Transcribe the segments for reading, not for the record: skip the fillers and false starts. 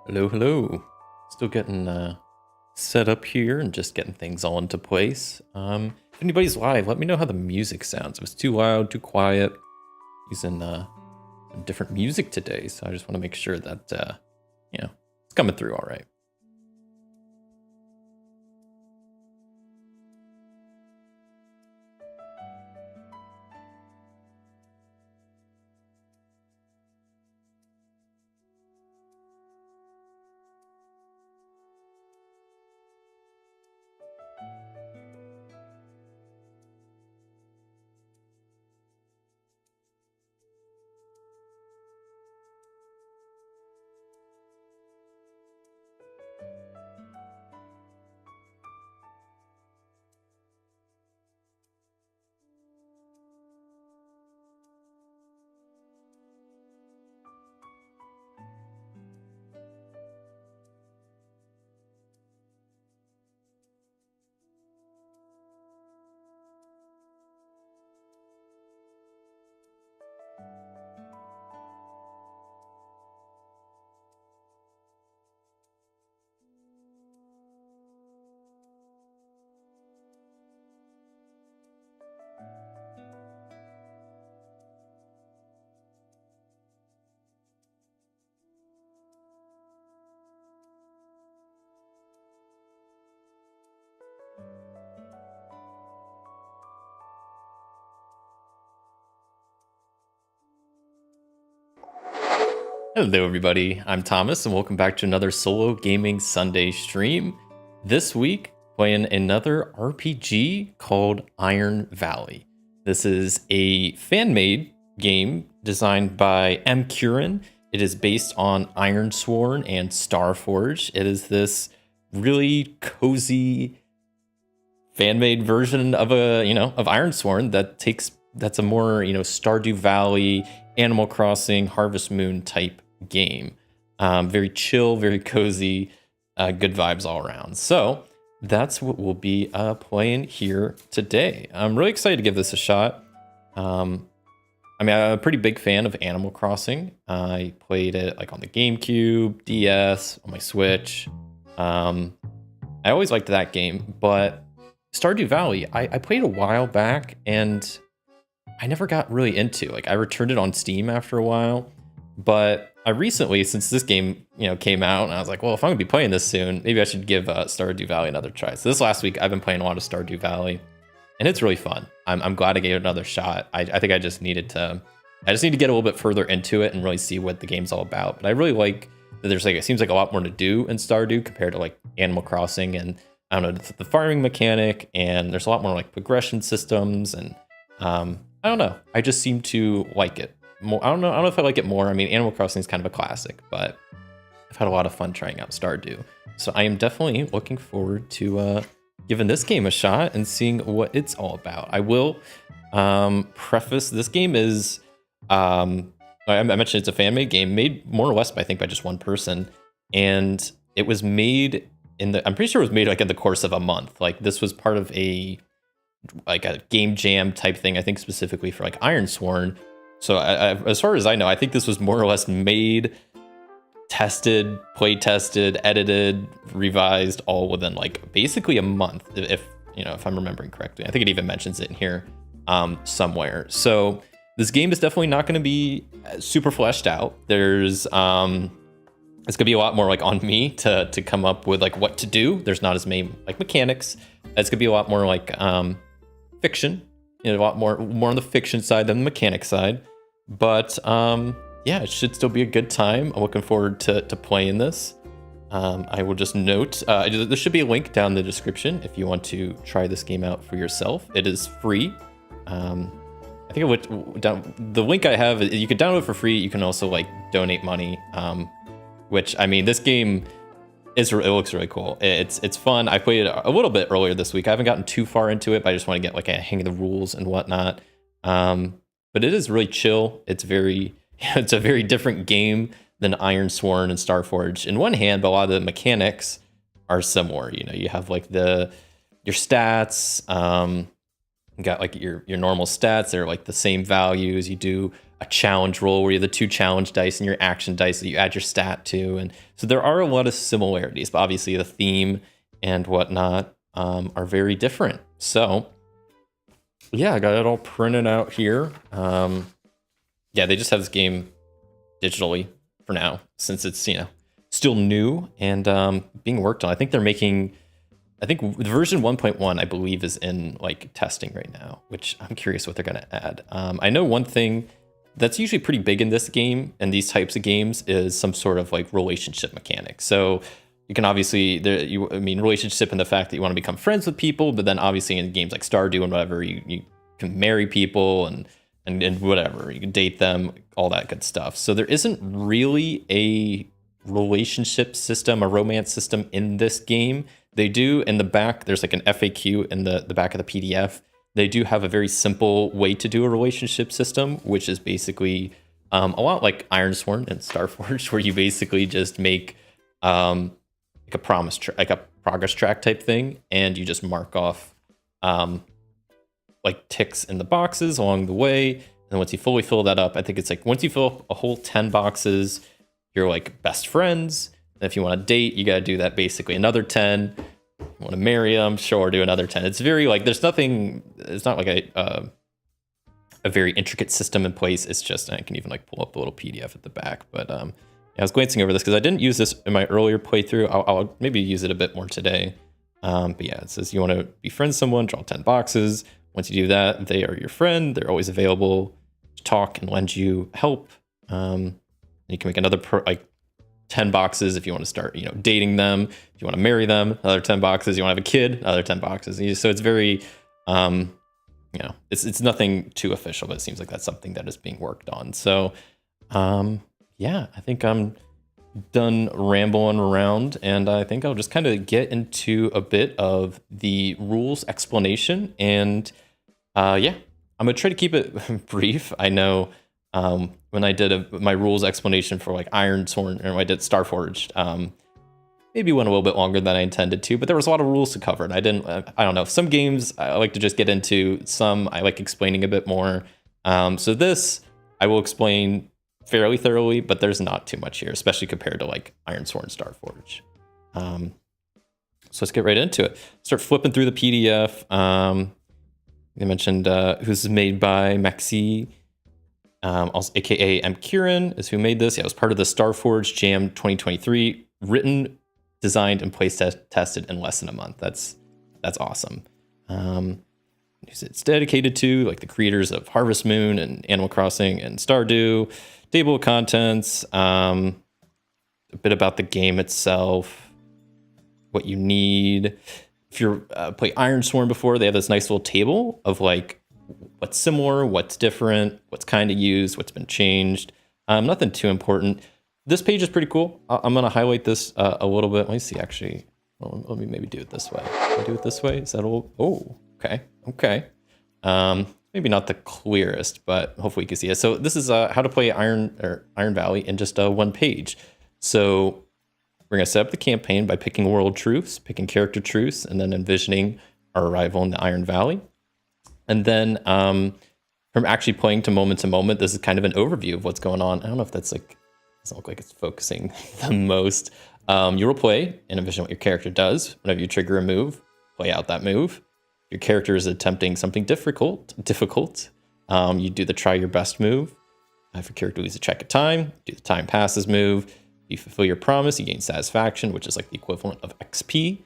Hello, hello. Still getting set up here and just getting things all into place. If anybody's live, let me know how the music sounds. If it's too loud, too quiet. Using some different music today, so I just want to make sure that it's coming through all right. Hello everybody, I'm Thomas and welcome back to another Solo Gaming Sunday stream. This week, playing another RPG called Iron Valley. This is a fan-made game designed by M. Curran. It is based on Ironsworn and Starforge. It is this really cozy fan-made version of of Ironsworn that's a more, Stardew Valley, Animal Crossing, Harvest Moon type game. Very chill, very cozy, good vibes all around. So that's what we'll be playing here today. I'm really excited to give this a shot. I'm a pretty big fan of Animal Crossing. I played it like on the GameCube, DS, on my Switch. I always liked that game, but Stardew Valley, I played a while back and I never got really into. Like, I returned it on Steam after a while, but I recently, since this game came out, and I was like, well, if I'm gonna be playing this soon, maybe I should give Stardew Valley another try. So this last week, I've been playing a lot of Stardew Valley, and it's really fun. I'm glad I gave it another shot. I think I just need to get a little bit further into it and really see what the game's all about. But I really like that there's it seems like a lot more to do in Stardew compared to like Animal Crossing, and I don't know, the farming mechanic, and there's a lot more like progression systems, and I don't know. I just seem to like it more. I don't know if I like it more. I mean, Animal Crossing is kind of a classic, but I've had a lot of fun trying out Stardew. So I am definitely looking forward to giving this game a shot and seeing what it's all about. I will preface, this game is, I mentioned it's a fan-made game, made more or less by, I think, by just one person. And it was made I'm pretty sure it was made like in the course of a month. Like, this was part of a game jam type thing, I think specifically for like Ironsworn. So as far as I know, I think this was more or less made, tested, play tested, edited, revised, all within like basically a month, if I'm remembering correctly. I think it even mentions it in here somewhere. So this game is definitely not going to be super fleshed out. There's it's gonna be a lot more like on me to come up with like what to do. There's not as many like mechanics. It's gonna be a lot more like fiction, a lot more on the fiction side than the mechanic side. But yeah, it should still be a good time. I'm looking forward to playing this. I will just note, there should be a link down in the description if you want to try this game out for yourself. It is free. I think the link I have, you can download it for free. You can also like donate money, which, I mean, this game it looks really cool. It's fun. I played it a little bit earlier this week. I haven't gotten too far into it, but I just want to get like a hang of the rules and whatnot. But it is really chill. It's a very different game than Ironsworn and Starforge in one hand, but a lot of the mechanics are similar. You have like your stats. You got like your normal stats. They're like the same values. You do a challenge roll where you have the 2 challenge dice and your action dice that you add your stat to. And so there are a lot of similarities, but obviously the theme and whatnot are very different. So yeah, I got it all printed out here. Yeah, they just have this game digitally for now, since it's, still new and being worked on. I think they're making, version 1.1, I believe, is in like testing right now, which I'm curious what they're going to add. I know one thing that's usually pretty big in this game and these types of games is some sort of like relationship mechanic. So you can obviously, relationship in the fact that you want to become friends with people, but then obviously in games like Stardew and whatever, you can marry people and whatever, you can date them, all that good stuff. So there isn't really a relationship system, a romance system in this game. They do in the back, there's like an FAQ in the back of the PDF. They do have a very simple way to do a relationship system, which is basically a lot like Ironsworn and Starforged, where you basically just make like a progress track type thing, and you just mark off like ticks in the boxes along the way. And then once you fully fill that up, I think it's like once you fill up a whole 10 boxes, you're like best friends. And if you want to date, you got to do that basically another 10. You want to marry them, sure, do another 10. It's very like, there's nothing, it's not like a very intricate system in place. It's just, I can even like pull up the little PDF at the back. But yeah, I was glancing over this because I didn't use this in my earlier playthrough. I'll maybe use it a bit more today. But yeah, it says you want to befriend someone, draw 10 boxes. Once you do that, they are your friend. They're always available to talk and lend you help. You can make another 10 boxes if you want to start, dating them. If you want to marry them, another 10 boxes. You want to have a kid, another 10 boxes. So it's very, it's nothing too official, but it seems like that's something that is being worked on. So, yeah, I think I'm done rambling around, and I think I'll just kind of get into a bit of the rules explanation. And yeah, I'm gonna try to keep it brief. I know when I did my rules explanation for like Ironsworn, or when I did Starforged, maybe went a little bit longer than I intended to, but there was a lot of rules to cover, and I don't know. Some games I like to just get into, some I like explaining a bit more. So this I will explain fairly thoroughly, but there's not too much here, especially compared to like Ironsworn, Starforge. So let's get right into it. Start flipping through the PDF. They mentioned who's made by Maxi, also aka M. Kieran, is who made this. Yeah, it was part of the Starforge Jam 2023, written, designed, and play tested in less than a month. That's awesome. It's dedicated to like the creators of Harvest Moon and Animal Crossing and Stardew. Table of contents, a bit about the game itself, what you need. If you're played Ironsworn before, they have this nice little table of like what's similar, what's different, what's kind of used, what's been changed. Nothing too important. This page is pretty cool. I'm going to highlight this a little bit. Let me see, actually. Well, let me maybe do it this way. Can I do it this way? Is that all? Oh, okay. Maybe not the clearest, but hopefully you can see it. So this is how to play Iron Valley in just one page. So we're going to set up the campaign by picking world truths, picking character truths, and then envisioning our arrival in the Iron Valley. And then from actually playing to moment, this is kind of an overview of what's going on. I don't know if that's like, doesn't look like it's focusing the most. You will play and envision what your character does. Whenever you trigger a move, play out that move. Your character is attempting something difficult. You do the try your best move. If your character leaves a check of time, do the time passes move. You fulfill your promise, you gain satisfaction, which is like the equivalent of XP.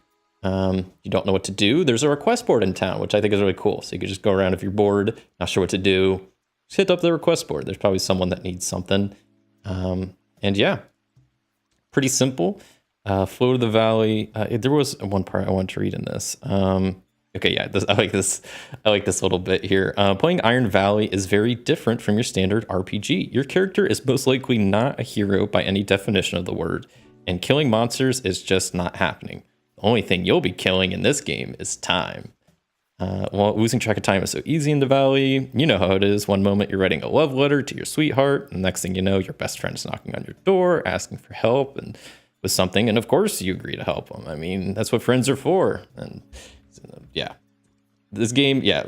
You don't know what to do. There's a request board in town, which I think is really cool. So you can just go around if you're bored, not sure what to do, just hit up the request board. There's probably someone that needs something. And yeah, pretty simple. Flow to the valley. There was one part I wanted to read in this. Okay, yeah, I like this. I like this little bit here. Playing Iron Valley is very different from your standard RPG. Your character is most likely not a hero by any definition of the word, and killing monsters is just not happening. The only thing you'll be killing in this game is time. Well, losing track of time is so easy in the valley. You know how it is. One moment you're writing a love letter to your sweetheart, and the next thing you know, your best friend is knocking on your door, asking for help and with something, and of course you agree to help them. I mean, that's what friends are for. And yeah, this game, yeah,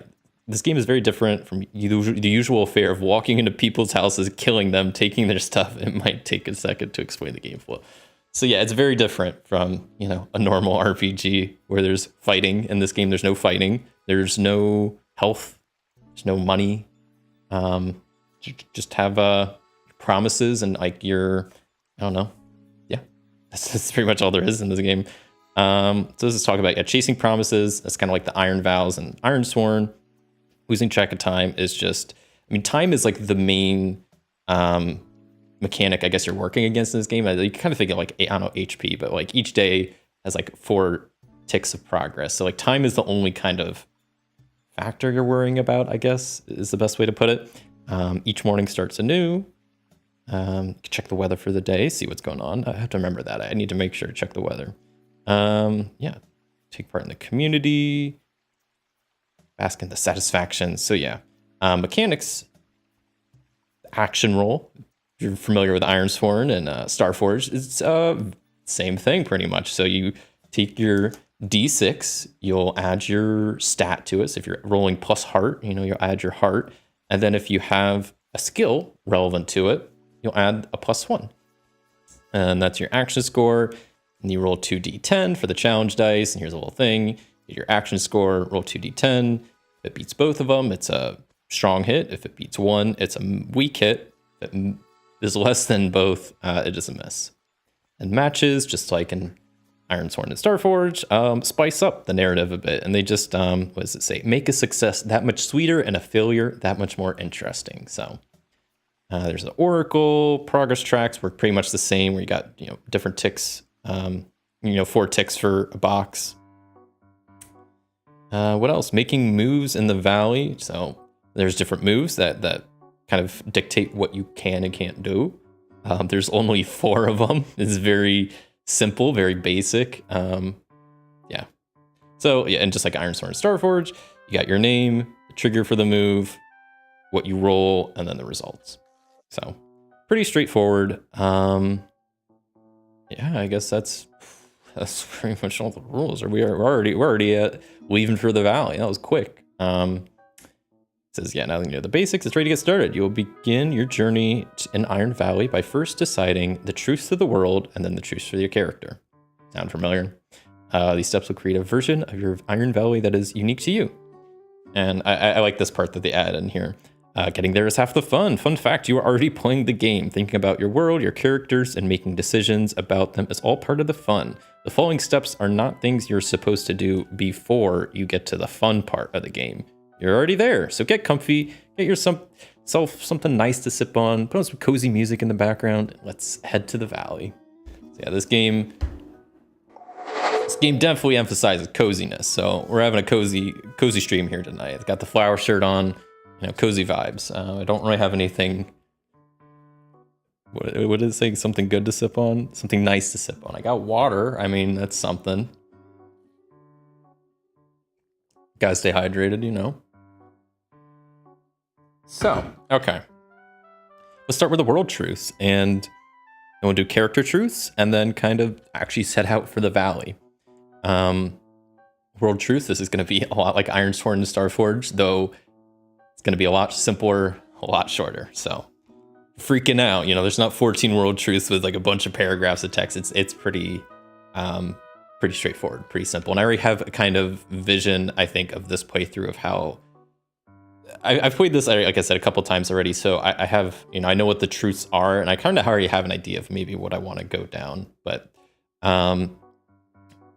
this game is very different from the usual fare of walking into people's houses, killing them, taking their stuff. It might take a second to explain the game flow. So yeah, it's very different from, a normal RPG where there's fighting. In this game, there's no fighting. There's no health. There's no money. Just have promises and like I don't know. Yeah, that's pretty much all there is in this game. So this is talk about chasing promises. That's kind of like the Iron Vows and Ironsworn. Losing track of time is just, time is like the main mechanic I guess you're working against in this game. You kind of think of like, I don't know, HP, but like each day has like 4 ticks of progress. So like time is the only kind of factor you're worrying about, I guess, is the best way to put it. Each morning starts anew. Check the weather for the day, see what's going on. I have to remember that. I need to make sure to check the weather. Yeah, take part in the community. Bask in the satisfaction. So yeah, mechanics, action roll. If you're familiar with Ironsworn and Starforged, it's same thing pretty much. So you take your D6, you'll add your stat to it. So if you're rolling plus heart, you'll add your heart. And then if you have a skill relevant to it, you'll add a +1. And that's your action score. And you roll 2d10 for the challenge dice. And here's a little thing. Get your action score, roll 2d10. If it beats both of them, it's a strong hit. If it beats one, it's a weak hit. If it is less than both, it is a miss. And matches, just like in Ironsworn and Starforged, spice up the narrative a bit. And they just, what does it say? Make a success that much sweeter and a failure that much more interesting. So there's the Oracle, progress tracks were pretty much the same, where you got, different ticks, 4 ticks for a box. What else? Making moves in the valley. So there's different moves that kind of dictate what you can and can't do. There's only 4 of them. It's very simple, very basic. Yeah. So yeah, and just like Ironsworn and Starforged, you got your name, the trigger for the move, what you roll, and then the results. So pretty straightforward. Yeah, I guess that's pretty much all the rules. We're already at leaving for the valley. That was quick. It says, yeah, now that you know the basics, it's ready to get started. You will begin your journey in Iron Valley by first deciding the truths of the world and then the truths for your character. Sound familiar? These steps will create a version of your Iron Valley that is unique to you. And I like this part that they add in here. Getting there is half the fun. Fun fact, you are already playing the game. Thinking about your world, your characters, and making decisions about them is all part of the fun. The following steps are not things you're supposed to do before you get to the fun part of the game. You're already there, so get comfy, get yourself something nice to sip on, put on some cozy music in the background, and let's head to the valley. So yeah, this game definitely emphasizes coziness, so we're having a cozy stream here tonight. It's got the flower shirt on, cozy vibes. I don't really have anything. What is it saying? Something good to sip on? Something nice to sip on. I got water. That's something. Gotta stay hydrated, So, okay. Let's start with the world truths, and we'll do character truths, and then kind of actually set out for the valley. World truth, this is going to be a lot like Ironsworn and Starforged, though it's going to be a lot simpler, a lot shorter. So, freaking out, there's not 14 world truths with like a bunch of paragraphs of text. It's pretty straightforward, pretty simple. And I already have a kind of vision, I think, of this playthrough of how I've played this, like I said, a couple times already. So I have, I know what the truths are, and I kind of already have an idea of maybe what I want to go down. But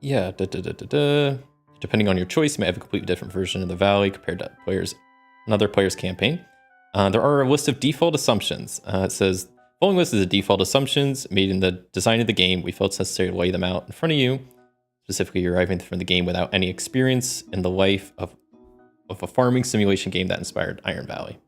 yeah, depending on your choice, you might have a completely different version of the valley compared to another player's campaign. There are a list of default assumptions. It says, following list is the default assumptions made in the design of the game. We felt it's necessary to lay them out in front of you. Specifically, you're arriving from the game without any experience in the life of a farming simulation game that inspired Iron Valley.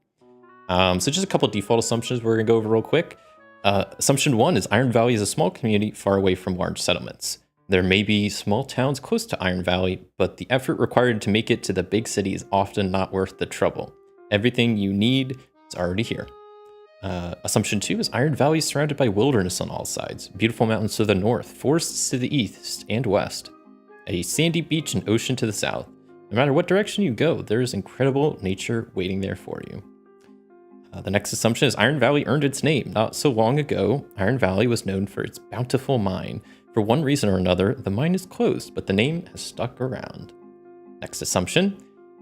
So just a couple of default assumptions we're going to go over real quick. Assumption 1 is Iron Valley is a small community far away from large settlements. There may be small towns close to Iron Valley, but the effort required to make it to the big city is often not worth the trouble. Everything you need is already here. Assumption 2 is Iron Valley is surrounded by wilderness on all sides, beautiful mountains to the north, forests to the east and west, a sandy beach and ocean to the south. No matter what direction you go, there is incredible nature waiting there for you. The next assumption is Iron Valley earned its name. Not so long ago, Iron Valley was known for its bountiful mine. For one reason or another, the mine is closed, but the name has stuck around. Next assumption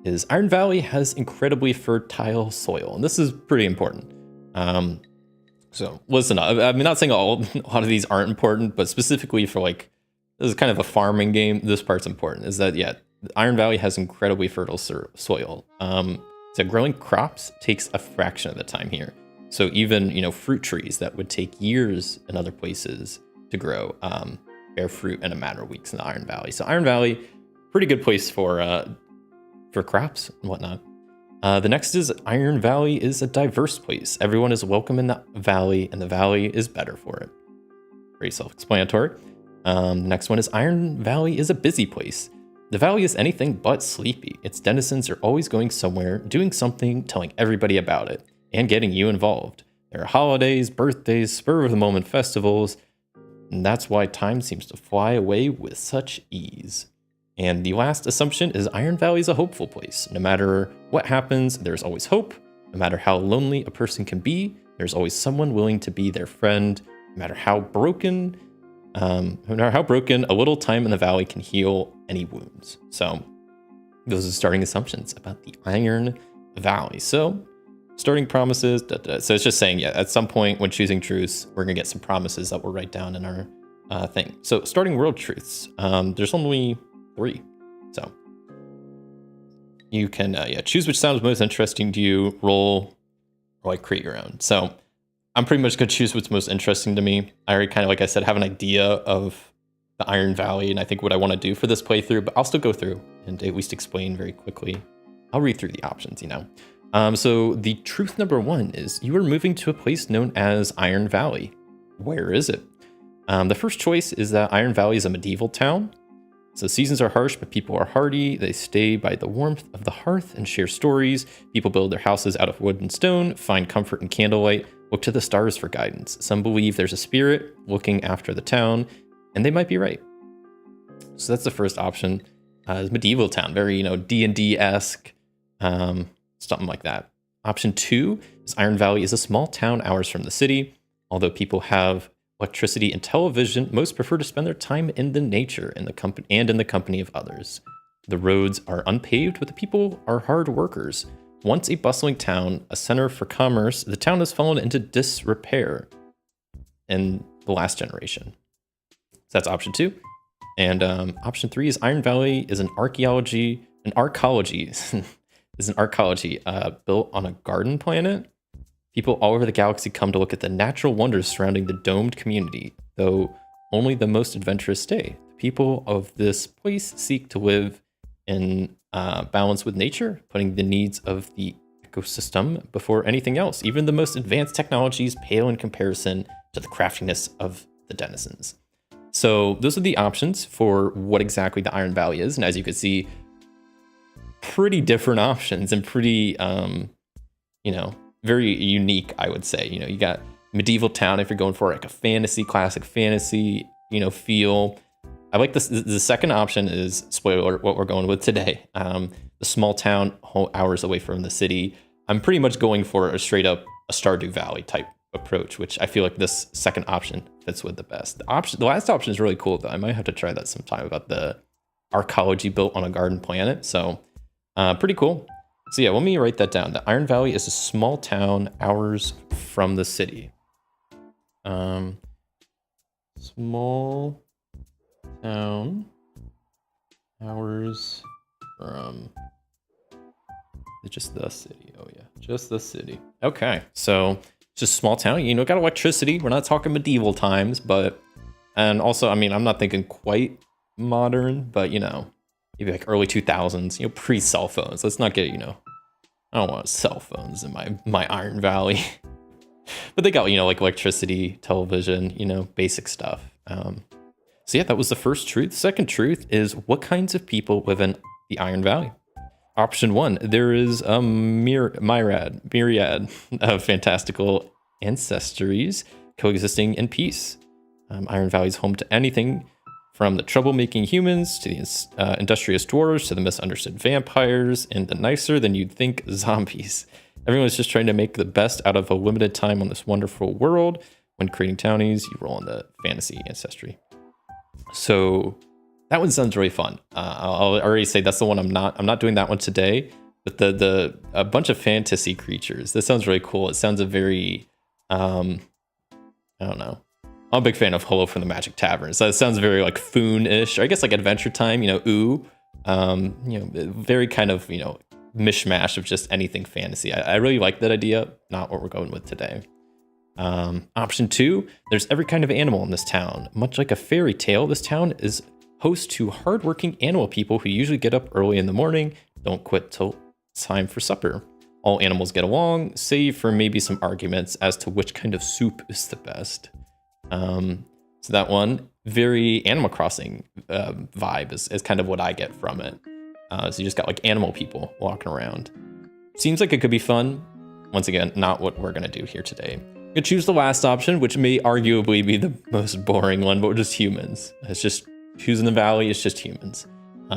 is Iron Valley has incredibly fertile soil, and this is pretty important. So listen, I'm not saying a lot of these aren't important, but specifically for like, this is kind of a farming game, this part's important, is that, yeah, Iron Valley has incredibly fertile soil. So growing crops takes a fraction of the time here. So even, fruit trees that would take years in other places to grow bear fruit in a matter of weeks in the Iron Valley. So Iron Valley, pretty good place for crops and whatnot. The next is Iron Valley is a diverse place. Everyone is welcome in the valley, and the valley is better for it. Very self-explanatory. The next one is Iron Valley is a busy place. The valley is anything but sleepy. Its denizens are always going somewhere, doing something, telling everybody about it, and getting you involved. There are holidays, birthdays, spur-of-the-moment festivals, and that's why time seems to fly away with such ease. And the last assumption is Iron Valley is a hopeful place. No matter what happens, there's always hope. No matter how lonely a person can be, there's always someone willing to be their friend. No matter how broken, a little time in the valley can heal any wounds. So those are starting assumptions about the Iron Valley. So starting promises, so it's just saying, yeah, at some point when choosing truths, we're gonna get some promises that we'll write down in our thing. So starting world truths, there's only 3. So you can choose which sounds most interesting to you, roll, or like create your own. So I'm pretty much gonna choose what's most interesting to me. I already kind of, like I said, have an idea of the Iron Valley and I think what I want to do for this playthrough, but I'll still go through and at least explain very quickly. I'll read through the options, So the truth number 1 is you are moving to a place known as Iron Valley. Where is it? The first choice is that Iron Valley is a medieval town. So seasons are harsh, but people are hardy. They stay by the warmth of the hearth and share stories. People build their houses out of wood and stone, find comfort in candlelight, look to the stars for guidance. Some believe there's a spirit looking after the town, and they might be right. So that's the first option. Medieval town, very, D&D-esque, something like that. Option 2 is Iron Valley is a small town hours from the city. Although people have electricity and television, most prefer to spend their time in the nature in the company of others. The roads are unpaved, but the people are hard workers. Once a bustling town, a center for commerce, the town has fallen into disrepair in the last generation. So that's option 2. And option 3 is Iron Valley is an arcology built on a garden planet. People all over the galaxy come to look at the natural wonders surrounding the domed community, though only the most adventurous stay. The people of this place seek to live in balance with nature, putting the needs of the ecosystem before anything else. Even the most advanced technologies pale in comparison to the craftiness of the denizens. So those are the options for what exactly the Iron Valley is. And as you can see, pretty different options and pretty, very unique, I would say. You got medieval town if you're going for like a classic fantasy, feel. I like this. The second option is, spoiler alert, what we're going with today. The small town, hours away from the city. I'm pretty much going for a straight up a Stardew Valley type approach, which I feel like this second option fits with the best. The last option is really cool though. I might have to try that sometime, about the arcology built on a garden planet. So pretty cool. So yeah, let me write that down. The Iron Valley is a small town hours from the city. Small town hours from just the city. Oh yeah, just the city. Okay, so just small town. Got electricity. We're not talking medieval times, and also, I'm not thinking quite modern, but maybe like early 2000s. Pre-cell phones. Let's not get I don't want cell phones in my Iron Valley. But they got, like electricity, television, basic stuff. So yeah, that was the first truth. Second truth is, what kinds of people live in the Iron Valley? Option 1, there is a myriad of fantastical ancestries coexisting in peace. Iron Valley is home to anything From the troublemaking humans to the industrious dwarves to the misunderstood vampires and the nicer than you'd think zombies. Everyone's just trying to make the best out of a limited time on this wonderful world. When creating townies, you roll on the fantasy ancestry. So that one sounds really fun. I'll already say that's the one I'm not doing that one today. But a bunch of fantasy creatures. This sounds really cool. It sounds a very I don't know. I'm a big fan of Holo from the Magic Tavern. So it sounds very like Foon-ish, or I guess like Adventure Time, very kind of, mishmash of just anything fantasy. I really like that idea, not what we're going with today. Option 2, there's every kind of animal in this town. Much like a fairy tale, this town is host to hardworking animal people who usually get up early in the morning, don't quit till it's time for supper. All animals get along, save for maybe some arguments as to which kind of soup is the best. So that one, very Animal Crossing vibe is kind of what I get from it. So you just got like animal people walking around. Seems like it could be fun. Once again, not what we're gonna do here today. You could choose the last option, which may arguably be the most boring one, but just humans. It's just who's in the valley, it's just humans.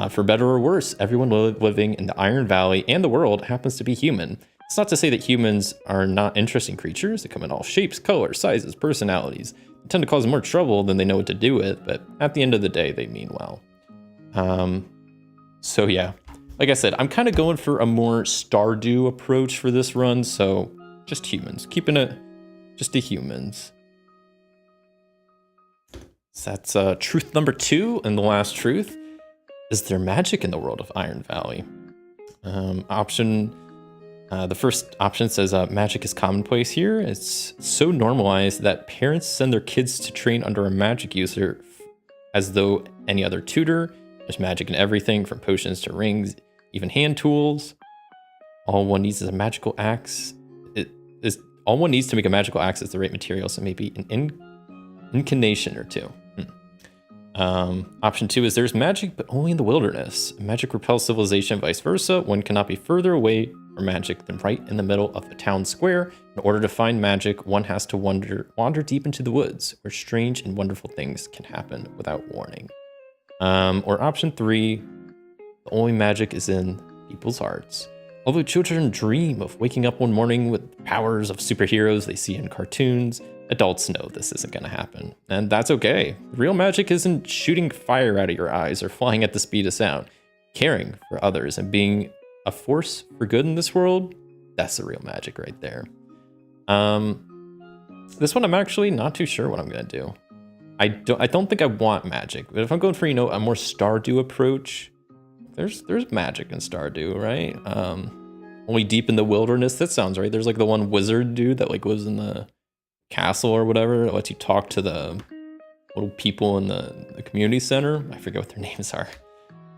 For better or worse, everyone living in the Iron Valley and the world happens to be human. It's not to say that humans are not interesting creatures. They come in all shapes, colors, sizes, personalities. They tend to cause more trouble than they know what to do with, but at the end of the day, they mean well. So yeah, like I said, I'm kind of going for a more Stardew approach for this run, so just humans, keeping it just to humans. So that's truth number 2, and the last truth. Is there magic in the world of Iron Valley? The first option says magic is commonplace here. It's so normalized that parents send their kids to train under a magic user as though any other tutor. There's magic in everything from potions to rings, even hand tools. All one needs is a magical axe. All one needs to make a magical axe is the right material, so maybe an incantation or two. Option 2 is there's magic, but only in the wilderness. Magic repels civilization, vice versa. One cannot be further away from magic than right in the middle of a town square. In order to find magic, one has to wander deep into the woods, where strange and wonderful things can happen without warning. Or option 3, the only magic is in people's hearts. Although children dream of waking up one morning with powers of superheroes they see in cartoons, adults know this isn't going to happen, and that's okay. Real magic isn't shooting fire out of your eyes or flying at the speed of sound. Caring for others and being a force for good in this world, that's the real magic right there. This one I'm actually not too sure what I'm going to do. I don't think I want magic, but if I'm going for, a more Stardew approach, there's magic in Stardew, right? Only deep in the wilderness, that sounds right. There's like the one wizard dude that like lives in the castle or whatever, that lets you talk to the little people in the community center. I forget what their names are.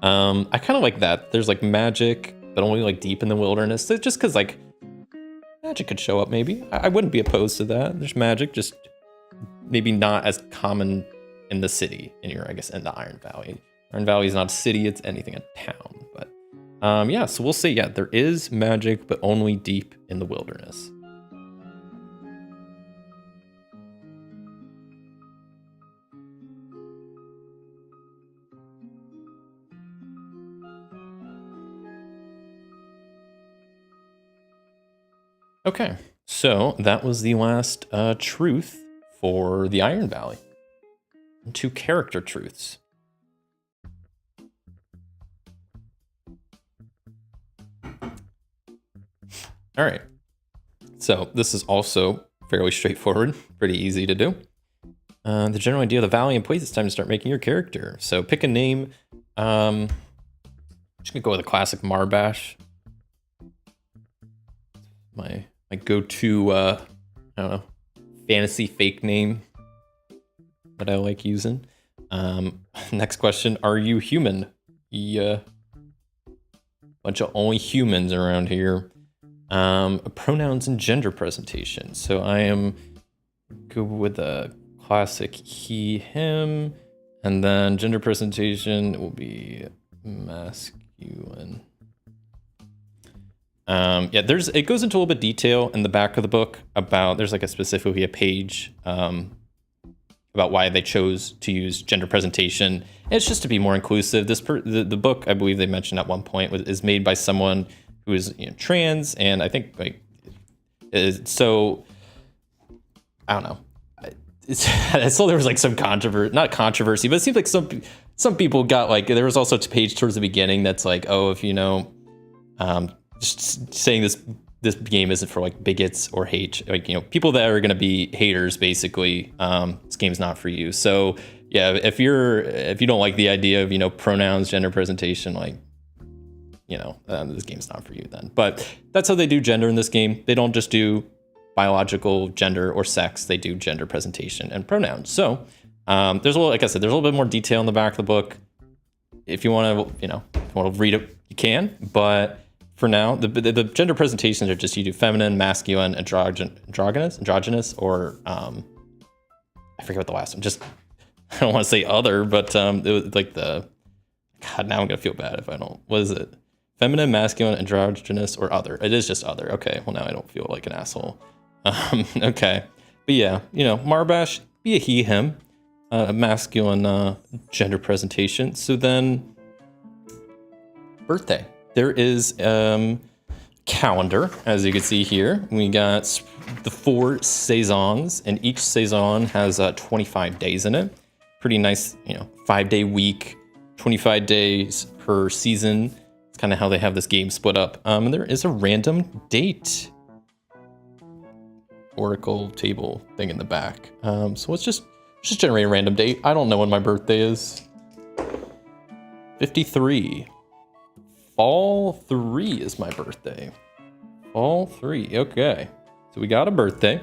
I kind of like that. There's like magic, but only like deep in the wilderness. So just because like magic could show up, maybe. I wouldn't be opposed to that. There's magic, just maybe not as common in the city, in the Iron Valley. Iron Valley is not a city, it's anything a town. But yeah, so we'll say, yeah, there is magic, but only deep in the wilderness. Okay, so that was the last truth for the Iron Valley. 2 character truths. All right, so this is also fairly straightforward, pretty easy to do. The general idea of the valley and place, it's time to start making your character. So pick a name. I'm just gonna go with a classic Marbash. My go-to, I don't know, fantasy fake name that I like using. Next question, are you human? Yeah. Bunch of only humans around here. Pronouns and gender presentation. So I am good with a classic he, him, and then gender presentation will be masculine. Yeah, it goes into a little bit of detail in the back of the book about, there's like specifically a page about why they chose to use gender presentation. And it's just to be more inclusive. The book, I believe they mentioned at one point, is made by someone who is trans, and I think so. I don't know. I saw there was like some not controversy, but it seems like some people got like, there was also a page towards the beginning that's like, oh, if just saying this game isn't for like bigots or people that are going to be haters, basically, this game's not for you. So yeah, if you don't like the idea of pronouns, gender presentation, this game's not for you then. But that's how they do gender in this game. They don't just do biological gender or sex, they do gender presentation and pronouns. So there's a little, like I said, there's a little bit more detail in the back of the book. If you want to read it, you can. But for now, the gender presentations are just, you do feminine, masculine, androgynous, or I forget what the last one. Just I don't want to say other, but it was like God. Now I'm gonna feel bad if I don't. What is it? Feminine, masculine, androgynous, or other? It is just other. Okay. Well, now I don't feel like an asshole. Okay. But yeah, Marbash, be a he, him, masculine gender presentation. So then birthday. There is calendar, as you can see here. We got the 4 saisons, and each saison has 25 days in it. Pretty nice, 5-day week, 25 days per season. It's kind of how they have this game split up. And there is a random date oracle table thing in the back. So let's just generate a random date. I don't know when my birthday is. 53. Fall 3 is my birthday. Fall 3. Okay. So we got a birthday.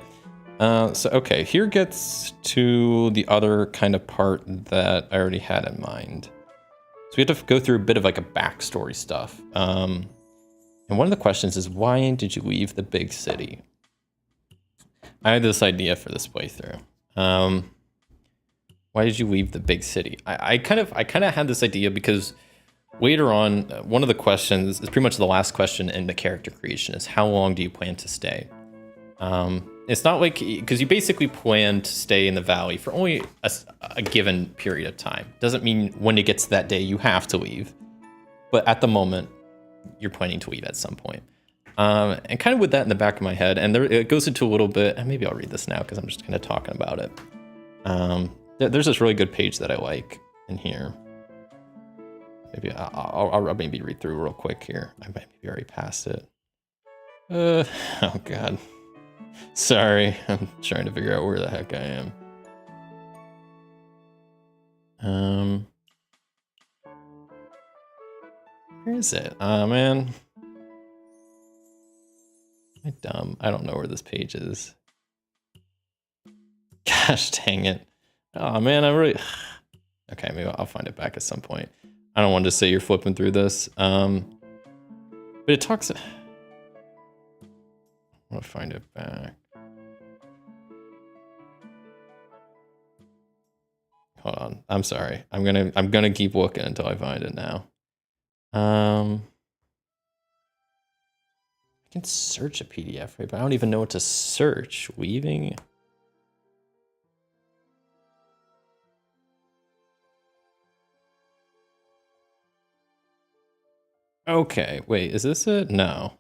Okay, here gets to the other kind of part that I already had in mind. So we have to go through a bit of like a backstory stuff. And one of the questions is, why did you leave the big city? I had this idea for this playthrough. Why did you leave the big city? I kind of had this idea because later on, one of the questions is pretty much the last question in the character creation is, how long do you plan to stay? It's not like, because you basically plan to stay in the valley for only a given period of time. Doesn't mean when it gets to that day you have to leave, but at the moment you're planning to leave at some point. And kind of with that in the back of my head, and it goes into a little bit, and maybe I'll read this now because I'm just kind of talking about it. There's this really good page that I like in here. Maybe I'll maybe read through real quick here. I might be already past it. Oh God. Sorry, I'm trying to figure out where the heck I am. Where is it? Oh man. Am I dumb? I don't know where this page is. Gosh dang it. Oh man, Okay, maybe I'll find it back at some point. I don't want to say you're flipping through this. But it talks. I want to find it back. Hold on. I'm sorry. I'm gonna keep looking until I find it now. I can search a PDF, right? But I don't even know what to search. Weaving. Okay, wait, is this it? No.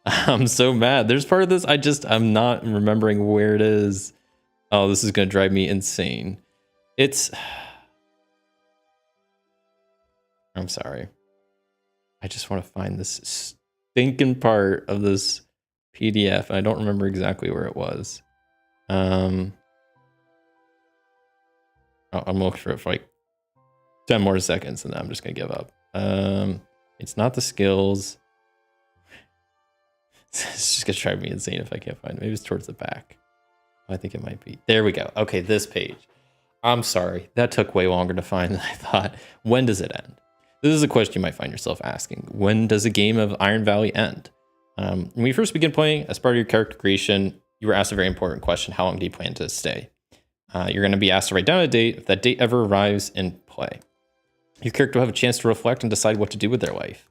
I'm so mad. There's part of this I'm not remembering where it is. Oh, this is gonna drive me insane. I'm sorry. I just want to find this stinking part of this PDF. I don't remember exactly where it was. I'm looking for it for like 10 more seconds and then I'm just gonna give up. It's not the skills. It's just gonna drive me insane if I can't find it. Maybe it's towards the back. I think it might be. There we go. Okay, this page. I'm sorry. That took way longer to find than I thought. When does it end? This is a question you might find yourself asking. When does a game of Iron Valley end? When you first begin playing, as part of your character creation, you were asked a very important question. How long do you plan to stay? You're going to be asked to write down a date. If that date ever arrives in play, your character will have a chance to reflect and decide what to do with their life.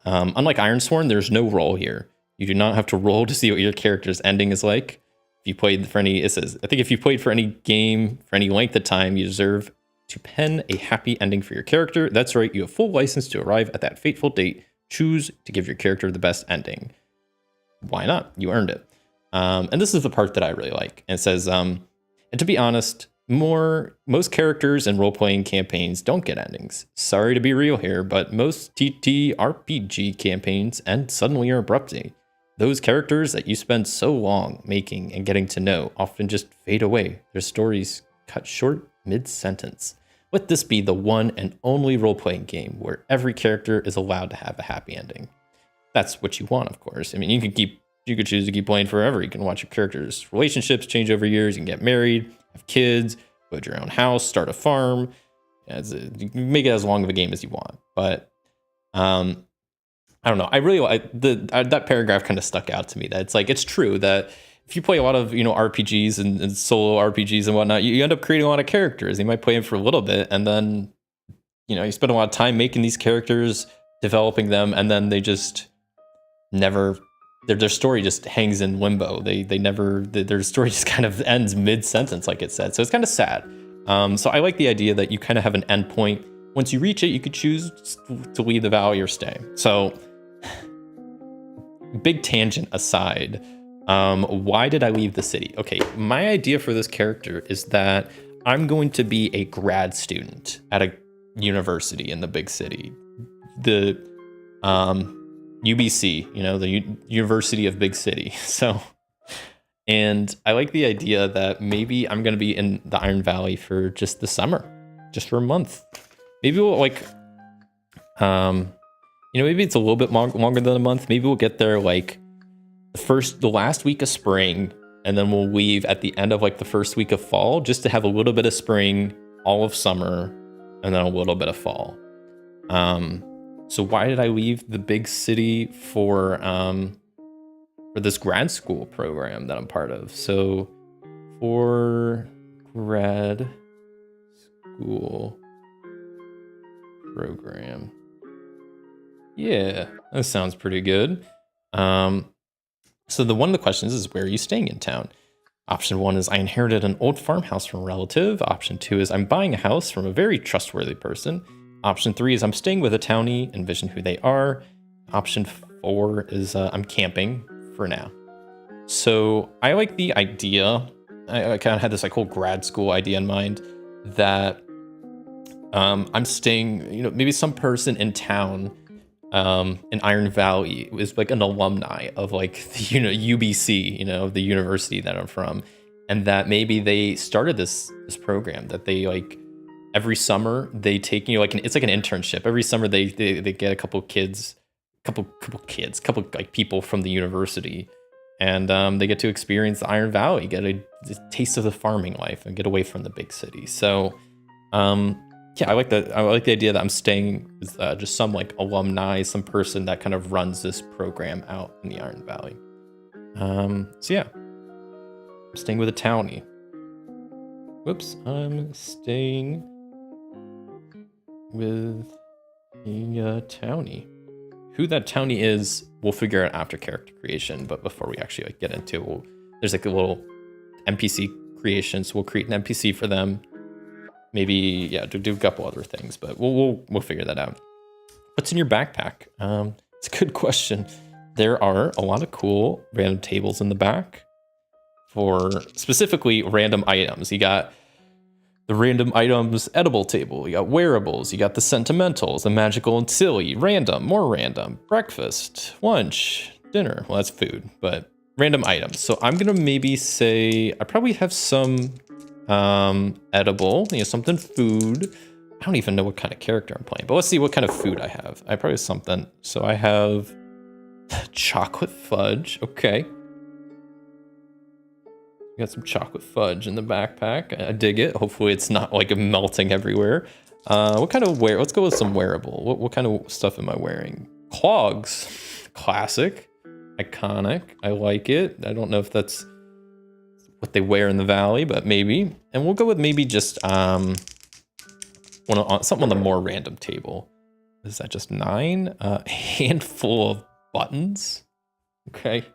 Unlike Ironsworn, there's no roll here. You do not have to roll to see what your character's ending is like. If you played for any, it says, I think if you played for any game for any length of time, you deserve to pen a happy ending for your character. That's right, you have full license to arrive at that fateful date. Choose to give your character the best ending. Why not? You earned it. And this is the part that I really like. And it says, and to be honest, most characters in role-playing campaigns don't get endings. Sorry to be real here, but most TTRPG campaigns end suddenly or abruptly. Those characters that you spend so long making and getting to know often just fade away. Their stories cut short mid-sentence. Let this be the one and only role-playing game where every character is allowed to have a happy ending. That's what you want, of course. I mean, you could choose to keep playing forever. You can watch your characters' relationships change over years. You can get married, have kids, build your own house, start a farm. You can make it as long of a game as you want. But I don't know. I really like that paragraph kind of stuck out to me. That it's like, it's true that if you play a lot of, RPGs and solo RPGs and whatnot, you end up creating a lot of characters. You might play them for a little bit, and then, you spend a lot of time making these characters, developing them, and then they just never, their story just hangs in limbo. They never, their story just kind of ends mid-sentence, like it said. So it's kind of sad. So I like the idea that you kind of have an end point. Once you reach it, you could choose to leave the valley or stay. So big tangent aside, why did I leave the city? Okay, my idea for this character is that I'm going to be a grad student at a university in the big city. The UBC, the University of Big City. So, and I like the idea that maybe I'm going to be in the Iron Valley for just the summer, just for a month. Maybe we'll maybe it's a little bit longer than a month. Maybe we'll get there like the last week of spring, and then we'll leave at the end of the first week of fall, just to have a little bit of spring, all of summer, and then a little bit of fall. So why did I leave the big city for this grad school program that I'm part of? So for grad school program. Yeah, that sounds pretty good. So one of the questions is, where are you staying in town? Option 1 is, I inherited an old farmhouse from a relative. Option 2 is, I'm buying a house from a very trustworthy person. Option 3 is, I'm staying with a townie, envision who they are. Option 4 is, I'm camping for now. So I like the idea. I kind of had this whole grad school idea in mind that I'm staying, maybe some person in town in Iron Valley is an alumni of the UBC, the university that I'm from, and that maybe they started this program that they every summer they take it's like an internship. Every summer they get a couple people from the university, and they get to experience the Iron Valley, get a taste of the farming life, and get away from the big city. So yeah, I like the idea that I'm staying with just some alumni, some person that kind of runs this program out in the Iron Valley. So yeah, I'm staying with a townie. Whoops, I'm staying with a townie. Who that townie is, we'll figure out after character creation. But before we actually get into it, there's a little NPC creation, so we'll create an NPC for them. Maybe, do a couple other things, but we'll figure that out. What's in your backpack? It's a good question. There are a lot of cool random tables in the back for specifically random items. You got the random items edible table. You got wearables. You got the sentimentals, the magical and silly, random, more random, breakfast, lunch, dinner. Well, that's food, but random items. So I'm going to maybe say I probably have some edible, something food. I don't even know what kind of character I'm playing, but let's see what kind of food I have. I probably have something. So I have chocolate fudge. Okay. Got some chocolate fudge in the backpack. I dig it. Hopefully it's not melting everywhere. What kind of let's go with some wearable. What kind of stuff am I wearing? Clogs. Classic. Iconic. I like it. I don't know if that's what they wear in the valley, but maybe. And we'll go with maybe just something on the more random table. Is that just 9? A handful of buttons. Okay.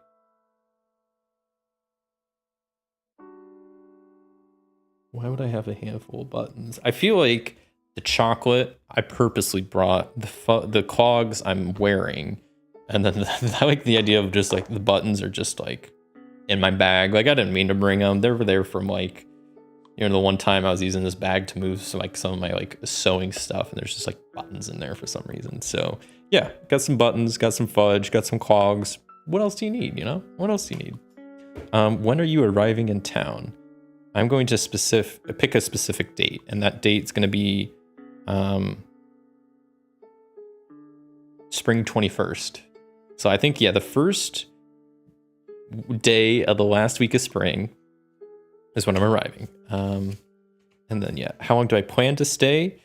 Why would I have a handful of buttons? I feel like the chocolate, I purposely brought the clogs I'm wearing. And then I like the idea of just like the buttons are just like in my bag. Like I didn't mean to bring them. They were there from like, the one time I was using this bag to move some of my like sewing stuff, and there's just like buttons in there for some reason. So yeah, got some buttons, got some fudge, got some clogs. What else do you need? What else do you need? When are you arriving in town? I'm going to pick a specific date, and that date's going to be spring 21st. So I think, yeah, the first day of the last week of spring is when I'm arriving. And then, yeah, how long do I plan to stay?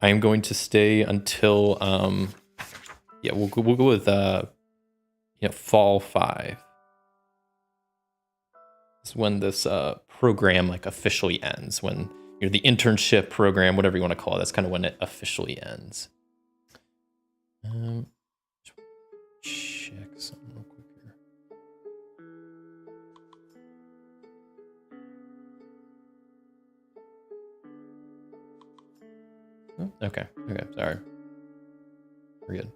I am going to stay until, we'll go with, fall 5. It's when this program like officially ends, when the internship program, whatever you want to call it, that's kind of when it officially ends. Check something real quick here. Oh, okay, sorry. We're good.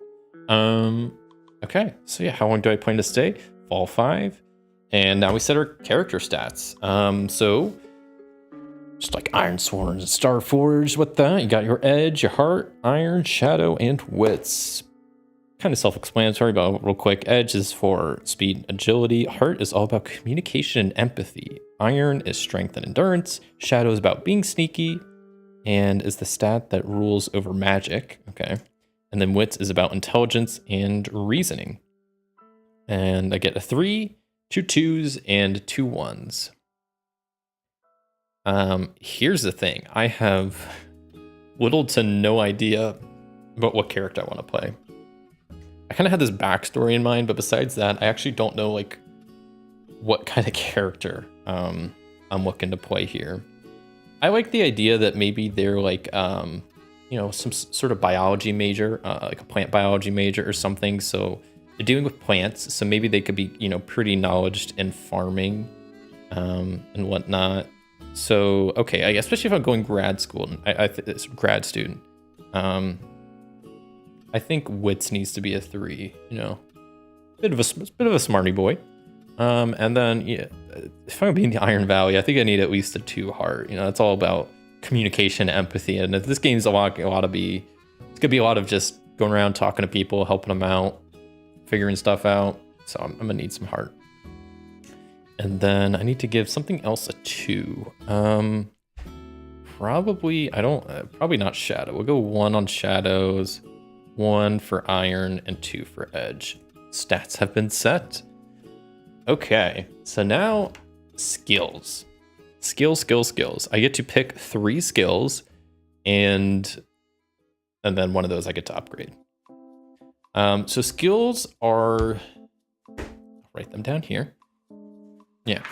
Okay, so yeah, how long do I plan to stay? Fall 5. And now we set our character stats. So just like Ironsworn and Starforged with that, you got your edge, your heart, iron, shadow, and wits. Kind of self-explanatory, but real quick. Edge is for speed and agility. Heart is all about communication and empathy. Iron is strength and endurance. Shadow is about being sneaky and is the stat that rules over magic. Okay. And then wits is about intelligence and reasoning. And I get a 3, 2 2s, and 2 1s. Here's the thing. I have little to no idea about what character I want to play. I kind of had this backstory in mind, but besides that, I actually don't know like what kind of character I'm looking to play here. I like the idea that maybe they're like some sort of biology major, like a plant biology major or something. So they're dealing with plants, so maybe they could be pretty knowledgeable in farming and whatnot. So okay, especially if I'm going grad school, it's grad student. I think wits needs to be a 3, bit of a smarty boy. And then if I'm being the Iron Valley, I think I need at least a 2 heart. It's all about communication, empathy, and this game's it's gonna be a lot of just going around talking to people, helping them out, figuring stuff out. So I'm gonna need some heart. And then I need to give something else a 2. Probably not shadow. We'll go 1 on shadows, 1 for iron, and 2 for edge. Stats have been set. Okay, so now skills. Skills. I get to pick 3 skills, and then one of those I get to upgrade. So skills are, I'll write them down here. Yeah.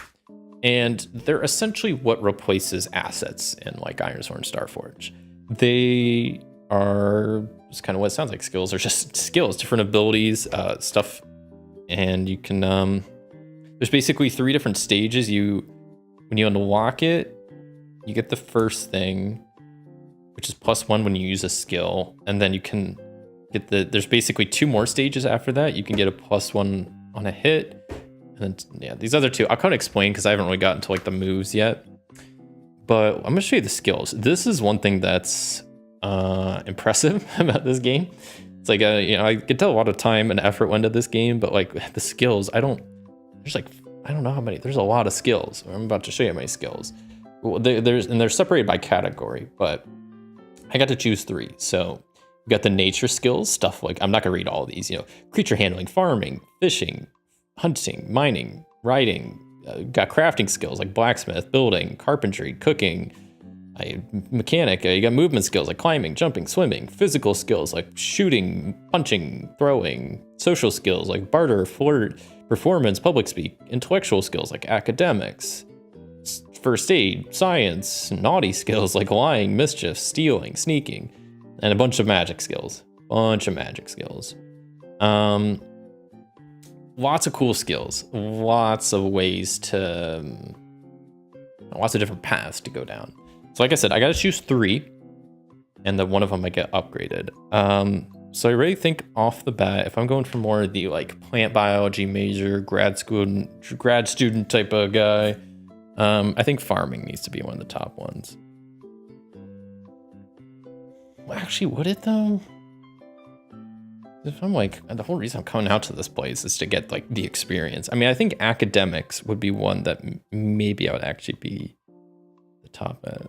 And they're essentially what replaces assets in like Ironsworn, Starforge. They are just kind of what it sounds like. Skills are just skills, different abilities, stuff. And you can, there's basically 3 different stages. When you unlock it, you get the first thing, which is +1 when you use a skill. And then you can get there's basically 2 more stages after that. You can get a +1 on a hit. And then, yeah, these other 2, I'll kind of explain because I haven't really gotten to like the moves yet. But I'm gonna show you the skills. This is one thing that's impressive about this game. It's like, I could tell a lot of time and effort went into this game, but like the skills, I don't know how many, there's a lot of skills. I'm about to show you my skills. Well, they're separated by category, but I got to choose 3. So we got the nature skills, stuff like, I'm not gonna read all of these, creature handling, farming, fishing, hunting, mining, riding, got crafting skills like blacksmith, building, carpentry, cooking, mechanic. You got movement skills like climbing, jumping, swimming, physical skills like shooting, punching, throwing, social skills like barter, flirt, performance, public speak, intellectual skills like academics, first aid, science, naughty skills like lying, mischief, stealing, sneaking, and a bunch of magic skills. Lots of cool skills, lots of different paths to go down. So like I said, I gotta choose 3, and then one of them I get upgraded. So I really think off the bat, if I'm going for more of the like plant biology major, grad student type of guy, I think farming needs to be one of the top ones. Well, actually, would it though? If I'm like, the whole reason I'm coming out to this place is to get like the experience. I mean, I think academics would be one that maybe I would actually be the top at.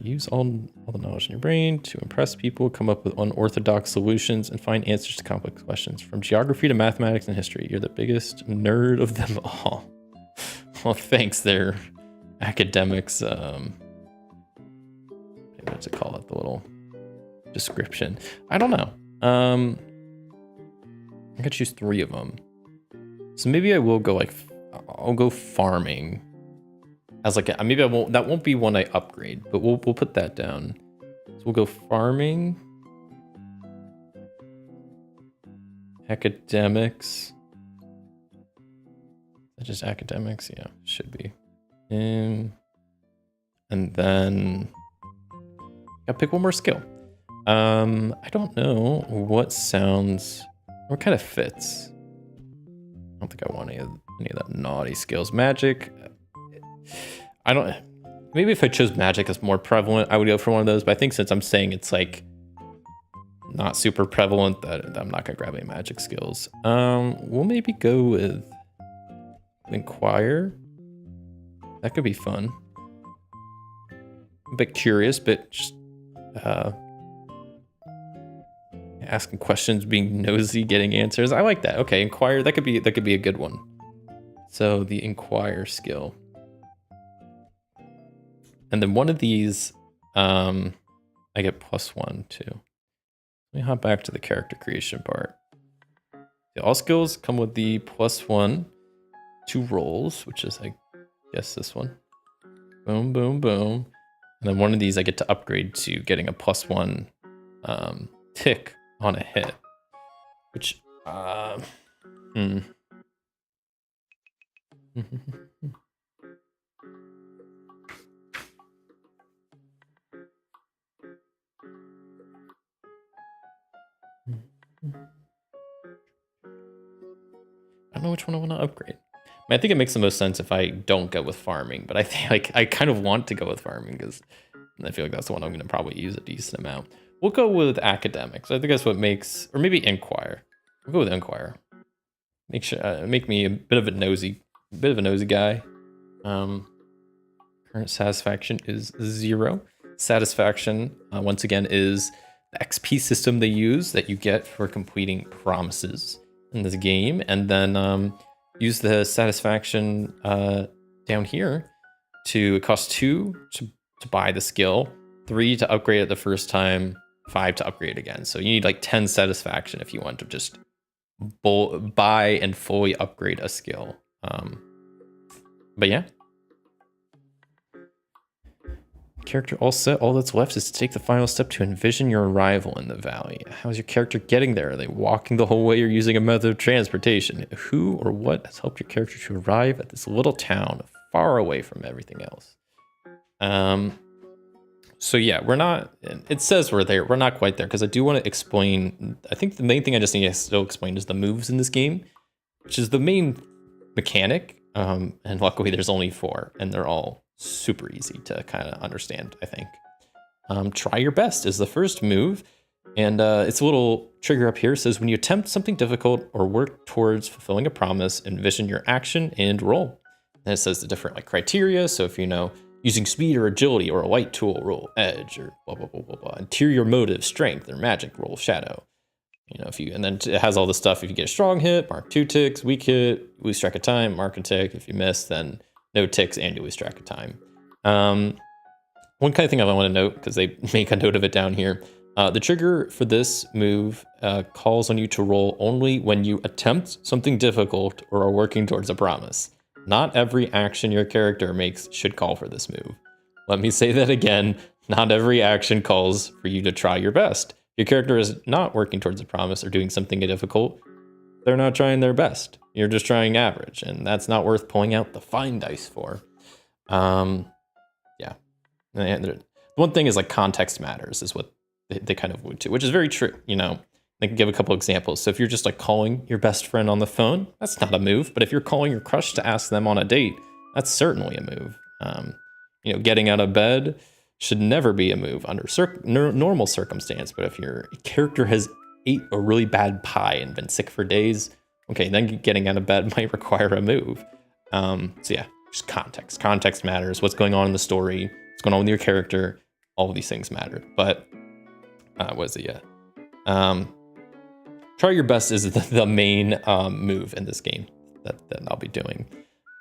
Use all the knowledge in your brain to impress people, come up with unorthodox solutions, and find answers to complex questions. From geography to mathematics and history, you're the biggest nerd of them all. Well, thanks there, academics. What's it called? The little description. I don't know. I could choose 3 of them. So maybe I will go like, I'll go farming. As like maybe I won't. That won't be one I upgrade, but we'll put that down. So we'll go farming, academics. Is that just academics? Yeah, should be. And then I'll pick one more skill. I don't know what kind of fits. I don't think I want any of that naughty skills. Magic. Maybe if I chose magic as more prevalent, I would go for one of those. But I think since I'm saying it's like not super prevalent, that I'm not gonna grab any magic skills. We'll maybe go with Inquire. That could be fun. A bit curious, but just asking questions, being nosy, getting answers. I like that. Okay, Inquire. That could be a good one. So the Inquire skill. And then one of these, I get +1 too. Let me hop back to the character creation part. All skills come with the +1 to rolls, which is, I guess, this one. Boom, boom, boom. And then one of these I get to upgrade to getting a +1 tick on a hit, which, I don't know which one I want to upgrade. I mean, I think it makes the most sense if I don't go with farming, but I think like I kind of want to go with farming because I feel like that's the one I'm going to probably use a decent amount. We'll go with academics. I think that's what makes, or maybe Inquire. We'll go with Inquire. Make me a bit of a nosy guy. Current satisfaction is 0. Satisfaction, once again, is the XP system they use that you get for completing promises in this game, and then use the satisfaction down here to, it costs 2 to buy the skill, 3 to upgrade it the first time, 5 to upgrade again. So you need like 10 satisfaction if you want to just buy and fully upgrade a skill. But yeah. Character all set. All that's left is to take the final step to envision your arrival in the valley. How's your character getting there? Are they walking the whole way or using a method of transportation? Who or what has helped your character to arrive at this little town far away from everything else? So yeah, we're not, it says we're there. We're not quite there because I do want to explain. I think the main thing I just need to still explain is the moves in this game, which is the main mechanic. And luckily there's only 4 and they're all super easy to kind of understand, I think. Try your best is the first move. And it's a little trigger up here. It says when you attempt something difficult or work towards fulfilling a promise, envision your action and roll. And it says the different like criteria. So if you know, using speed or agility or a light tool, roll edge or blah, blah, blah, blah, blah. Interior motive, strength or magic, roll shadow. You know, and then it has all the stuff. If you get a strong hit, mark 2 ticks, weak hit, lose track of time, mark a tick. If you miss, then no ticks and you lose track of time. One kind of thing I want to note, because they make a note of it down here, the trigger for this move calls on you to roll only when you attempt something difficult or are working towards a promise. Not every action your character makes should call for this move. Let me say that again. Not every action calls for you to try your best. Your character is not working towards a promise or doing something difficult. They're not trying their best. You're just trying average, and that's not worth pulling out the fine dice for. Yeah. And the one thing is like context matters is what they kind of allude to, which is very true. You know, I can give a couple examples. So if you're just like calling your best friend on the phone, that's not a move. But if you're calling your crush to ask them on a date, that's certainly a move. You know, getting out of bed should never be a move under normal circumstance. But if your character has ate a really bad pie and been sick for days, okay, then getting out of bed might require a move. So yeah, just context. Context matters. What's going on in the story? What's going on with your character? All of these things matter. But what is it yet? Try your best is the main move in this game that I'll be doing.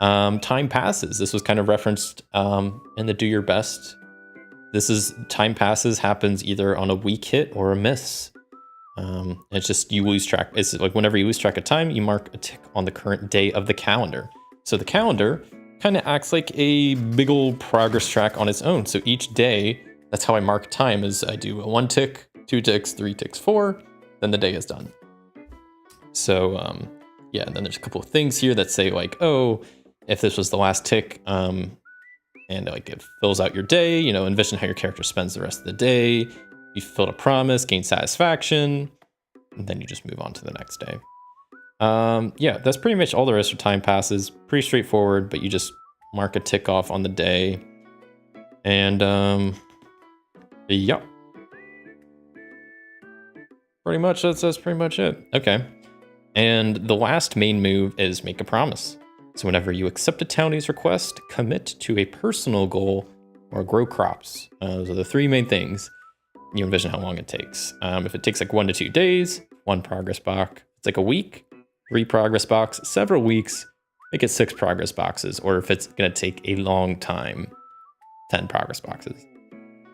Time passes. This was kind of referenced in the do your best. This is time passes happens either on a weak hit or a miss. It's just you lose track. It's like whenever you lose track of time, you mark a tick on the current day of the calendar. So the calendar kind of acts like a big old progress track on its own. So each day, that's how I mark time is I do a 1 tick, 2 ticks, 3 ticks, 4, then the day is done. So yeah, and then there's a couple of things here that say like, oh, if this was the last tick, and like it fills out your day, you know, envision how your character spends the rest of the day. You fulfilled a promise, gain satisfaction, and then you just move on to the next day. Yeah, that's pretty much all there is for time passes. Pretty straightforward, but you just mark a tick off on the day. And yeah. Pretty much that's pretty much it. Okay. And the last main move is make a promise. So whenever you accept a townie's request, commit to a personal goal or grow crops. Those are the 3 main things. You envision how long it takes. If it takes like 1 to 2 days, 1 progress box. It's like a week, 3 progress box, several weeks, make it 6 progress boxes. Or if it's gonna take a long time, 10 progress boxes.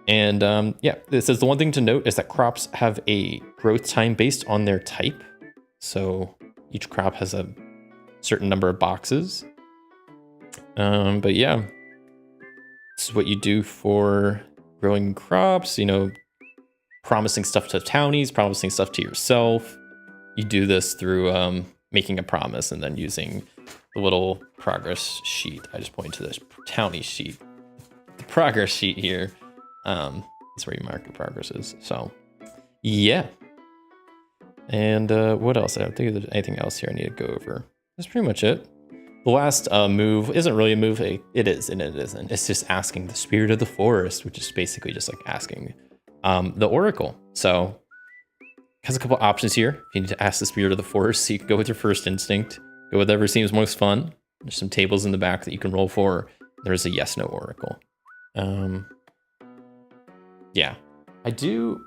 And yeah, this is the one thing to note is that crops have a growth time based on their type. So each crop has a certain number of boxes. But yeah, this is what you do for growing crops, you know, promising stuff to townies, promising stuff to yourself. You do this through making a promise and then using the little progress sheet. I just pointed to this townie sheet. The progress sheet here. That's where you mark your progresses. So yeah. And what else? I don't think there's anything else here I need to go over. That's pretty much it. The last move isn't really a move. It is and it isn't. It's just asking the spirit of the forest, which is basically just like asking the oracle. So it has a couple options here. If you need to ask the spirit of the forest, so you can go with your first instinct. Go with whatever seems most fun. There's some tables in the back that you can roll for. There's a yes, no oracle. Yeah, I did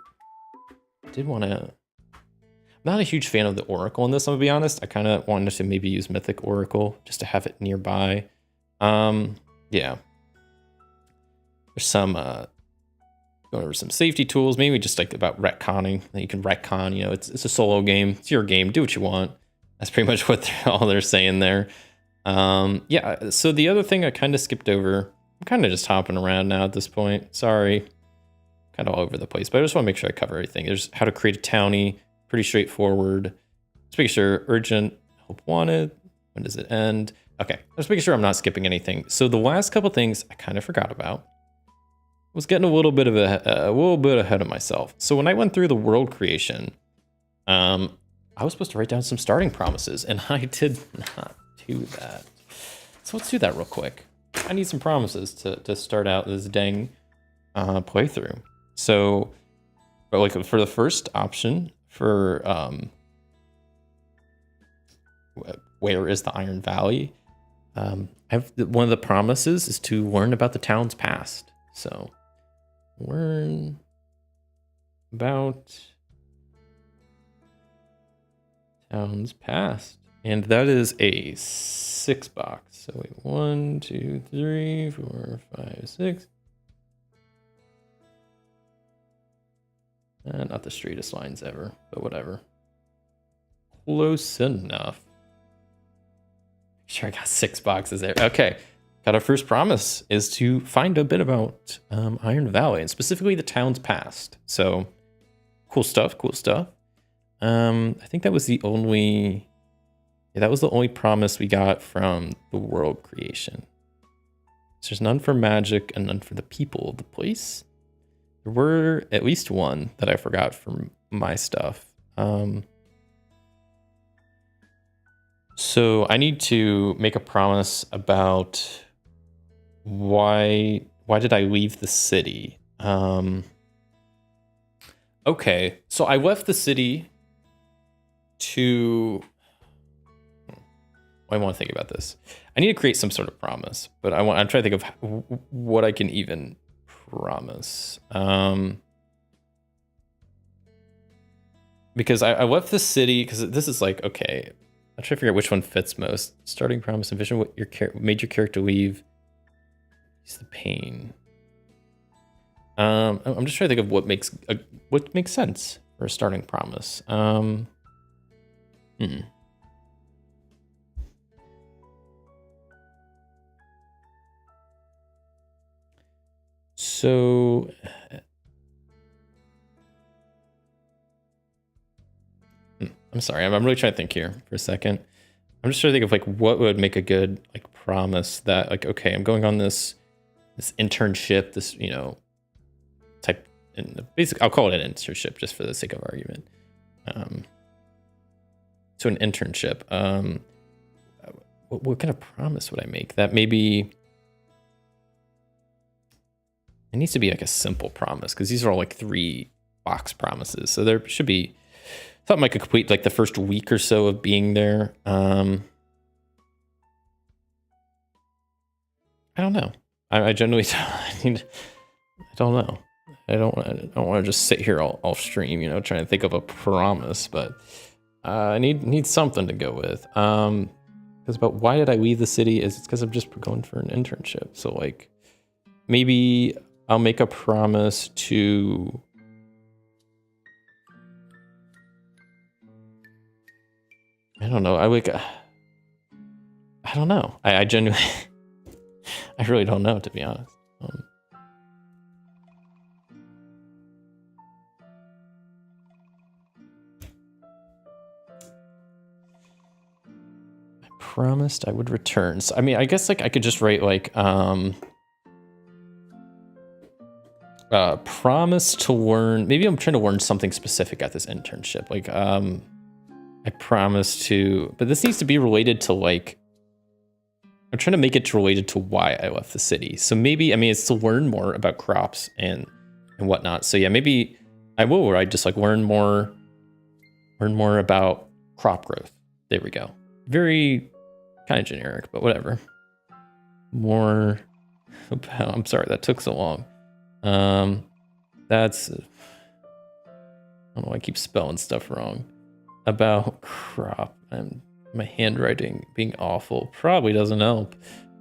want to. I'm not a huge fan of the oracle in this, I'm gonna be honest. I kind of wanted to maybe use mythic oracle just to have it nearby. Yeah. There's some going over some safety tools, maybe just like about retconning. That you can retcon, you know, it's a solo game, it's your game, do what you want. That's pretty much what all they're saying there. Yeah, so the other thing I kind of skipped over, I'm kind of just hopping around now at this point. Sorry, kind of all over the place, but I just want to make sure I cover everything. There's how to create a townie, pretty straightforward. Just making sure urgent, hope wanted. When does it end? Okay, just making sure I'm not skipping anything. So the last couple things I kind of forgot about. Was getting a little bit ahead of myself. So when I went through the world creation, I was supposed to write down some starting promises, and I did not do that. So let's do that real quick. I need some promises to start out this dang playthrough. So, but like for the first option for where is the Iron Valley? One of the promises is to learn about the town's past. So learn about town's past. And that is a 6 box. So wait, 1, 2, 3, 4, 5, 6. Not the straightest lines ever, but whatever. Close enough. Sure, I got 6 boxes there. Okay. Got our first promise is to find a bit about Iron Valley and specifically the town's past. So cool stuff, cool stuff. I think that was the only, that was the only promise we got from the world creation. there's none for magic and none for the people of the place. There were at least one that I forgot from my stuff. So I need to make a promise about why did I leave the city? Okay, so I left the city to... I want to think about this. I need to create some sort of promise, but I'm trying to think of what I can even promise. Because I left the city, because this is like, okay, I'm trying to figure out which one fits most. Starting promise and vision, what made your character leave. It's the pain. I'm just trying to think of what makes sense for a starting promise. So I'm sorry, I'm really trying to think here for a second. I'm just trying to think of like what would make a good like promise that like, okay, I'm going on this internship, this, you know, type in basic, I'll call it an internship just for the sake of argument. So an internship, what kind of promise would I make that maybe it needs to be like a simple promise, because these are all like 3 box promises. So there should be something I could complete like the first week or so of being there. I don't know. I generally I don't know. I don't want to just sit here all stream, you know, trying to think of a promise, but I need something to go with. Because about why did I leave the city is it's because I'm just going for an internship. So like maybe I'll make a promise to I don't know. I don't know. I genuinely I really don't know, to be honest. I promised I would return. So, I mean, I guess like I could just write like promise to learn. Maybe I'm trying to learn something specific at this internship. Like I promise to, but this needs to be related to like, I'm trying to make it related to why I left the city. So maybe, I mean, it's to learn more about crops and whatnot. So yeah, maybe I will, or I just like learn more about crop growth. There we go. Very kind of generic, but whatever. More about, I'm sorry, that took so long. That's, I don't know, I keep spelling stuff wrong. About crop and my handwriting being awful probably doesn't help.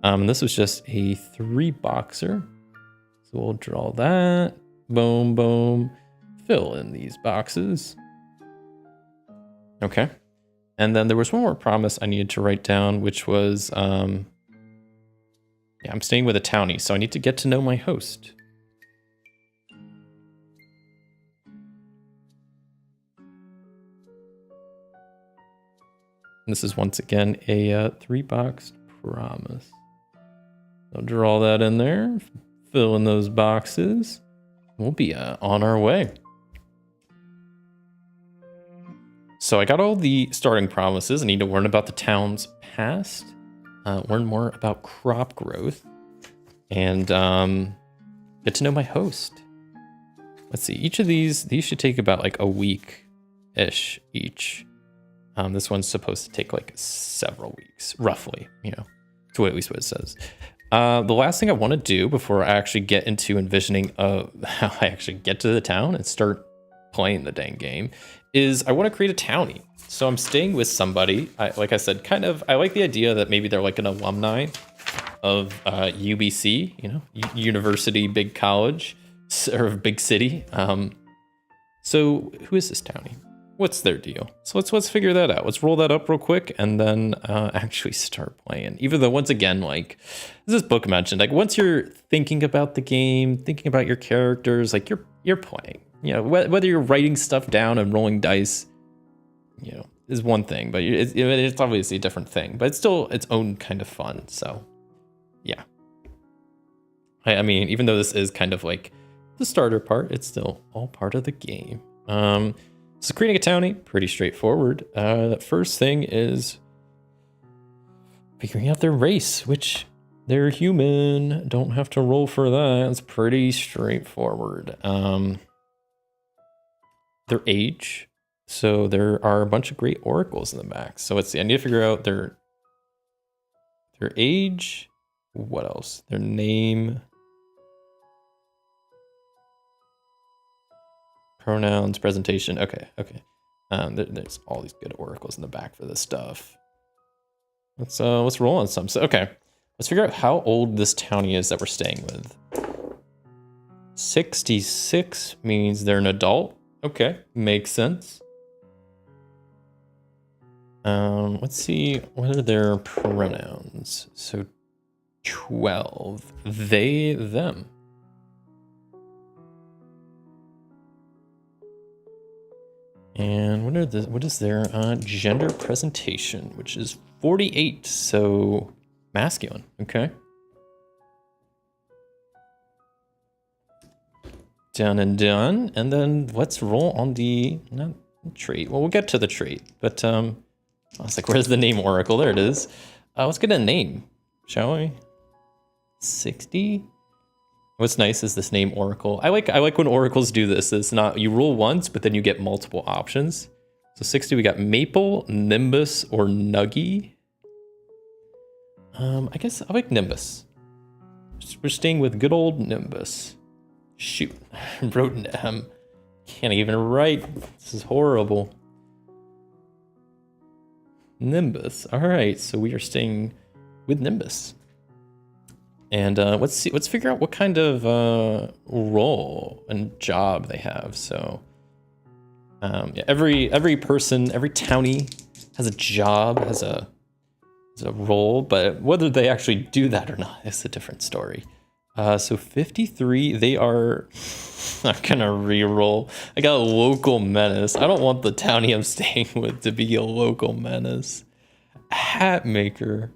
This was just a 3 boxer. So we'll draw that. Boom, boom. Fill in these boxes. Okay. And then there was one more promise I needed to write down, which was, yeah, I'm staying with a townie, so I need to get to know my host. This is once again a 3-box promise. I'll draw that in there, fill in those boxes. We'll be on our way. So I got all the starting promises. I need to learn about the town's past, learn more about crop growth, and get to know my host. Let's see, each of these should take about like a week-ish each. This one's supposed to take like several weeks, roughly, you know, to at least what it says. The last thing I want to do before I actually get into envisioning how I actually get to the town and start playing the dang game is I want to create a townie. So I'm staying with somebody. Like I said, kind of, I like the idea that maybe they're like an alumni of UBC, you know, university, big college, or big city. So who is this townie? What's their deal? So let's figure that out. Let's roll that up real quick and then actually start playing. Even though, once again, like this book mentioned, like once you're thinking about the game, thinking about your characters, like you're playing. You know, whether you're writing stuff down and rolling dice, you know, is one thing, but it's obviously a different thing. But it's still its own kind of fun. So, yeah. I mean, even though this is kind of like the starter part, it's still all part of the game. So creating a townie, pretty straightforward. The first thing is figuring out their race, which they're human. Don't have to roll for that. It's pretty straightforward. Their age. So there are a bunch of great oracles in the back. So let's see. I need to figure out their age. What else? Their name. Pronouns, presentation. Okay. There's all these good oracles in the back for this stuff. Let's roll on some. So, okay. Let's figure out how old this townie is that we're staying with. 66 means they're an adult. Okay, makes sense. Let's see, what are their pronouns? So 12, they, them. And what is their gender presentation, which is 48, so masculine, okay. Done and done, and then let's roll on the, not trait, well, we'll get to the trait, but I was like, where's the name oracle? There it is. Let's get a name, shall we? 60? What's nice is this name oracle. I like when oracles do this. It's not, you roll once, but then you get multiple options. So 60, we got Maple, Nimbus, or Nuggy. I guess I like Nimbus. We're staying with good old Nimbus. Shoot, I wrote can't even write. This is horrible. Nimbus. All right, so we are staying with Nimbus. And let's figure out what kind of role and job they have. So yeah, every person, every townie has a job, has a role, but whether they actually do that or not is a different story. So 53, they are not gonna re-roll. I got a local menace. I don't want the townie I'm staying with to be a local menace. Hat maker.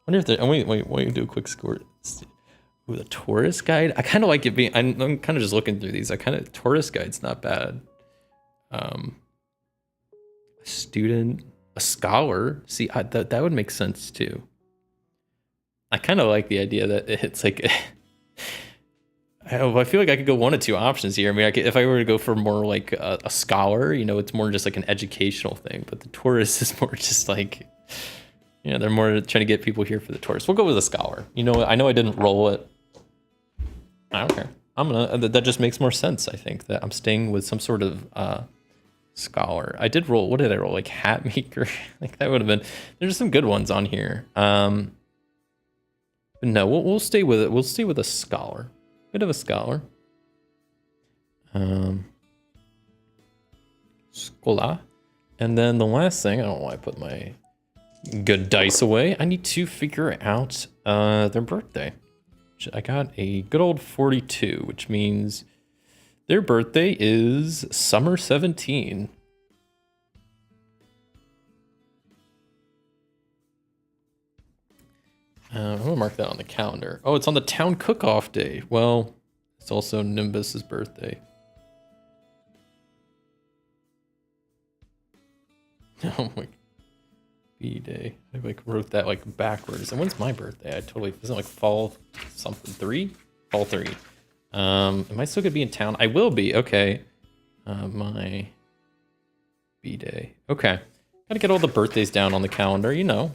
I wonder if they're, wait, do a quick score. Ooh, the tourist guide. I kind of like it being, I'm kind of just looking through these. Tourist guide's not bad. A student, a scholar. See, that would make sense too. I kind of like the idea that it's like, I feel like I could go one of two options here. I mean, if I were to go for more like a scholar, you know, it's more just like an educational thing, but the tourist is more just like, you know, they're more trying to get people here for the tourists. We'll go with a scholar. You know, I know I didn't roll it. I don't care. That just makes more sense, I think, that I'm staying with some sort of scholar. I did roll, what did I roll? Like hat maker? Like that would have been, there's some good ones on here. But no, we'll stay with it. We'll stay with a scholar. Bit of a scholar. Schola. And then the last thing, I don't know why I put my good dice away. I need to figure out their birthday. I got a good old 42, which means their birthday is summer 17. I'm gonna mark that on the calendar. Oh, it's on the town cook-off day. Well, it's also Nimbus's birthday. Oh my, B-day. I like wrote that like backwards. And when's my birthday? I totally, isn't it like fall something 3? Fall 3. Am I still gonna be in town? I will be, okay. My B-day. Okay. Gotta get all the birthdays down on the calendar, you know.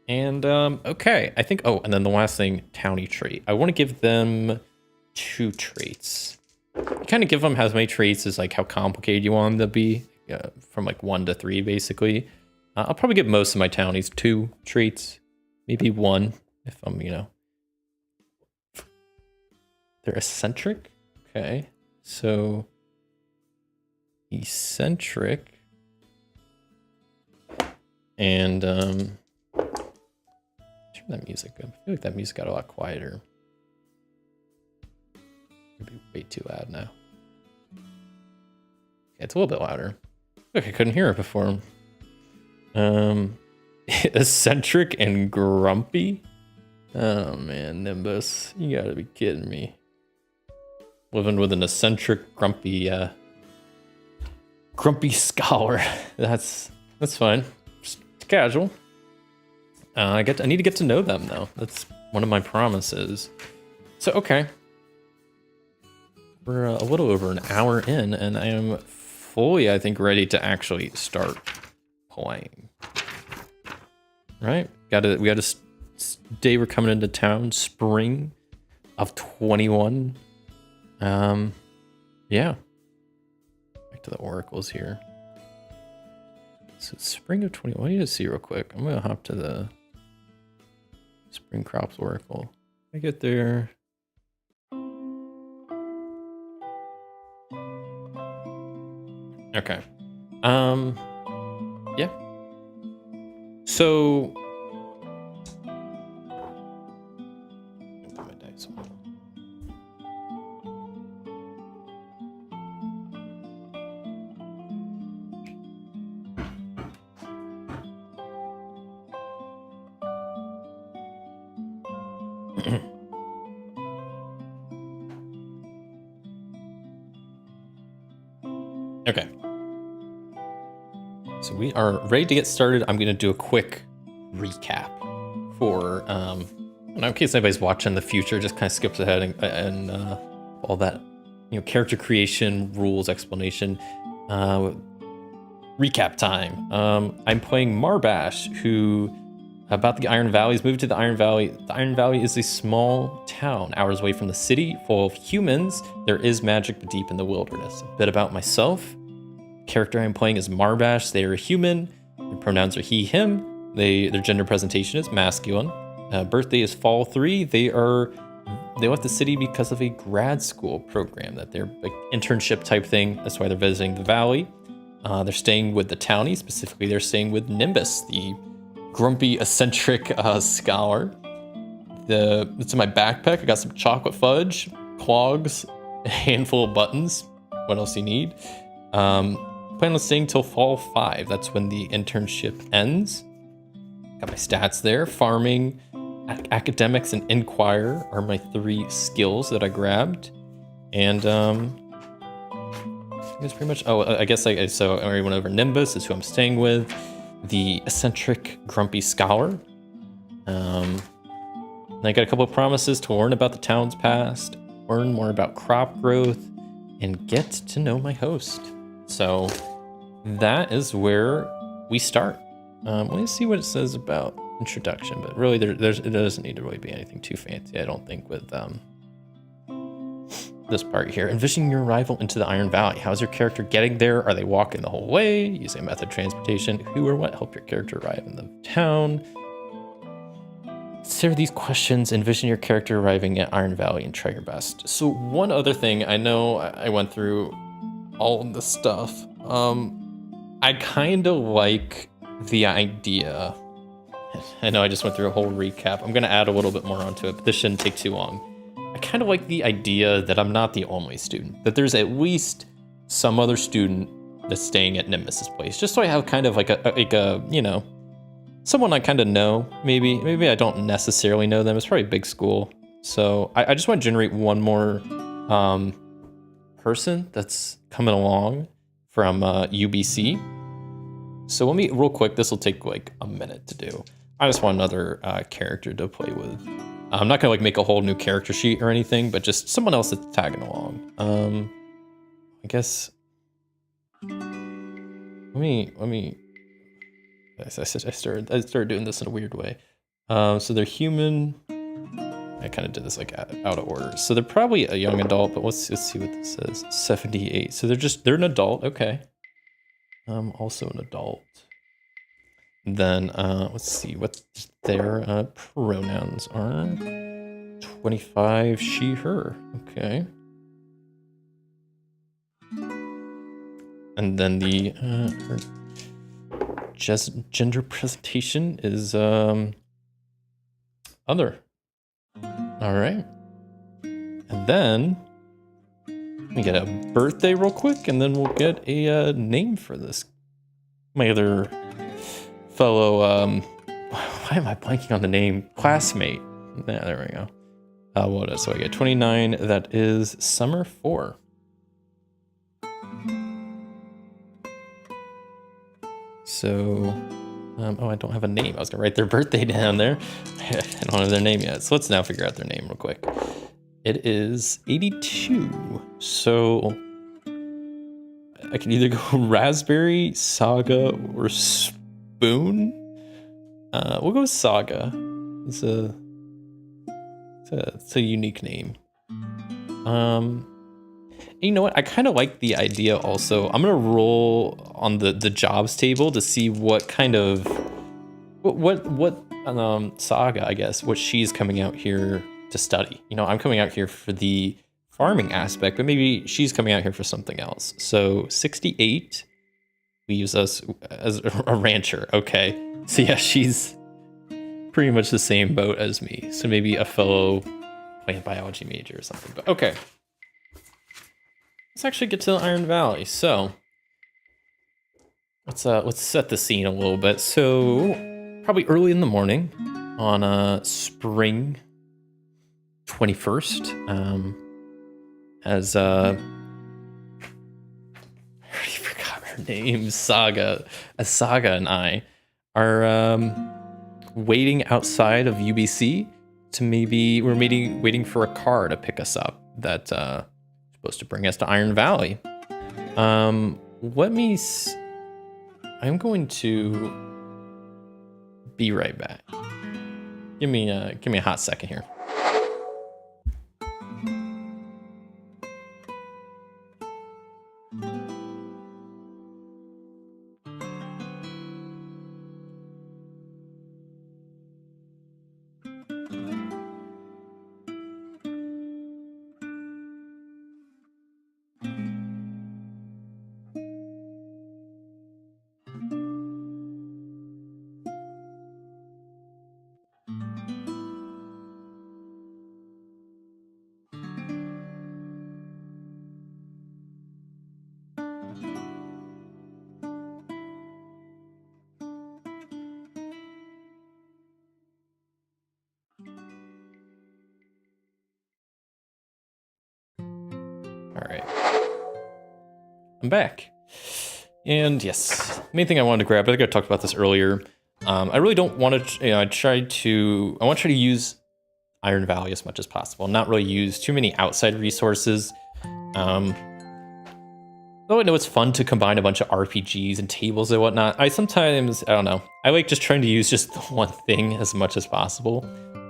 And, okay, I think, oh, and then the last thing, townie trait. I want to give them 2 traits. You kind of give them as many traits as like how complicated you want them to be, from like 1 to 3, basically. I'll probably give most of my townies 2 traits, maybe 1 if I'm, you know. They're eccentric. Okay, so eccentric. And, turn that music up. I feel like that music got a lot quieter. Maybe way too loud now. Okay, it's a little bit louder. Look, I couldn't hear it before. Eccentric and grumpy. Oh man, Nimbus, you gotta be kidding me. Living with an eccentric, grumpy scholar. That's fine. Just casual. I need to get to know them though. That's one of my promises. So okay, we're a little over an hour in, and I am fully, I think, ready to actually start playing. Right? We got a day we're coming into town, spring of 21. Yeah. Back to the oracles here. So spring of 21. I need to see real quick. I'm gonna hop to the spring crops oracle. I get there. Okay. Yeah. So okay. So we are ready to get started. I'm going to do a quick recap for, in case anybody's watching the future, just kind of skips ahead and all that, character creation, rules, explanation. Recap time. I'm playing Marbash, who, about the Iron Valley, has moved to the Iron Valley. The Iron Valley is a small town, hours away from the city, full of humans. There is magic, but deep in the wilderness. A bit about myself. Character I'm playing is Marbash. They are human. Their pronouns are he, him. Their gender presentation is masculine. Birthday is fall 3. They left the city because of a grad school program that they're like internship type thing. That's why they're visiting the valley. They're staying with the townies. Specifically, they're staying with Nimbus, the grumpy, eccentric scholar. It's in my backpack. I got some chocolate fudge, clogs, a handful of buttons. What else you need? Plan on staying till fall 5. That's when the internship ends. Got my stats there. Farming, academics, and inquire are my 3 skills that I grabbed. And it's pretty much. Oh, I guess so. I already went over Nimbus is who I'm staying with. The eccentric, grumpy scholar. And I got a couple of promises to learn about the town's past, learn more about crop growth, and get to know my host. So that is where we start. Let me see what it says about introduction, but really it doesn't need to really be anything too fancy, I don't think, with this part here. Envisioning your arrival into the Iron Valley. How's your character getting there? Are they walking the whole way? Using a method of transportation? Who or what helped your character arrive in the town? Consider these questions. Envision your character arriving at Iron Valley and try your best. So one other thing, I know I went through all of this stuff. I kind of like the idea. I know I just went through a whole recap. I'm going to add a little bit more onto it, but this shouldn't take too long. I kind of like the idea that I'm not the only student, that there's at least some other student that's staying at Nimbus's place, just so I have kind of like a someone I kind of know. Maybe I don't necessarily know them. It's probably a big school, so I just want to generate one more person that's coming along from UBC. So let me real quick. This will take like a minute to do. I just want another character to play with. I'm not gonna like make a whole new character sheet or anything, but just someone else that's tagging along. I guess. Let me. I started doing this in a weird way. So they're human. I kind of did this like out of order. So they're probably a young adult, but let's see what this says. 78. So they're an adult. Okay. I'm also an adult. Then let's see what their pronouns are. 25, she, her. Okay. And then the her gender presentation is other. All right. And then we get a birthday real quick, and then we'll get a name for this. My other fellow, why am I blanking on the name? Classmate. Yeah, there we go. What is so I get 29? That is summer 4. So, oh, I don't have a name. I was gonna write their birthday down there. I don't have their name yet. So let's now figure out their name real quick. It is 82. So I can either go Raspberry, Saga, or Spoon. We'll go Saga. It's a unique name. You know what? I kind of like the idea also. I'm gonna roll on the jobs table to see what kind of what Saga, I guess, what she's coming out here to study. You know, I'm coming out here for the farming aspect, but maybe she's coming out here for something else. So 68 leaves us as a rancher. Okay, so yeah, she's pretty much the same boat as me. So maybe a fellow plant biology major or something. But okay, let's actually get to the Iron Valley. So let's set the scene a little bit. So probably early in the morning on spring 21st, as I already forgot her name, Saga. As Saga and I are waiting outside of UBC to we're waiting for a car to pick us up that's supposed to bring us to Iron Valley. I'm going to be right back. Give me a hot second here. All right, I'm back. And yes, main thing I wanted to grab, I think I talked about this earlier. I really don't want to, I want to try to use Iron Valley as much as possible, not really use too many outside resources. Though I know it's fun to combine a bunch of RPGs and tables and whatnot, I don't know, I like just trying to use just the one thing as much as possible.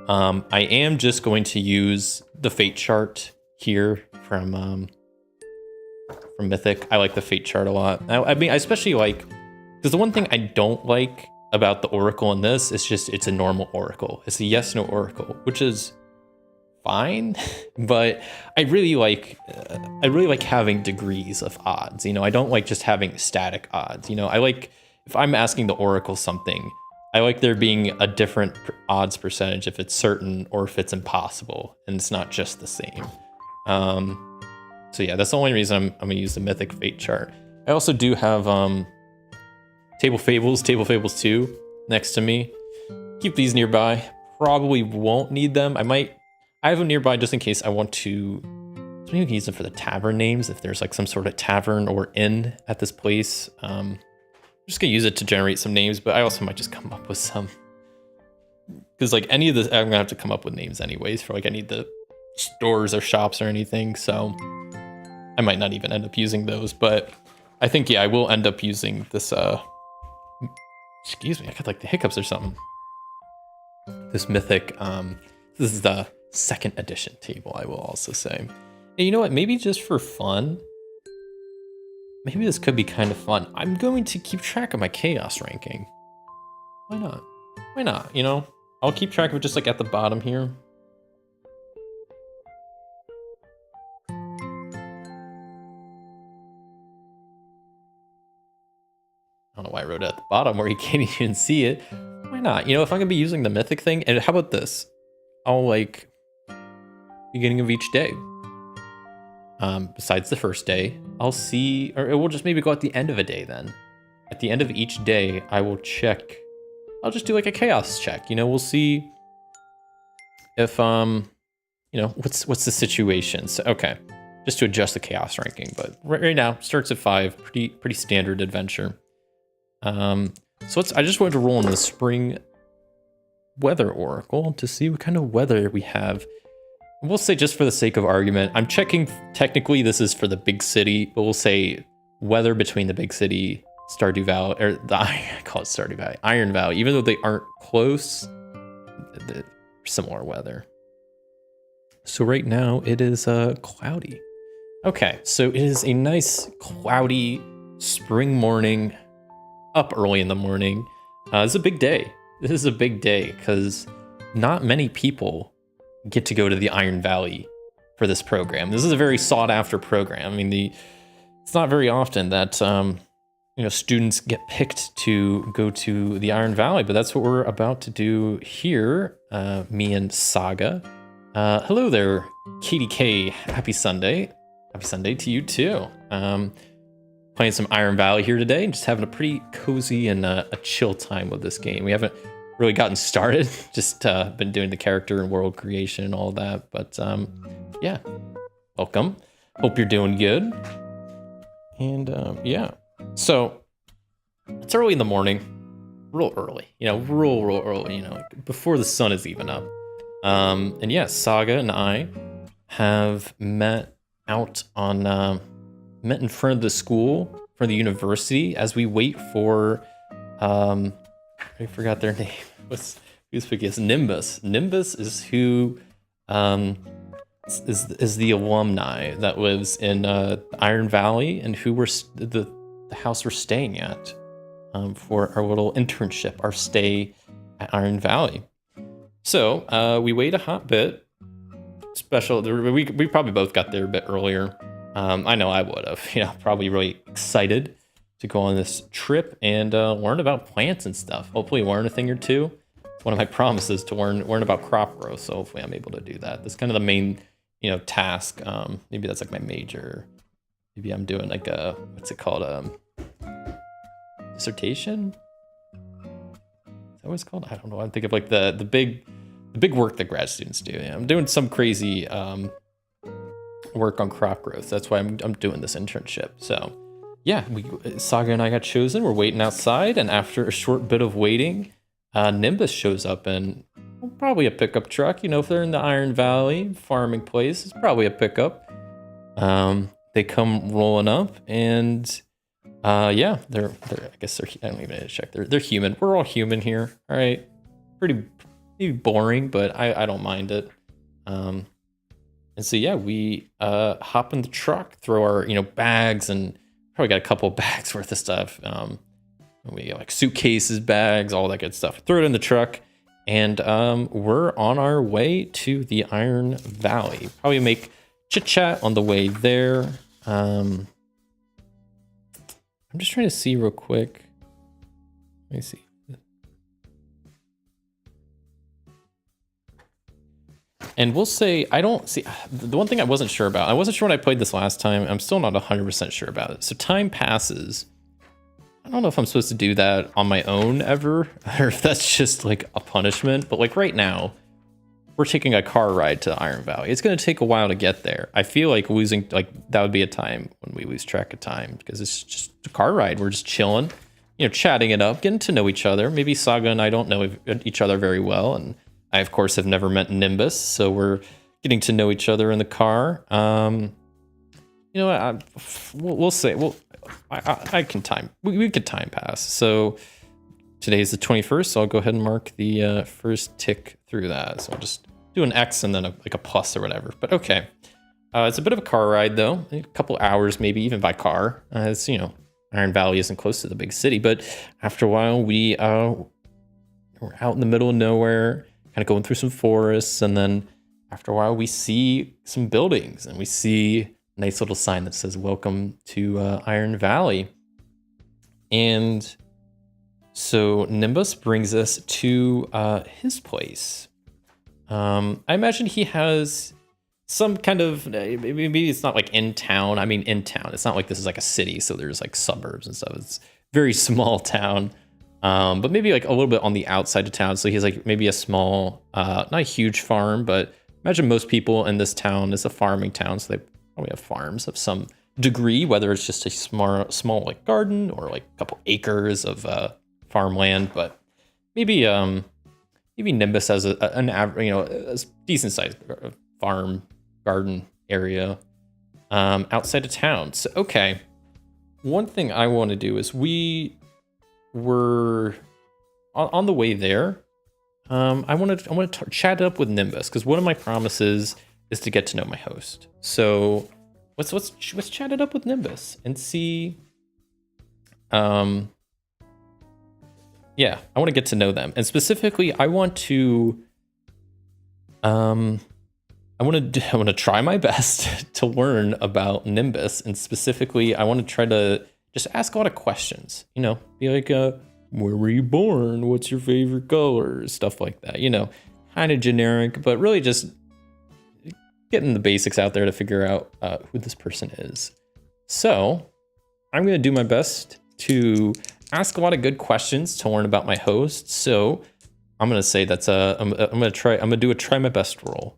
I am just going to use the fate chart here from Mythic. I like the fate chart a lot. I mean, I especially like, because the one thing I don't like about the Oracle in this is just it's a normal Oracle. It's a yes/no Oracle, which is fine, but I really like having degrees of odds. You know, I don't like just having static odds. You know, I like if I'm asking the Oracle something, I like there being a different odds percentage if it's certain or if it's impossible, and it's not just the same. So yeah, that's the only reason I'm gonna use the Mythic Fate chart. I also do have Table Fables 2 next to me. Keep these nearby. Probably won't need them. I have them nearby just in case I want to. Maybe we can use them for the tavern names if there's like some sort of tavern or inn at this place. I'm just gonna use it to generate some names, but I also might just come up with some. Because like any of this, I'm gonna have to come up with names anyways for like any of the stores or shops or anything. So I might not even end up using those, but I think, yeah, I will end up using this, excuse me, I got like the hiccups or something. This Mythic, this is the 2nd edition table, I will also say. And you know what, maybe just for fun, maybe this could be kind of fun. I'm going to keep track of my chaos ranking. Why not? Why not, you know? I'll keep track of it just like at the bottom here. I don't know why I wrote it at the bottom where you can't even see it. Why not? You know, if I'm gonna be using the Mythic thing, and how about this? I'll like beginning of each day. Besides the first day, I'll see, or it will just maybe go at the end of a day then. At the end of each day, I will check. I'll just do like a chaos check. You know, we'll see if what's the situation. So okay, just to adjust the chaos ranking, but right now starts at 5, pretty standard adventure. So I just wanted to roll in the spring weather oracle to see what kind of weather we have. We'll say, just for the sake of argument, I'm checking, technically this is for the big city, but we'll say weather between the big city, Stardew Valley, or I call it Stardew Valley, Iron Valley, even though they aren't close, similar weather. So right now it is cloudy. Okay, so it is a nice cloudy spring morning, up early in the morning. It's a big day. This is a big day because not many people get to go to the Iron Valley for this program. This is a very sought after program. I mean, it's not very often that students get picked to go to the Iron Valley, but that's what we're about to do here. Me and Saga. Hello there, Katie K. Happy Sunday. Happy Sunday to you too. Playing some Iron Valley here today, and just having a pretty cozy and a chill time with this game. We haven't really gotten started, just been doing the character and world creation and all that, but yeah, welcome. Hope you're doing good. And yeah, so it's early in the morning, real early, real early, before the sun is even up. And yeah, Saga and I have met out on met in front of the school, for the university, as we wait for I forgot their name. Who's speaking? Nimbus. Nimbus is who is the alumni that lives in Iron Valley, and who the house we're staying at for our little internship, our stay at Iron Valley. So we wait a hot bit. We probably both got there a bit earlier. I know I would have, probably really excited to go on this trip and learn about plants and stuff. Hopefully learn a thing or two. It's one of my promises to learn about crop growth, so hopefully I'm able to do that. That's kind of the main, task. Maybe that's like my major. Maybe I'm doing like a, what's it called? Dissertation? Is that what it's called? I don't know. I'm thinking of like the big work that grad students do. I'm doing some crazy work on crop growth. That's why I'm doing this internship. So yeah, Saga and I got chosen. We're waiting outside, and after a short bit of waiting, Nimbus shows up in probably a pickup truck. If they're in the Iron Valley farming place, it's probably a pickup. They come rolling up, and yeah, they're I guess they're, I don't even need to check. They're human. We're all human here. All right, pretty boring, but I don't mind it. And so yeah, we hop in the truck, throw our bags, and probably got a couple of bags worth of stuff. We got like suitcases, bags, all that good stuff. Throw it in the truck, and we're on our way to the Iron Valley. Probably make chit chat on the way there. I'm just trying to see real quick. Let me see. And we'll say, I don't see, the one thing I wasn't sure about, I wasn't sure when I played this last time, I'm still not 100% sure about it. So time passes. I don't know if I'm supposed to do that on my own ever, or if that's just like a punishment, but like right now, we're taking a car ride to Iron Valley. It's going to take a while to get there. I feel like losing, like that would be a time when we lose track of time, because it's just a car ride. We're just chilling, chatting it up, getting to know each other. Maybe Saga and I don't know each other very well, and I, of course, have never met Nimbus, so we're getting to know each other in the car. We'll say, I can time. We could time pass. So today is the 21st, so I'll go ahead and mark the first tick through that. So I'll just do an X and then a plus or whatever. But okay, it's a bit of a car ride though, a couple hours maybe even by car. As Iron Valley isn't close to the big city, but after a while we're out in the middle of nowhere, kind of going through some forests, and then after a while we see some buildings, and we see a nice little sign that says "Welcome to Iron Valley." And so Nimbus brings us to his place. I imagine he has some kind of, maybe it's not like in town. I mean, in town. It's not like this is like a city, so there's like suburbs and stuff. It's a very small town. but maybe like a little bit on the outside of town. So he has like maybe a small, not a huge farm, but imagine most people in this town is a farming town. So they probably have farms of some degree, whether it's just a small like garden or like a couple acres of farmland. But maybe maybe Nimbus has an average, a decent sized farm garden area outside of town. So okay, one thing I want to do is we were on the way there. I want to chat it up with Nimbus because one of my promises is to get to know my host. So let's chat it up with Nimbus and see. Yeah, I want to get to know them, and specifically, I want to try my best to learn about Nimbus, and specifically, I want to try to just ask a lot of questions. Be like, where were you born? What's your favorite color? Stuff like that. Kind of generic, but really just getting the basics out there to figure out who this person is. So I'm going to do my best to ask a lot of good questions to learn about my host. So I'm going to say I'm going to do a try my best roll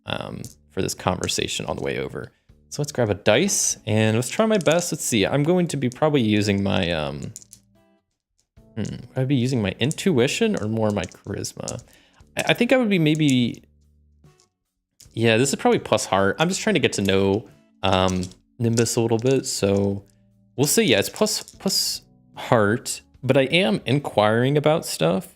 for this conversation on the way over. So let's grab a dice and let's try my best. Let's see. I'm going to be probably using my I'd be using my intuition or more my charisma. I think I would be maybe. Yeah, this is probably plus heart. I'm just trying to get to know Nimbus a little bit. So we'll see. Yeah, it's plus heart, but I am inquiring about stuff.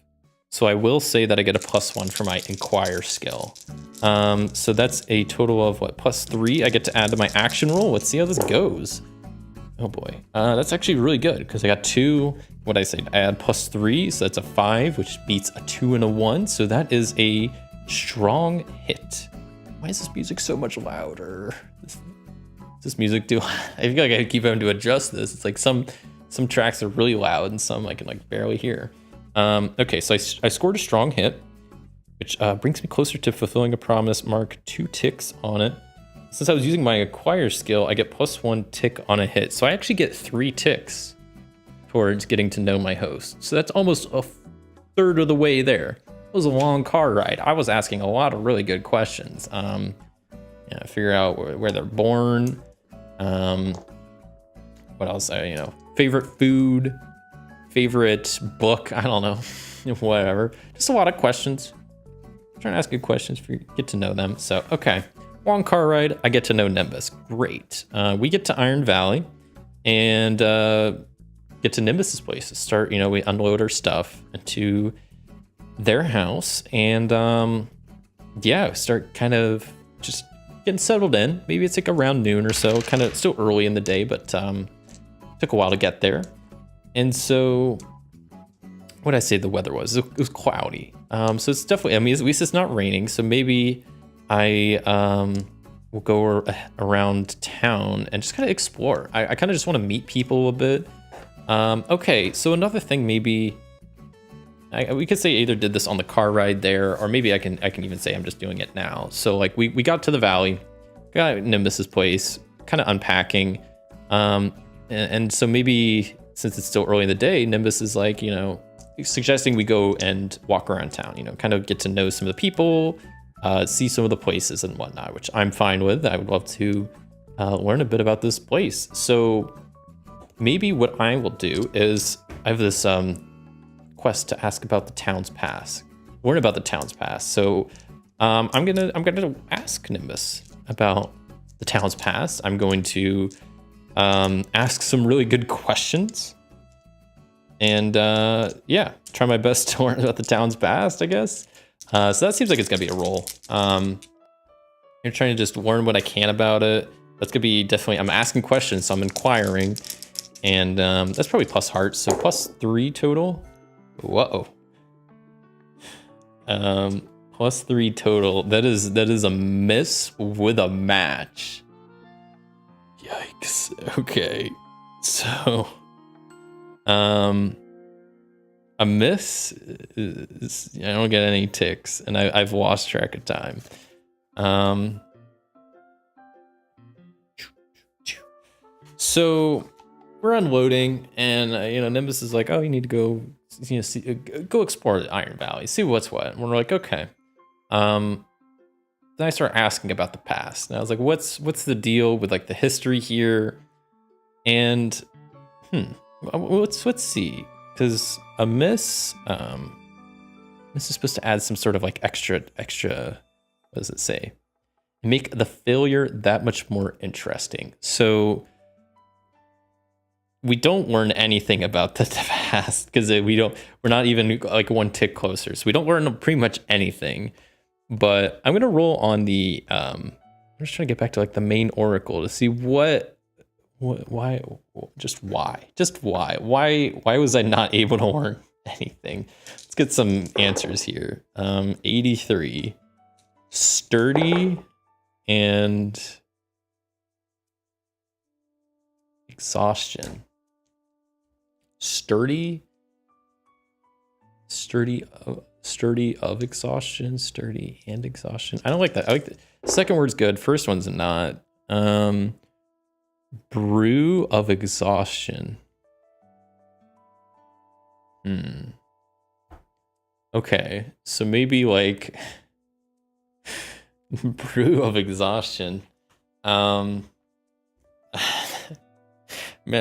So I will say that I get a +1 for my inquire skill. So that's a total of what, +3 I get to add to my action roll. Let's see how this goes. Oh boy, that's actually really good because I got 2. What I say? I add +3, so that's a 5, which beats a 2 and a 1. So that is a strong hit. Why is this music so much louder? This music do? I feel like I keep having to adjust this. It's like some tracks are really loud and some I can like barely hear. Okay, so I scored a strong hit, which brings me closer to fulfilling a promise. Mark 2 ticks on it. Since I was using my acquire skill, I get +1 tick on a hit. So I actually get 3 ticks towards getting to know my host. So that's almost a third of the way there. It was a long car ride. I was asking a lot of really good questions. Figure out where they're born. What else? Favorite food, favorite book. I don't know, whatever. Just a lot of questions. I'm trying to ask good questions for you, get to know them. So, okay. Long car ride. I get to know Nimbus. Great. We get to Iron Valley and get to Nimbus's place. Start, we unload our stuff into their house and start kind of just getting settled in. Maybe it's like around noon or so, kind of still early in the day, but took a while to get there. And so what did I say the weather was? It was cloudy. So it's definitely, at least it's not raining. So maybe I will go around town and just kind of explore. I kind of just want to meet people a bit. Okay, so another thing maybe, we could say either did this on the car ride there, or maybe I can even say I'm just doing it now. So like we got to the valley, got Nimbus's place, kind of unpacking. And so maybe since it's still early in the day, Nimbus is like, suggesting we go and walk around town, kind of get to know some of the people, see some of the places and whatnot, which I'm fine with. I would love to learn a bit about this place. So maybe what I will do is I have this quest to ask about the town's past, learn about the town's past. So I'm gonna ask Nimbus about the town's past. I'm going to ask some really good questions and try my best to learn about the town's past, I guess. So that seems like it's gonna be a roll. You're trying to just learn what I can about it. That's gonna be definitely, I'm asking questions, so I'm inquiring, and that's probably plus heart, so +3 total. Whoa. +3 total. That is a miss with a match. Yikes. Okay. So, a miss is, I don't get any ticks, and I've lost track of time. So we're unloading, and Nimbus is like, "Oh, you need to go go explore the Iron Valley, see what's what. And we're like, okay. Then I start asking about the past. And I was like, what's the deal with like the history here? And let's see. Because a miss is supposed to add some sort of like extra, what does it say? Make the failure that much more interesting. So we don't learn anything about the past because we're not even like one tick closer. So we don't learn pretty much anything. But I'm gonna roll on the I'm just trying to get back to like the main oracle to see why was I not able to learn anything? Let's get some answers here. 83, sturdy and exhaustion. Sturdy of exhaustion, sturdy and exhaustion. I don't like that. I like the second word's good. First one's not. Brew of exhaustion. Okay, so maybe like brew of exhaustion. Man,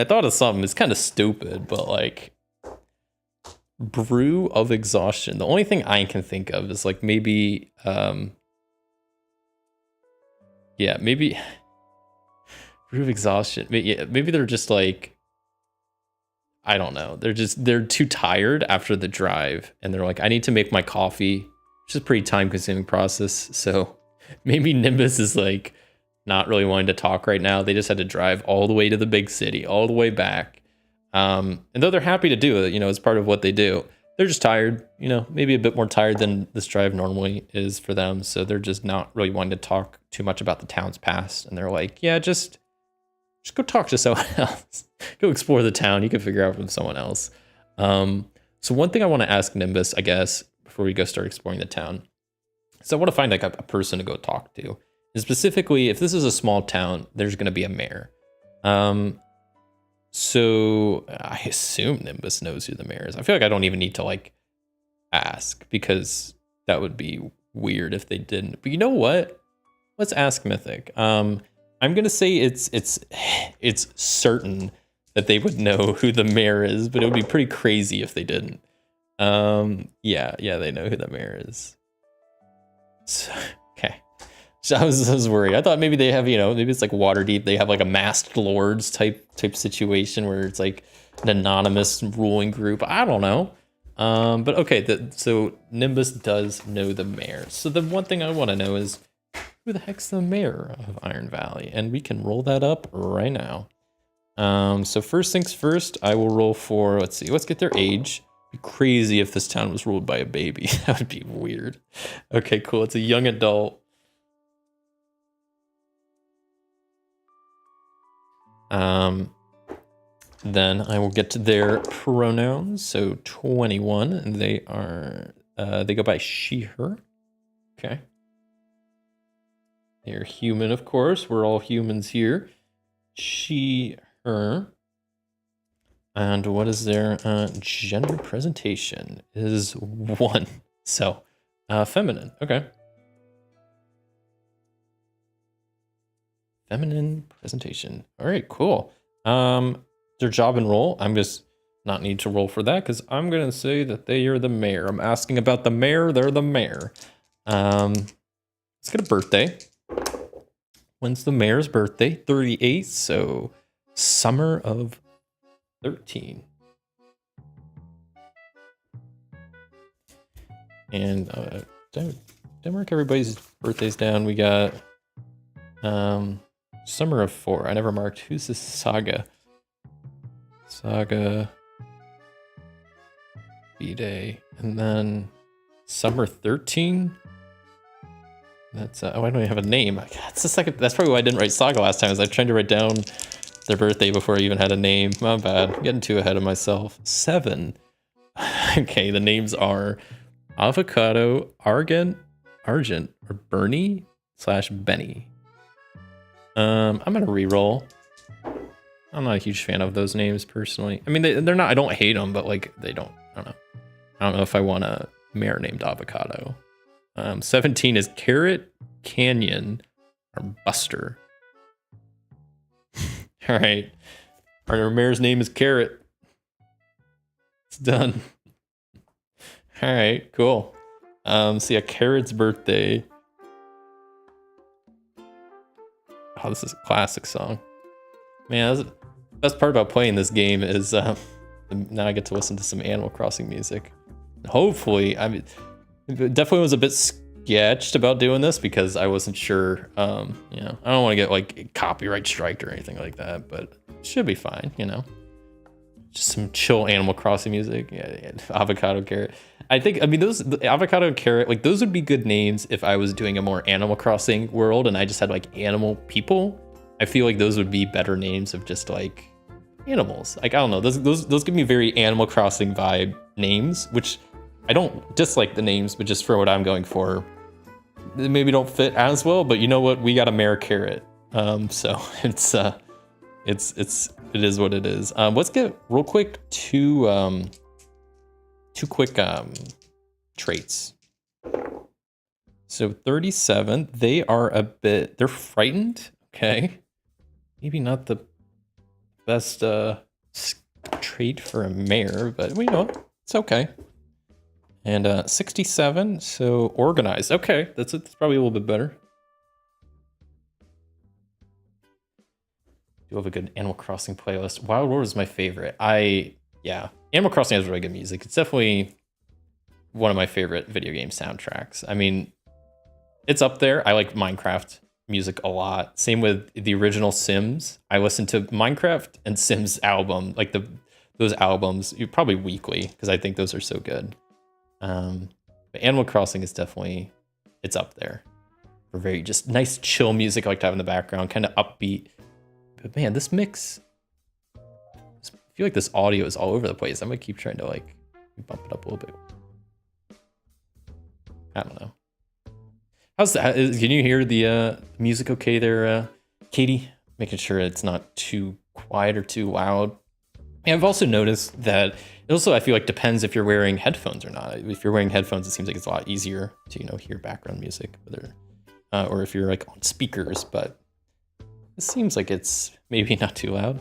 I thought of something. It's kind of stupid, but like brew of exhaustion. The only thing I can think of is like maybe maybe brew of exhaustion. Maybe they're just like, I don't know. They're too tired after the drive and they're like, I need to make my coffee, which is a pretty time consuming process. So maybe Nimbus is like not really wanting to talk right now. They just had to drive all the way to the big city, all the way back. And though they're happy to do it, it's part of what they do. They're just tired, maybe a bit more tired than this drive normally is for them. So they're just not really wanting to talk too much about the town's past. And they're like, yeah, just go talk to someone else. Go explore the town. You can figure out from someone else. So one thing I want to ask Nimbus, I guess, before we go start exploring the town, is I want to find like a person to go talk to. And specifically, if this is a small town, there's going to be a mayor. So I assume Nimbus knows who the mayor is. I feel like I don't even need to like ask because that would be weird if they didn't. But you know what? Let's ask Mythic. I'm gonna say it's certain that they would know who the mayor is, but it would be pretty crazy if they didn't. Yeah, they know who the mayor is. So, okay. So I was worried. I thought maybe they have, maybe it's like Waterdeep. They have like a masked lords type situation where it's like an anonymous ruling group. I don't know. But okay, so Nimbus does know the mayor. So the one thing I want to know is who the heck's the mayor of Iron Valley? And we can roll that up right now. So first things first, I will roll for, let's get their age. It'd be crazy if this town was ruled by a baby. That would be weird. Okay, cool. It's a young adult. Then I will get to their pronouns. So 21, and they go by she, her. Okay. They're human, of course. We're all humans here. She, her. And what is their gender presentation? Is 1. So, feminine. Okay. Feminine presentation. All right, cool. Their job and role. I'm just not need to roll for that because I'm going to say that they are the mayor. I'm asking about the mayor. They're the mayor. Let's get a birthday. When's the mayor's birthday? 38. So summer of 13. And don't mark everybody's birthdays down. We got summer of 4. I never marked. Who's this Saga? Saga B-Day. And then summer 13. That's I don't even have a name. That's the second. That's probably why I didn't write Saga last time. Is I tried to write down their birthday before I even had a name. My bad. I'm getting too ahead of myself. 7. Okay, the names are Avocado, Argent, or Bernie / Benny. I'm gonna re-roll. I'm not a huge fan of those names personally. I mean, they're not. I don't hate them, but like they don't. I don't know. I don't know if I want a mare named Avocado. 17 is Carrot, Canyon, or Buster. All right. Our mare's name is Carrot. It's done. All right, cool. So yeah, Carrot's birthday. Oh, this is a classic song. Man, the best part about playing this game is now I get to listen to some Animal Crossing music. Hopefully, I mean, definitely was a bit sketched about doing this because I wasn't sure. You know, I don't want to get like copyright striked or anything like that, but it should be fine. You know, just some chill Animal Crossing music. Yeah, Avocado, Carrot. I mean, the Avocado and Carrot, like those would be good names if I was doing a more Animal Crossing world and I just had like animal people. I feel like those would be better names of just like animals. Like, I don't know, those give me very Animal Crossing vibe names, which I don't dislike the names, but just for what I'm going for, they maybe don't fit as well. But you know what? We got a mare Carrot. So it is what it is. Let's get real quick two quick traits. So 37, they're frightened. Okay. Maybe not the best trait for a mare, but we know it's okay. And 67, so organized. Okay, that's probably a little bit better. Do have a good Animal Crossing playlist. Wild World is my favorite. Yeah, Animal Crossing has really good music. It's definitely one of my favorite video game soundtracks. I mean, it's up there. I like Minecraft music a lot. Same with the original Sims. I listen to Minecraft and Sims album, like those albums, probably weekly because I think those are so good. But Animal Crossing is definitely, it's up there for very just nice chill music I like to have in the background, kind of upbeat. But man, this mix, I feel like this audio is all over the place. I'm gonna keep trying to like bump it up a little bit. I don't know. How's that? Can you hear the music okay there, Katie? Making sure it's not too quiet or too loud. And I've also noticed that it also, I feel like, depends if you're wearing headphones or not. If you're wearing headphones, it seems like it's a lot easier to, you know, hear background music, whether, or if you're like on speakers, but it seems like it's maybe not too loud.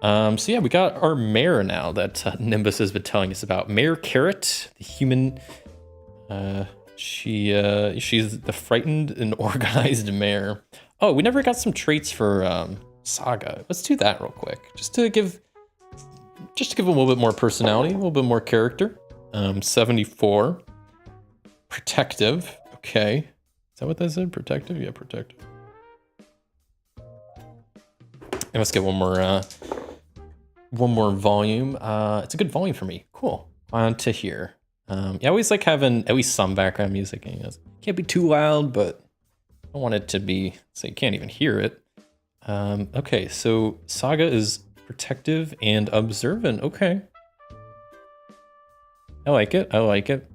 So yeah, we got our mare now that Nimbus has been telling us about. Mare Carrot, the human, she's the frightened and organized mare. Oh, we never got some traits for Saga. Let's do that real quick, just to give a little bit more personality, a little bit more character. 74, protective. Okay, is that what that said? Protective? Yeah, protective. And let's get one more volume. It's a good volume for me. Cool. On to here. Yeah, I always like having at least some background music. You know, can't be too loud, but I don't want it to be so you can't even hear it. Okay, so Saga is protective and observant. Okay. I like it. I like it.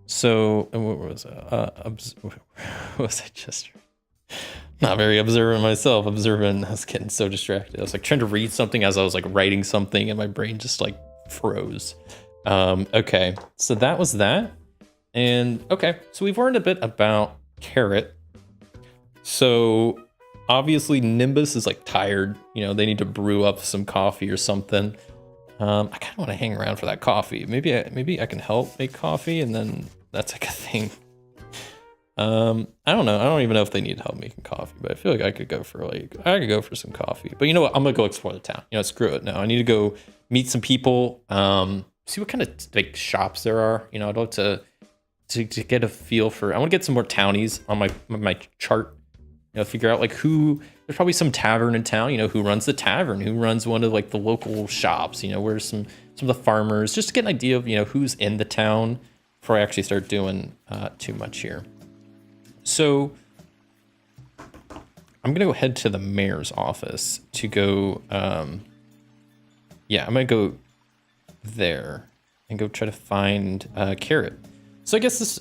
So, what was what was I just? Not very observant myself. Observant. I was getting so distracted. I was like trying to read something as I was like writing something, and my brain just like froze. Okay, so that was that. And okay, so we've learned a bit about Carrot. So obviously Nimbus is like tired. You know, they need to brew up some coffee or something. I kind of want to hang around for that coffee. Maybe I can help make coffee, and then that's like a thing. I don't know. I don't even know if they need help making coffee, but I feel like I could go for some coffee. But you know what? I'm gonna go explore the town. You know, screw it. No, I need to go meet some people. See what kind of like shops there are. You know, I'd love to get a feel for. I want to get some more townies on my chart. You know, figure out like there's probably some tavern in town. You know, who runs the tavern? Who runs one of like the local shops? You know, where's some of the farmers? Just to get an idea of, you know, who's in the town before I actually start doing too much here. So I'm gonna go head to the mayor's office to go. Yeah, I'm gonna go there and go try to find Carrot. So I guess this.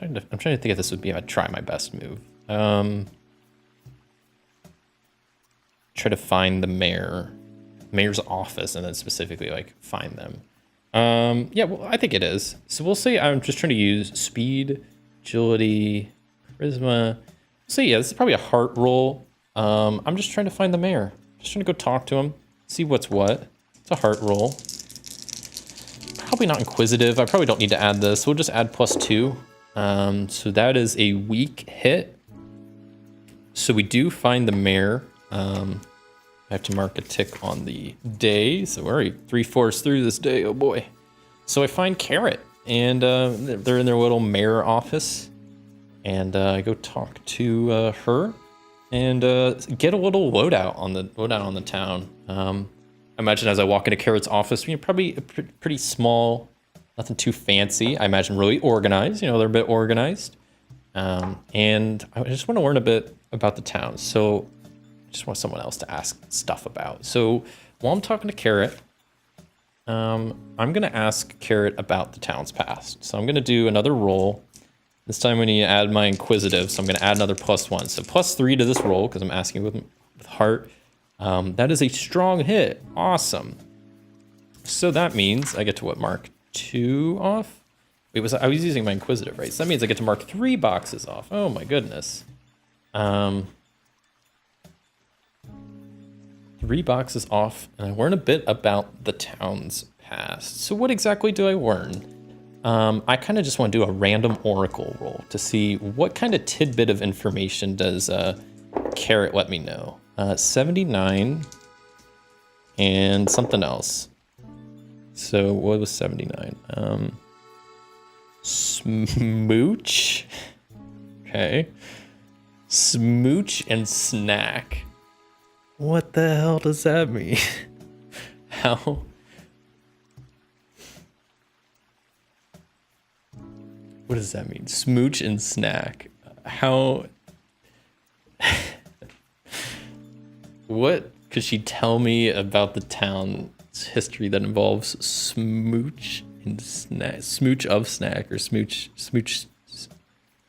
I'm trying to think if this would be a try my best move. Try to find the mayor. mayor's office and then specifically like find them. Yeah, well, I think it is. So we'll say I'm just trying to use speed, agility, charisma. So yeah, this is probably a heart roll. I'm just trying to find the mayor. Just trying to go talk to him, see what's what. It's a heart roll. Probably not inquisitive. I probably don't need to add this. We'll just add +2. So that is a weak hit. So we do find the mayor. I have to mark a tick on the day. So we're already 3/4 through this day. Oh boy. So I find Carrot, and they're in their little mayor office. And I go talk to her and get a little loadout on the town. I imagine as I walk into Carrot's office, probably pretty small, nothing too fancy. I imagine really organized. They're a bit organized. And I just want to learn a bit about the town. So I just want someone else to ask stuff about. So while I'm talking to Carrot, I'm going to ask Carrot about the town's past. So I'm going to do another roll. This time we need to add my inquisitive. So I'm going to add another +1. So +3 to this roll because I'm asking with heart. That is a strong hit. Awesome. So that means I get to mark 2 off? Wait, I was using my inquisitive, right? So that means I get to mark 3 boxes off. Oh my goodness. 3 boxes off, and I learn a bit about the town's past. So what exactly do I learn? I kind of just want to do a random oracle roll to see what kind of tidbit of information does Carrot let me know. 79 and something else. So what was 79? Smooch. Okay. Smooch and snack. What the hell does that mean? How? What does that mean? Smooch and snack. How? What could she tell me about the town's history that involves smooch and snack? Smooch of snack or smooch.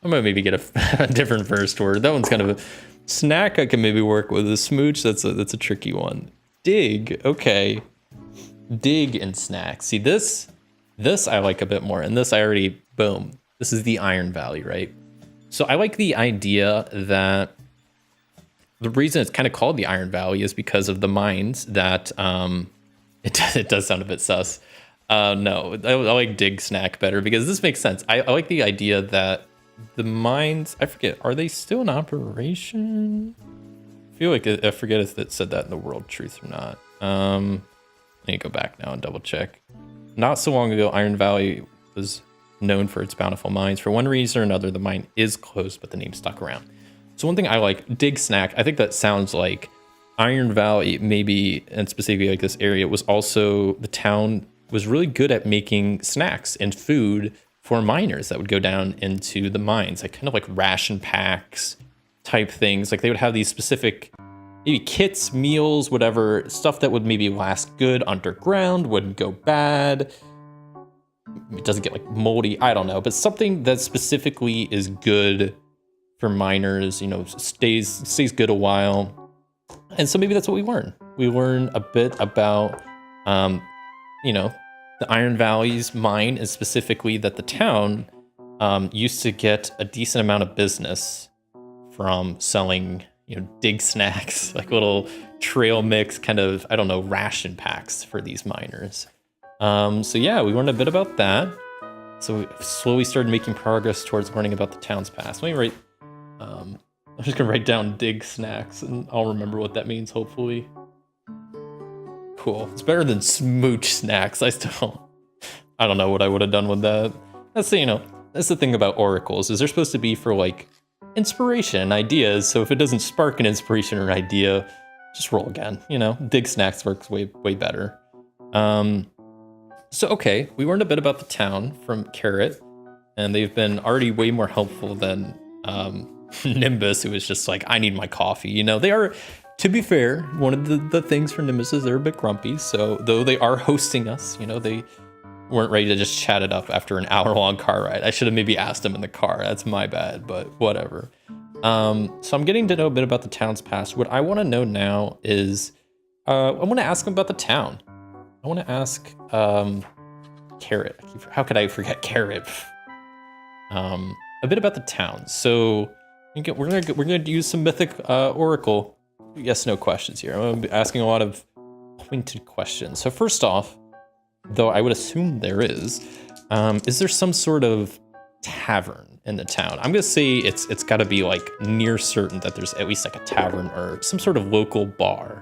I'm gonna maybe get a different first word. That one's kind of a snack. I can maybe work with a smooch. That's a tricky one. Dig. Okay. Dig and snack. See this I like a bit more. And this I already boom. This is the Iron Valley, right? So I like the idea that the reason it's kind of called the Iron Valley is because of the mines that it does sound a bit sus. No, I like dig snack better because this makes sense. I like the idea that the mines, I forget, are they still in operation? I feel like I forget if it said that in the World Truth or not. Let me go back now and double check. Not so long ago, Iron Valley was known for its bountiful mines. For one reason or another, the mine is closed, but the name stuck around. So one thing I like, dig snack, I think that sounds like Iron Valley, maybe, and specifically like this area, was also, the town was really good at making snacks and food for miners that would go down into the mines, like kind of like ration packs type things. Like they would have these specific maybe kits, meals, whatever, stuff that would maybe last good underground, wouldn't go bad. It doesn't get like moldy, I don't know, but something that specifically is good for miners, stays good a while. And so maybe that's what we learn. We learn a bit about, the Iron Valley's mine, and specifically that the town used to get a decent amount of business from selling, dig snacks, like little trail mix kind of, I don't know, ration packs for these miners. So yeah, we learned a bit about that. So we slowly started making progress towards learning about the town's past. Let me write, I'm just gonna write down dig snacks and I'll remember what that means, hopefully. Cool. It's better than smooch snacks. I don't know what I would have done with that. That's the thing about oracles, is they're supposed to be for like inspiration and ideas. So if it doesn't spark an inspiration or an idea, just roll again. Dig snacks works way better. So okay, we learned a bit about the town from Carrot, and they've been already way more helpful than Nimbus, who was just like, I need my coffee. They are, to be fair, one of the things for Nimbus is they're a bit grumpy. So though they are hosting us, they weren't ready to just chat it up after an hour-long car ride. I should have maybe asked them in the car. That's my bad, but whatever. So I'm getting to know a bit about the town's past. What I want to know now is, I want to ask him about the town. I want to ask Carrot. How could I forget Carrot? A bit about the town. So we're gonna use some mythic oracle yes/no questions here. I'm gonna be asking a lot of pointed questions. So first off, though I would assume there is there some sort of tavern in the town? I'm gonna say it's got to be like near certain that there's at least like a tavern or some sort of local bar.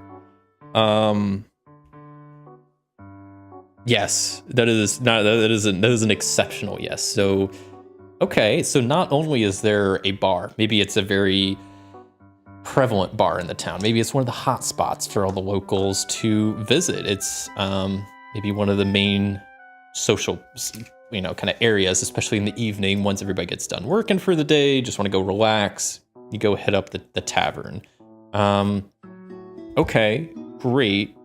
Yes, that is an exceptional yes. So okay, so not only is there a bar, maybe it's a very prevalent bar in the town. Maybe it's one of the hot spots for all the locals to visit. It's maybe one of the main social, kind of areas, especially in the evening once everybody gets done working for the day, just want to go relax. You go hit up the tavern. Okay, great.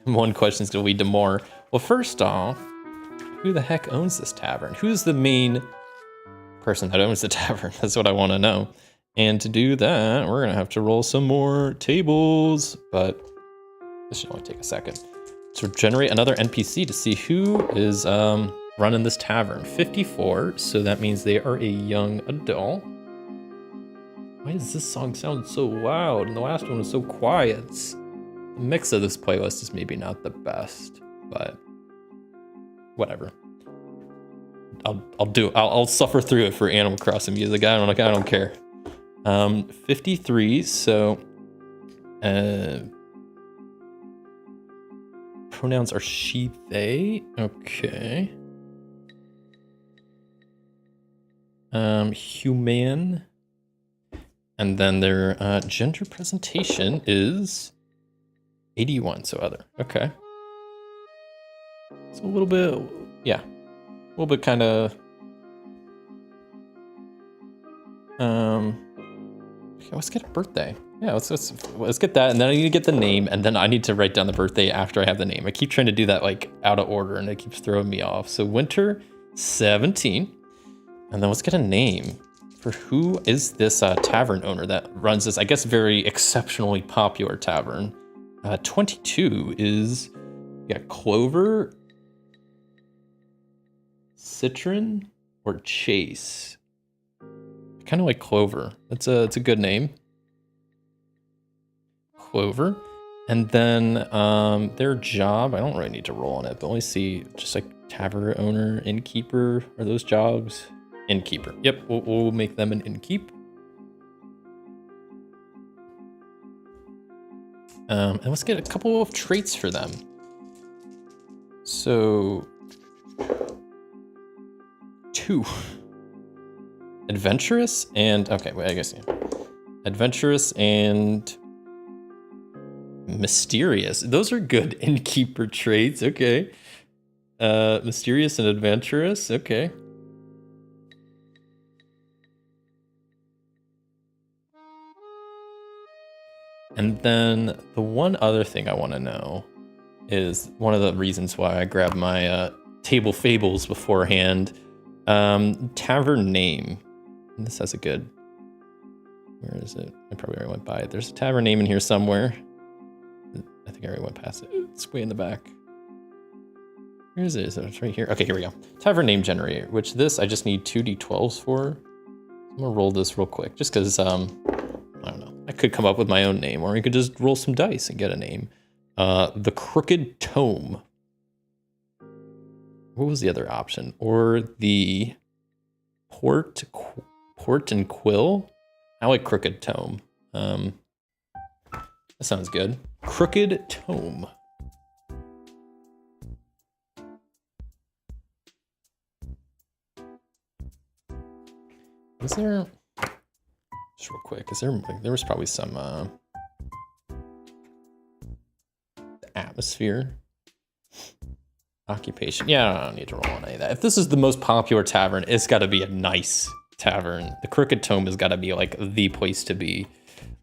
One question is going to lead to more. Well, first off, who the heck owns this tavern? Who's the main person that owns the tavern? That's what I want to know. And to do that, we're going to have to roll some more tables, but this should only take a second. So generate another NPC to see who is running this tavern. 54, so that means they are a young adult. Why does this song sound so loud and the last one was so quiet? The mix of this playlist is maybe not the best, but whatever. I'll suffer through it for Animal Crossing music. I don't care. 53, so pronouns are she, they. Okay. Human. And then their gender presentation is 81, so other. Okay. It's a little bit, yeah. A little bit kind of okay, let's get a birthday. Yeah, let's get that, and then I need to get the name, and then I need to write down the birthday after I have the name. I keep trying to do that like out of order, and it keeps throwing me off. So Winter 17, and then let's get a name for who is this tavern owner that runs this, I guess, very exceptionally popular tavern. 22 is Clover, Citron, or Chase. Kind of like Clover. It's a good name. Clover. And then their job, I don't really need to roll on it, but let me see, just like tavern owner, innkeeper, are those jobs? Innkeeper. Yep, we'll make them an innkeep. And let's get a couple of traits for them. So 2. Adventurous and, okay, wait, I guess, yeah. Adventurous and mysterious. Those are good innkeeper traits, okay. Mysterious and adventurous, okay. And then the one other thing I want to know is one of the reasons why I grabbed my table fables beforehand. Tavern name. And this has a good, where is it? I probably already went by it. There's a tavern name in here somewhere. I think I already went past it. It's way in the back. Where is it? Is it right here? Okay, here we go. Tavern name generator, which this I just need 2d12s for. I'm gonna roll this real quick, just because I don't know. I could come up with my own name, or we could just roll some dice and get a name. The Crooked Tome. What was the other option? Or the Port and Quill? I like Crooked Tome. That sounds good. Crooked Tome. Is there, just real quick, there was probably some atmosphere. Occupation. Yeah, I don't need to roll on any of that. If this is the most popular tavern, it's got to be a nice tavern. The Crooked Tome has got to be like the place to be.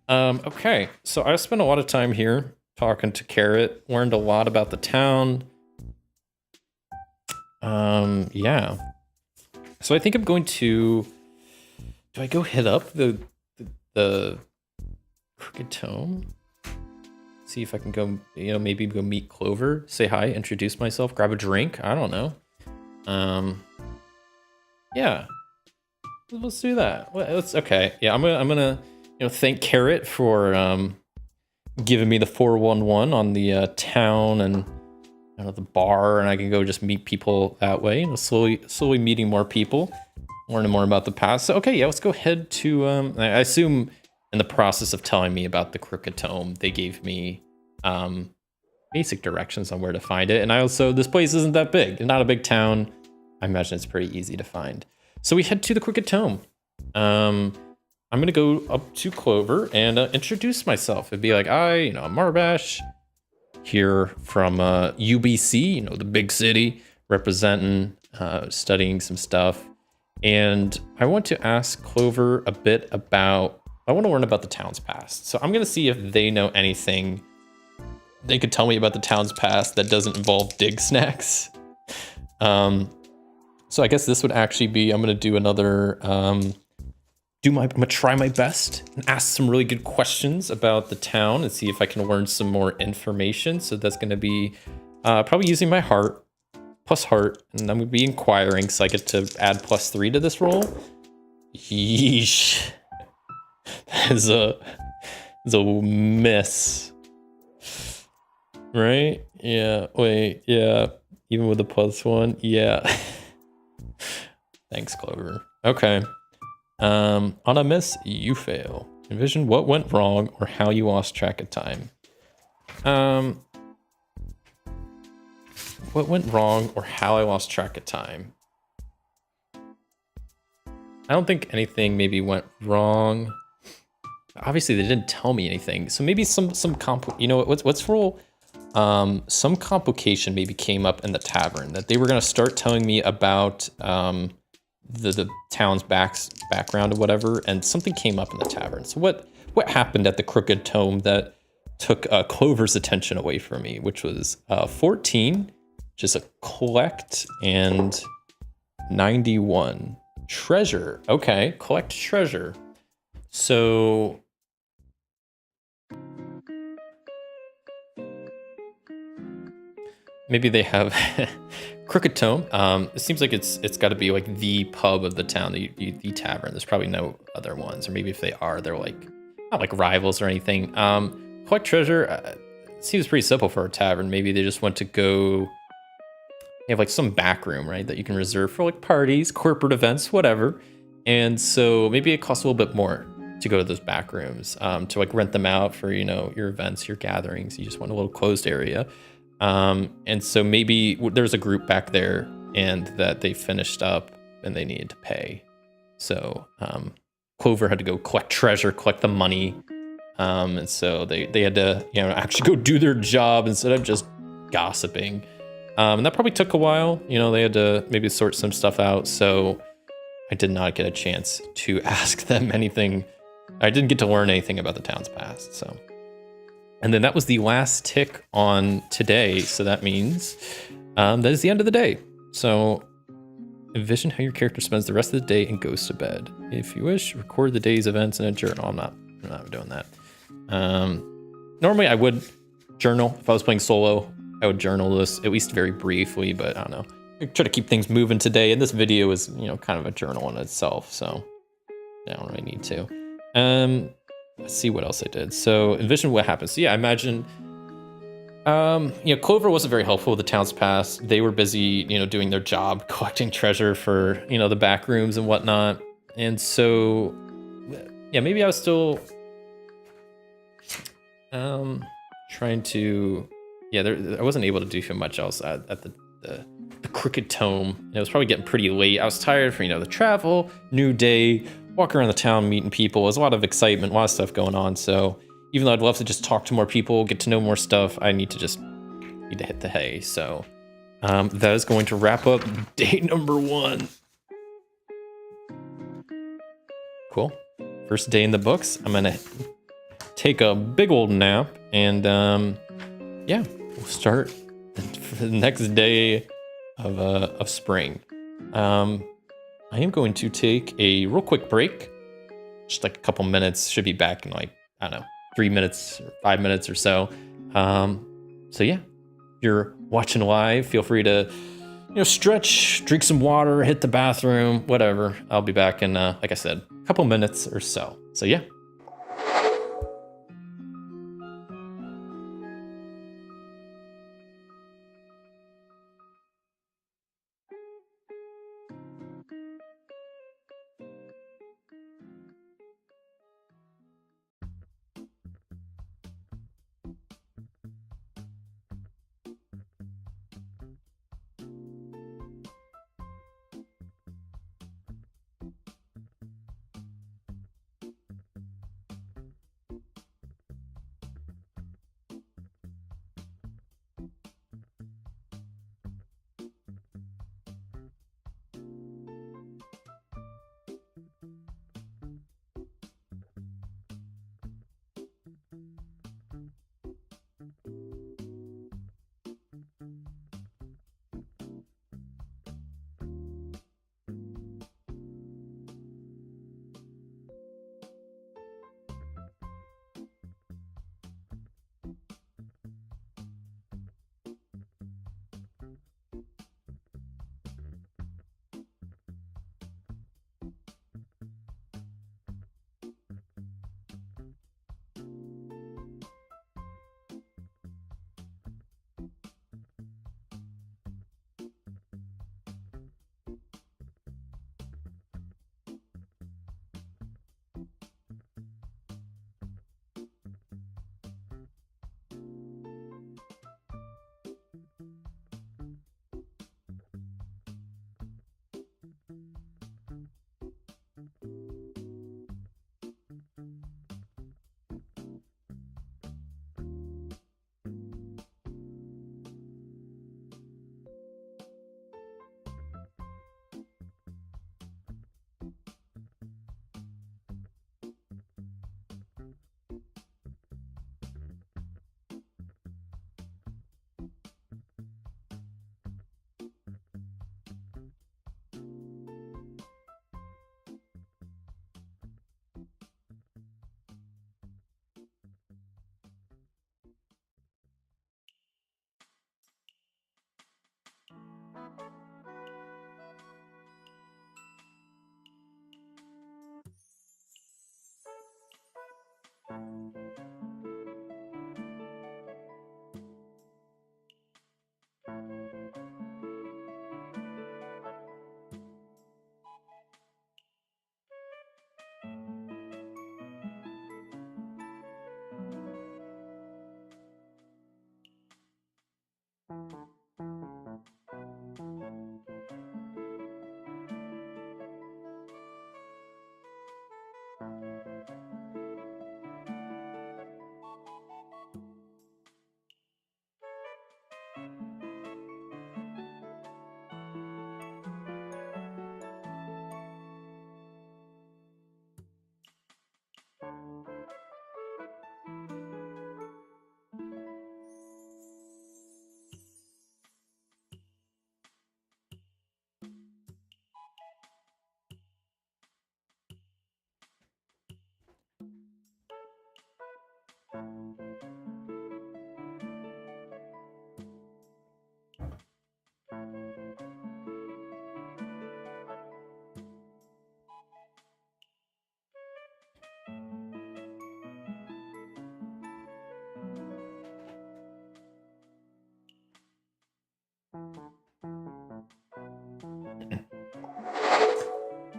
Okay, so I spent a lot of time here talking to Carrot, learned a lot about the town. Yeah. So I think I'm going to, do I go hit up the Crooked Tome? See if I can go, maybe go meet Clover, say hi, introduce myself, grab a drink. I don't know. Yeah, let's do that. Well, it's okay. Yeah, I'm gonna thank Carrot for giving me the 411 on the town and the bar, and I can go just meet people that way. Slowly meeting more people, learning more about the past. So okay, yeah, let's go ahead to. I assume in the process of telling me about the Crooked Tome, they gave me basic directions on where to find it. And this place isn't that big, not a big town. I imagine it's pretty easy to find. So we head to the Crooked Tome. I'm gonna go up to Clover and introduce myself. It'd be like, I'm Marbash, here from UBC, the big city, representing, studying some stuff. And I want to ask Clover a bit about, I want to learn about the town's past. So I'm gonna see if they know anything they could tell me about the town's past that doesn't involve dig snacks. So I guess this would actually be, I'm gonna do another, I'm gonna try my best and ask some really good questions about the town and see if I can learn some more information. So that's gonna be probably using my heart, plus heart, and I'm gonna be inquiring, so I get to add +3 to this roll. Yeesh. That is a miss. Right? Yeah, wait, yeah. Even with the +1, yeah. Thanks, Clover. Okay. On a miss, you fail. Envision what went wrong or how you lost track of time. What went wrong or how I lost track of time? I don't think anything maybe went wrong. Obviously, they didn't tell me anything, so maybe some let's roll. Some complication maybe came up in the tavern that they were gonna start telling me about the town's background or whatever, and something came up in the tavern. So what happened at the Crooked Tome that took Clover's attention away from me, which was 14, just a collect, and 91 treasure. Okay, collect treasure. So maybe they have Crooked Tome. It seems like it's got to be like the pub of the town, the tavern. There's probably no other ones, or maybe if they are, they're like not like rivals or anything. Collect treasure seems pretty simple for a tavern. Maybe they just want to go. They have like some back room, right, that you can reserve for like parties, corporate events, whatever. And so maybe it costs a little bit more to go to those back rooms, to like rent them out for your events, your gatherings. You just want a little closed area. And so maybe there's a group back there and that they finished up and they needed to pay. So Clover had to go collect treasure, collect the money. And so they had to actually go do their job instead of just gossiping. And that probably took a while. They had to maybe sort some stuff out. So I did not get a chance to ask them anything. I didn't get to learn anything about the town's past. So. And then that was the last tick on today. So that means that is the end of the day. So envision how your character spends the rest of the day and goes to bed. If you wish, record the day's events in a journal. I'm not doing that. Normally I would journal. If I was playing solo, I would journal this, at least very briefly, but I don't know. I try to keep things moving today. And this video is, kind of a journal in itself. So I don't really need to. Let's see what else I did. So envision what happens. So yeah, I imagine, Clover wasn't very helpful with the town's past. They were busy, doing their job, collecting treasure for, the back rooms and whatnot. And so, yeah, maybe I was still, trying to, I wasn't able to do too much else at the Crooked Tome. It was probably getting pretty late. I was tired from, the travel, new day, walking around the town, meeting people. There's a lot of excitement, a lot of stuff going on. So even though I'd love to just talk to more people, get to know more stuff, I need to hit the hay. So that is going to wrap up day number 1. Cool. First day in the books. I'm gonna take a big old nap and we'll start the next day of spring. I am going to take a real quick break, just like a couple minutes. Should be back in 3 minutes or 5 minutes or so. So yeah, if you're watching live, feel free to stretch, drink some water, hit the bathroom, whatever. I'll be back in, like I said, a couple minutes or so. So yeah.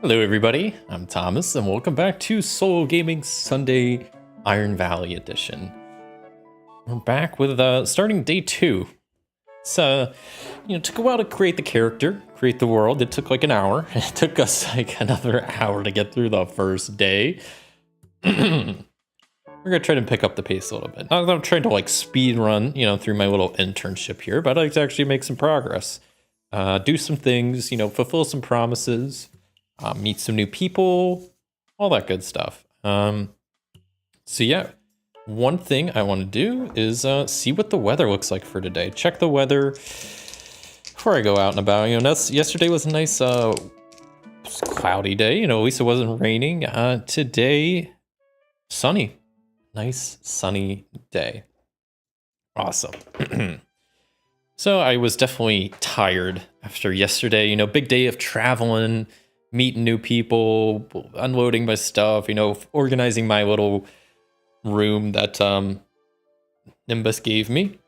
Hello everybody, I'm Thomas and welcome back to Solo Gaming Sunday Iron Valley Edition. We're back with starting day 2. It's took a while to create the character, create the world. It took like an hour. It took us like another hour to get through the first day. We're gonna try to pick up the pace a little bit. I'm trying to like speed run, through my little internship here, but I'd like to actually make some progress. Do some things, fulfill some promises. Meet some new people, all that good stuff. So yeah, one thing I want to do is see what the weather looks like for today. Check the weather before I go out and about. Yesterday was a nice cloudy day. At least it wasn't raining. Today, sunny, nice sunny day. Awesome. So I was definitely tired after yesterday, big day of traveling, meeting new people, unloading my stuff, organizing my little room that Nimbus gave me,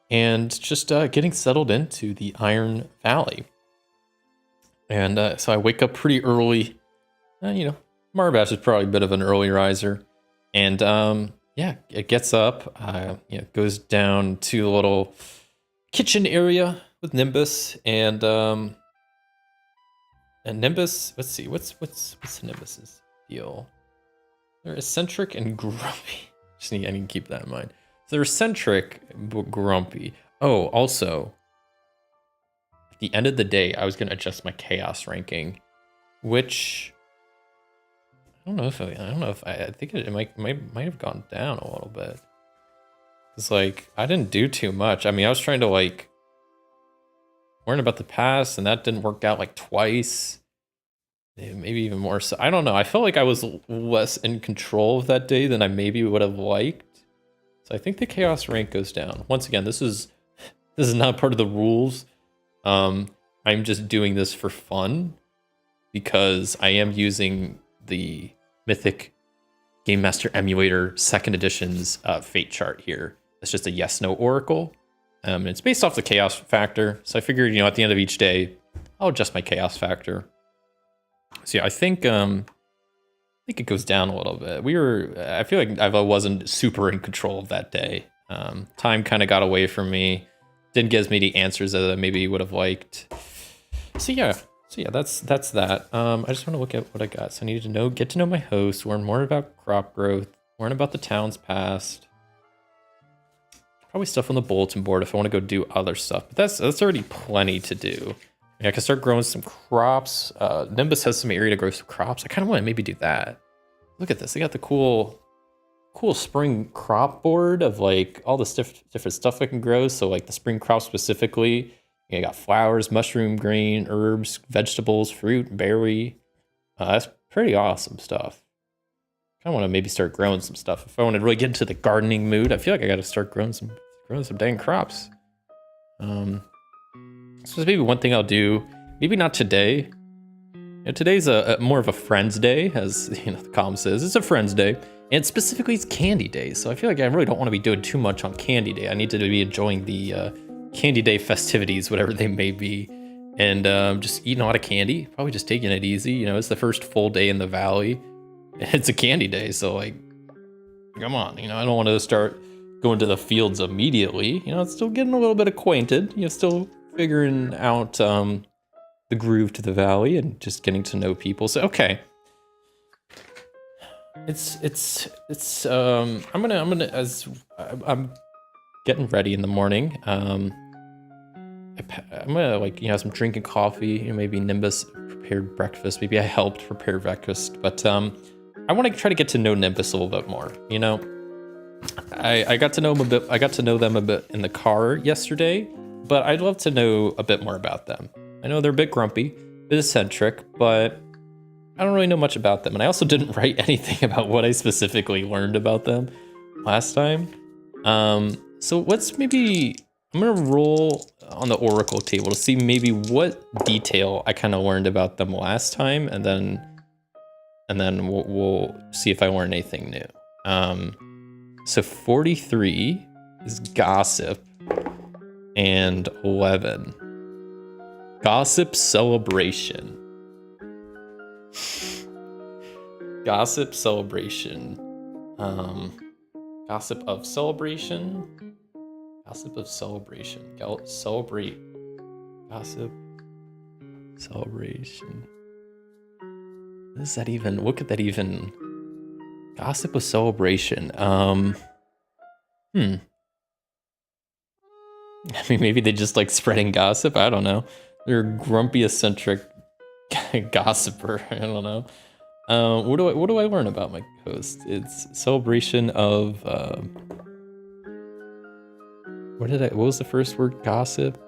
and just getting settled into the Iron Valley. And so I wake up pretty early. Marbash is probably a bit of an early riser. And yeah, it gets up, goes down to the little kitchen area with Nimbus, and Nimbus, let's see, what's Nimbus's deal? They're eccentric and grumpy. I need to keep that in mind. So they're eccentric but grumpy. Oh, also, at the end of the day, I was gonna adjust my chaos ranking, which I think it might have gone down a little bit. It's like I didn't do too much. I mean, I was trying to learn about the past, and that didn't work out like twice, maybe even more. So I don't know. I felt like I was less in control of that day than I maybe would have liked. So I think the chaos rank goes down. Once again, this is not part of the rules. I'm just doing this for fun because I am using the Mythic Game Master Emulator 2nd Edition's fate chart here. It's just a yes/no oracle. And it's based off the chaos factor. So I figured, at the end of each day, I'll adjust my chaos factor. So yeah, I think it goes down a little bit. I feel like I wasn't super in control of that day. Time kind of got away from me. Didn't give me the answers that I maybe would have liked. So yeah, that's that. I just want to look at what I got. So I needed to get to know my host, learn more about crop growth, learn about the town's past. Probably stuff on the bulletin board if I want to go do other stuff. But that's already plenty to do. I can start growing some crops. Nimbus has some area to grow some crops. I kind of want to maybe do that. Look at this. They got the cool spring crop board of all this different stuff I can grow. So the spring crop specifically. You got flowers, mushroom, grain, herbs, vegetables, fruit, berry. That's pretty awesome stuff. I want to maybe start growing some stuff. If I want to really get into the gardening mood, I feel like I got to start growing some dang crops. So maybe one thing I'll do, maybe not today. Today's a more of a friend's day, as the column says. It's a friend's day, and specifically it's candy day. So I feel like I really don't want to be doing too much on candy day. I need to be enjoying the candy day festivities, whatever they may be, and just eating a lot of candy. Probably just taking it easy. It's the first full day in the valley. It's a candy day, so come on. I don't want to start going to the fields immediately. It's still getting a little bit acquainted. Still figuring out the groove to the valley and just getting to know people. So okay, I'm getting ready in the morning. I'm gonna have some drinking coffee. Maybe Nimbus prepared breakfast. Maybe I helped prepare breakfast. But I want to try to get to know Nimbus a little bit more. I got to know him a bit. I got to know them a bit in the car yesterday. But I'd love to know a bit more about them. I know they're a bit grumpy, a bit eccentric, but I don't really know much about them. And I also didn't write anything about what I specifically learned about them last time. So let's I'm gonna roll on the Oracle table to see maybe what detail I kind of learned about them last time, and then we'll see if I learned anything new. So 43 is gossip, and 11 gossip celebration. Gossip celebration. Gossip of celebration. Gossip of celebration. Celebrate. Gossip celebration. What is that even? Look at that even. Gossip of celebration. I mean, maybe they just like spreading gossip. I don't know. They're a grumpy, eccentric gossiper. I don't know. What do I learn about my host? It's celebration of what was the first word? Gossip.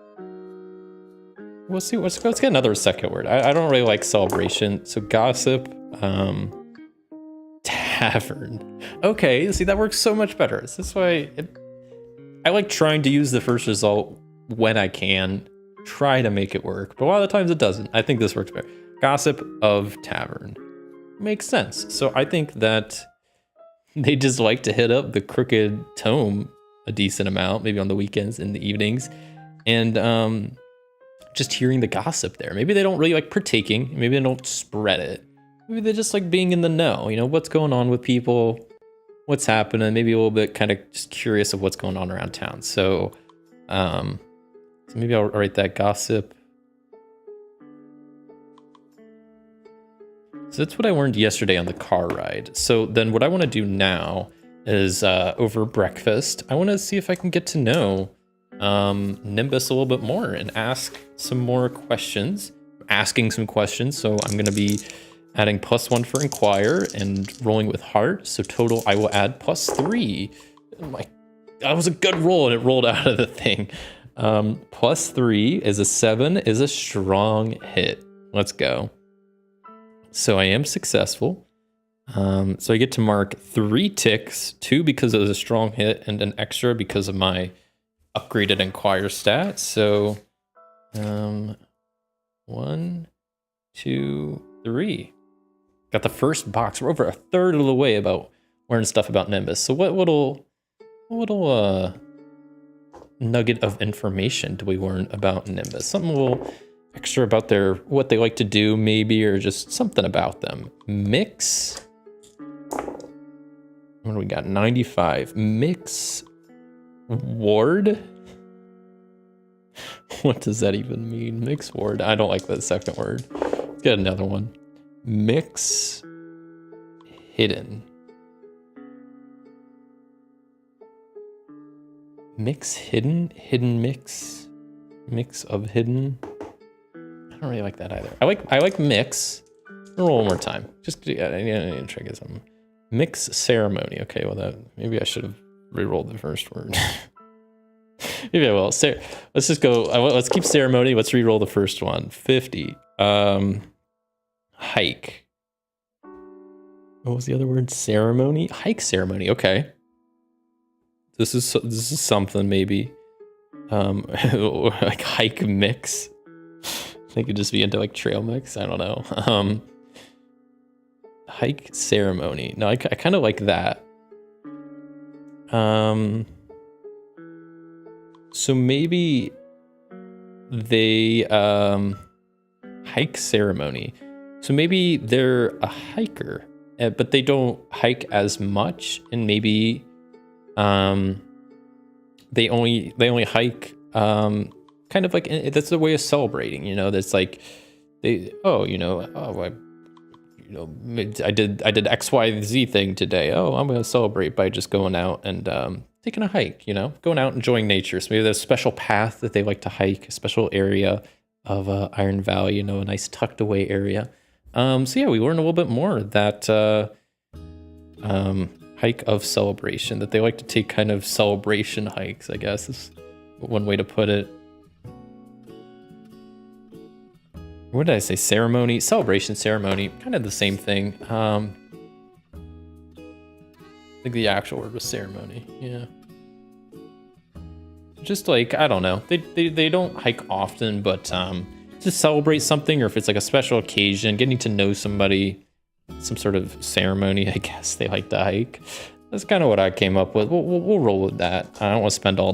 We'll see. Let's get another second word. I don't really like celebration. So gossip. Tavern. Okay, see, that works so much better. This is why I like trying to use the first result when I can, try to make it work, but a lot of the times it doesn't. I think this works better. Gossip of Tavern. Makes sense. So I think that they just like to hit up the Crooked Tome a decent amount, maybe on the weekends, in the evenings, and just hearing the gossip there. Maybe they don't really like partaking, maybe they don't spread it. Maybe they just like being in the know, you know, what's going on with people, what's happening, maybe a little bit kind of just curious of what's going on around town. So, so maybe I'll write that gossip. So that's what I learned yesterday on the car ride. So then what I want to do now is over breakfast, I want to see if I can get to know Nimbus a little bit more and ask some more questions, asking some questions. So I'm going to be adding +1 for Inquire and rolling with Heart. So total, I will add +3. That was a good roll and it rolled out of the thing. +3 is a 7, is a strong hit. Let's go. So I am successful. So I get to mark 3 ticks, 2 because it was a strong hit and an extra because of my upgraded Inquire stat. So 1, 2, 3. Got the first box. We're over a third of the way about learning stuff about Nimbus. So what little nugget of information do we learn about Nimbus? Something a little extra about what they like to do, maybe, or just something about them. Mix. What do we got? 95. Mix ward. What does that even mean? Mix ward. I don't like that second word. Let's get another one. Mix hidden. Mix hidden? Hidden mix? Mix of hidden? I don't really like that either. I like mix. I'll roll one more time. Just I need to try to get something. Mix ceremony. Okay, well maybe I should have re-rolled the first word. Maybe I will. Let's just go. Let's keep ceremony. Let's re-roll the first one. 50. Hike. What was the other word? Ceremony? Hike ceremony. Okay. This is something maybe. Like hike mix. They could just be into like trail mix. I don't know. Hike ceremony. No, I kind of like that. So maybe they hike ceremony. So maybe they're a hiker, but they don't hike as much, and maybe they only hike kind of like, that's a way of celebrating, you know. That's like I did XYZ thing today. Oh, I'm gonna celebrate by just going out and taking a hike, you know, going out enjoying nature. So maybe there's a special path that they like to hike, a special area of Iron Valley, you know, a nice tucked away area. So yeah, we learned a little bit more that hike of celebration, that they like to take kind of celebration hikes, I guess is one way to put it. What did I say? Ceremony, celebration, ceremony, kind of the same thing. I think the actual word was ceremony. Yeah. Just like, I don't know. They don't hike often, but to celebrate something, or if it's like a special occasion, getting to know somebody, some sort of ceremony, I guess they like to hike. That's kind of what I came up with. We'll roll with that. I don't want to spend all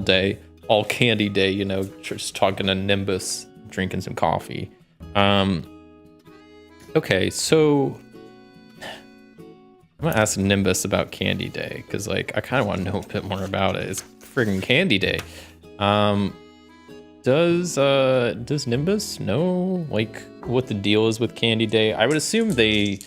candy day, you know, just talking to Nimbus, drinking some coffee. Okay, so I'm gonna ask Nimbus about Candy Day, because like I kind of want to know a bit more about it. It's friggin' Candy Day. Does Nimbus know like what the deal is with Candy Day? I would assume they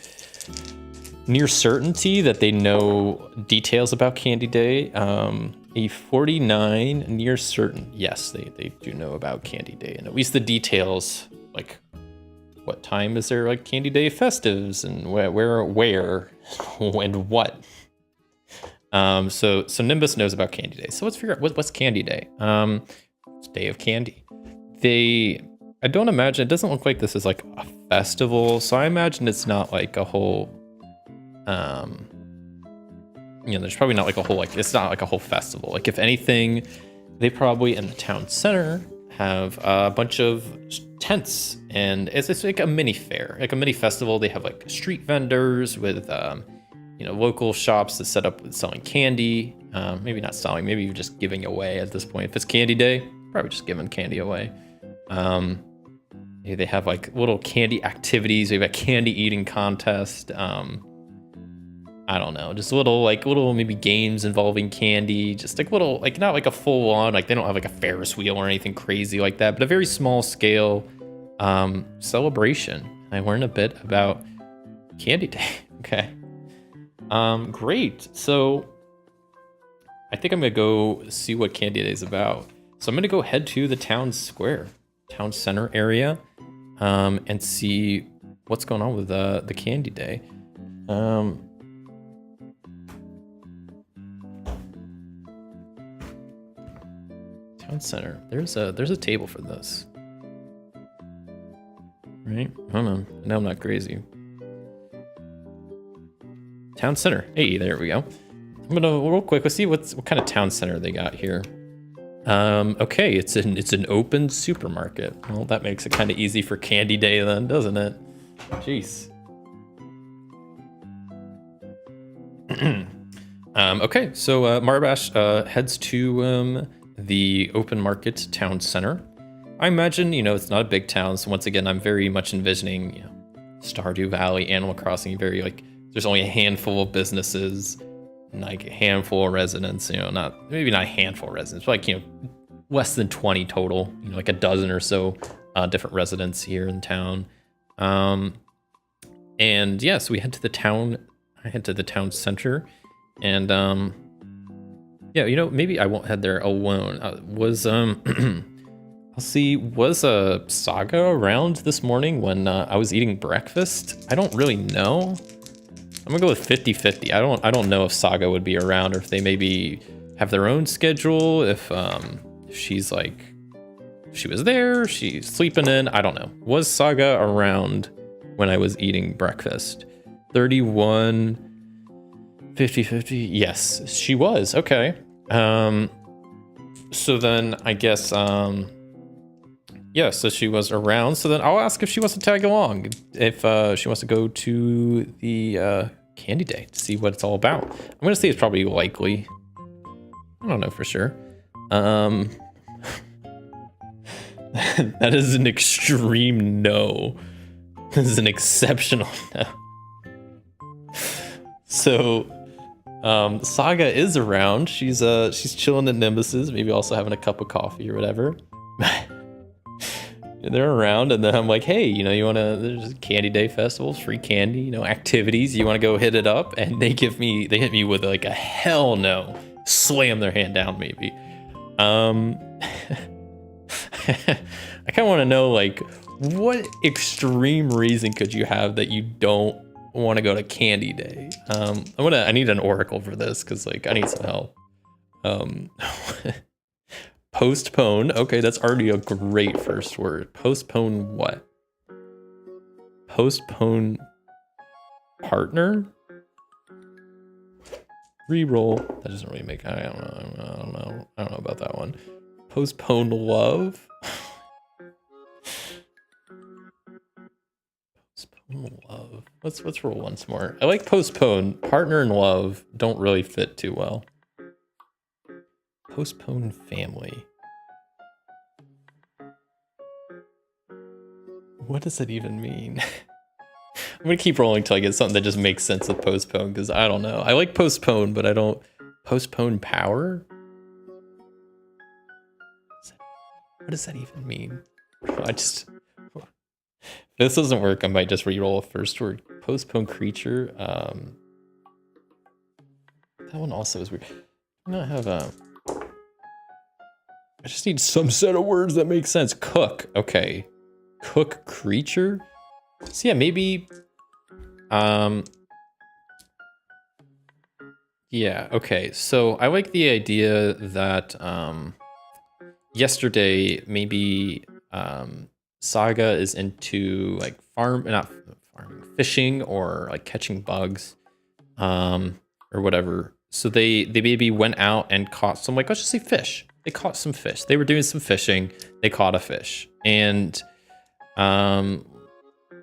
near certainty that they know details about Candy Day. A 49 near certain. Yes, they do know about Candy Day, and at least the details, like what time is there like Candy Day festives and where and what. So Nimbus knows about Candy Day. So let's figure out what's Candy Day. It's Day of Candy. I don't imagine, it doesn't look like this is like a festival, so I imagine it's not like a whole there's probably not like a whole, like it's not like a whole festival. Like if anything, They probably in the town center have a bunch of tents, and it's like a mini fair, like a mini festival. They have like street vendors with local shops that set up with selling candy. Maybe not selling, maybe you're just giving away at this point. If it's candy day, probably just giving candy away. They have like little candy activities. We have a candy eating contest. I don't know, just little maybe games involving candy, just like little, like not like a full on, like they don't have like a Ferris wheel or anything crazy like that, but a very small scale celebration. I learned a bit about Candy Day. Okay. Great. So I think I'm gonna go see what Candy Day is about. So I'm gonna go head to the town square, town center area, and see what's going on with the Candy Day. Town center. There's a table for this, right? I don't know. Now I'm not crazy. Town center. Hey, there we go. I'm gonna real quick. Let's see what kind of town center they got here. Okay, it's an open supermarket. Well, that makes it kind of easy for Candy Day then, doesn't it? Jeez. Okay, so Marbash heads to the open market town center. I imagine, it's not a big town, so once again, I'm very much envisioning, Stardew Valley, Animal Crossing, very like, there's only a handful of businesses, and like a handful of residents, maybe not a handful of residents, but like, less than 20 total, like a dozen or so different residents here in town. And yeah, so we head to the town, I head to the town center, and yeah, maybe I won't head there alone. I'll see, was Saga around this morning when I was eating breakfast? I don't really know. I'm gonna go with 50-50. I don't know if Saga would be around, or if they maybe have their own schedule, if she's like, she was there, she's sleeping in, I don't know. Was Saga around when I was eating breakfast? 31, 50-50, yes, she was, okay. So then I guess, yeah, so she was around. So then I'll ask if she wants to tag along, if she wants to go to the Candy Day to see what it's all about. I'm gonna say it's probably likely. I don't know for sure. That is an extreme no. This is an exceptional no. So Saga is around. She's chilling at Nimbus's, maybe also having a cup of coffee or whatever. They're around, and then I'm like, hey, you wanna, there's Candy Day festivals, free candy, activities, you wanna go hit it up? And they hit me with like a hell no, slam their hand down maybe. I kinda wanna know, like, what extreme reason could you have that you don't want to go to Candy Day? I need an oracle for this, because like I need some help. Postpone. Okay, that's already a great first word. Postpone what? Postpone partner? Reroll. That doesn't really make, I don't know about that one. Postpone love? Postpone love. Let's roll once more. I like postpone. Partner and love don't really fit too well. Postpone family. What does it even mean? I'm gonna keep rolling till I get something that just makes sense with postpone, because I don't know. I like postpone, but I don't. Postpone power? What does that even mean? If this doesn't work, I might just re-roll a first word. Postpone creature. That one also is weird. I don't have a. I just need some set of words that make sense. Cook. Okay. Cook creature. So yeah, maybe. Yeah. Okay. So I like the idea that yesterday maybe Saga is into like not farming, fishing, or like catching bugs, or whatever. So they maybe went out and caught some, like, let's just say fish. they caught some fish. They were doing some fishing. They caught a fish, and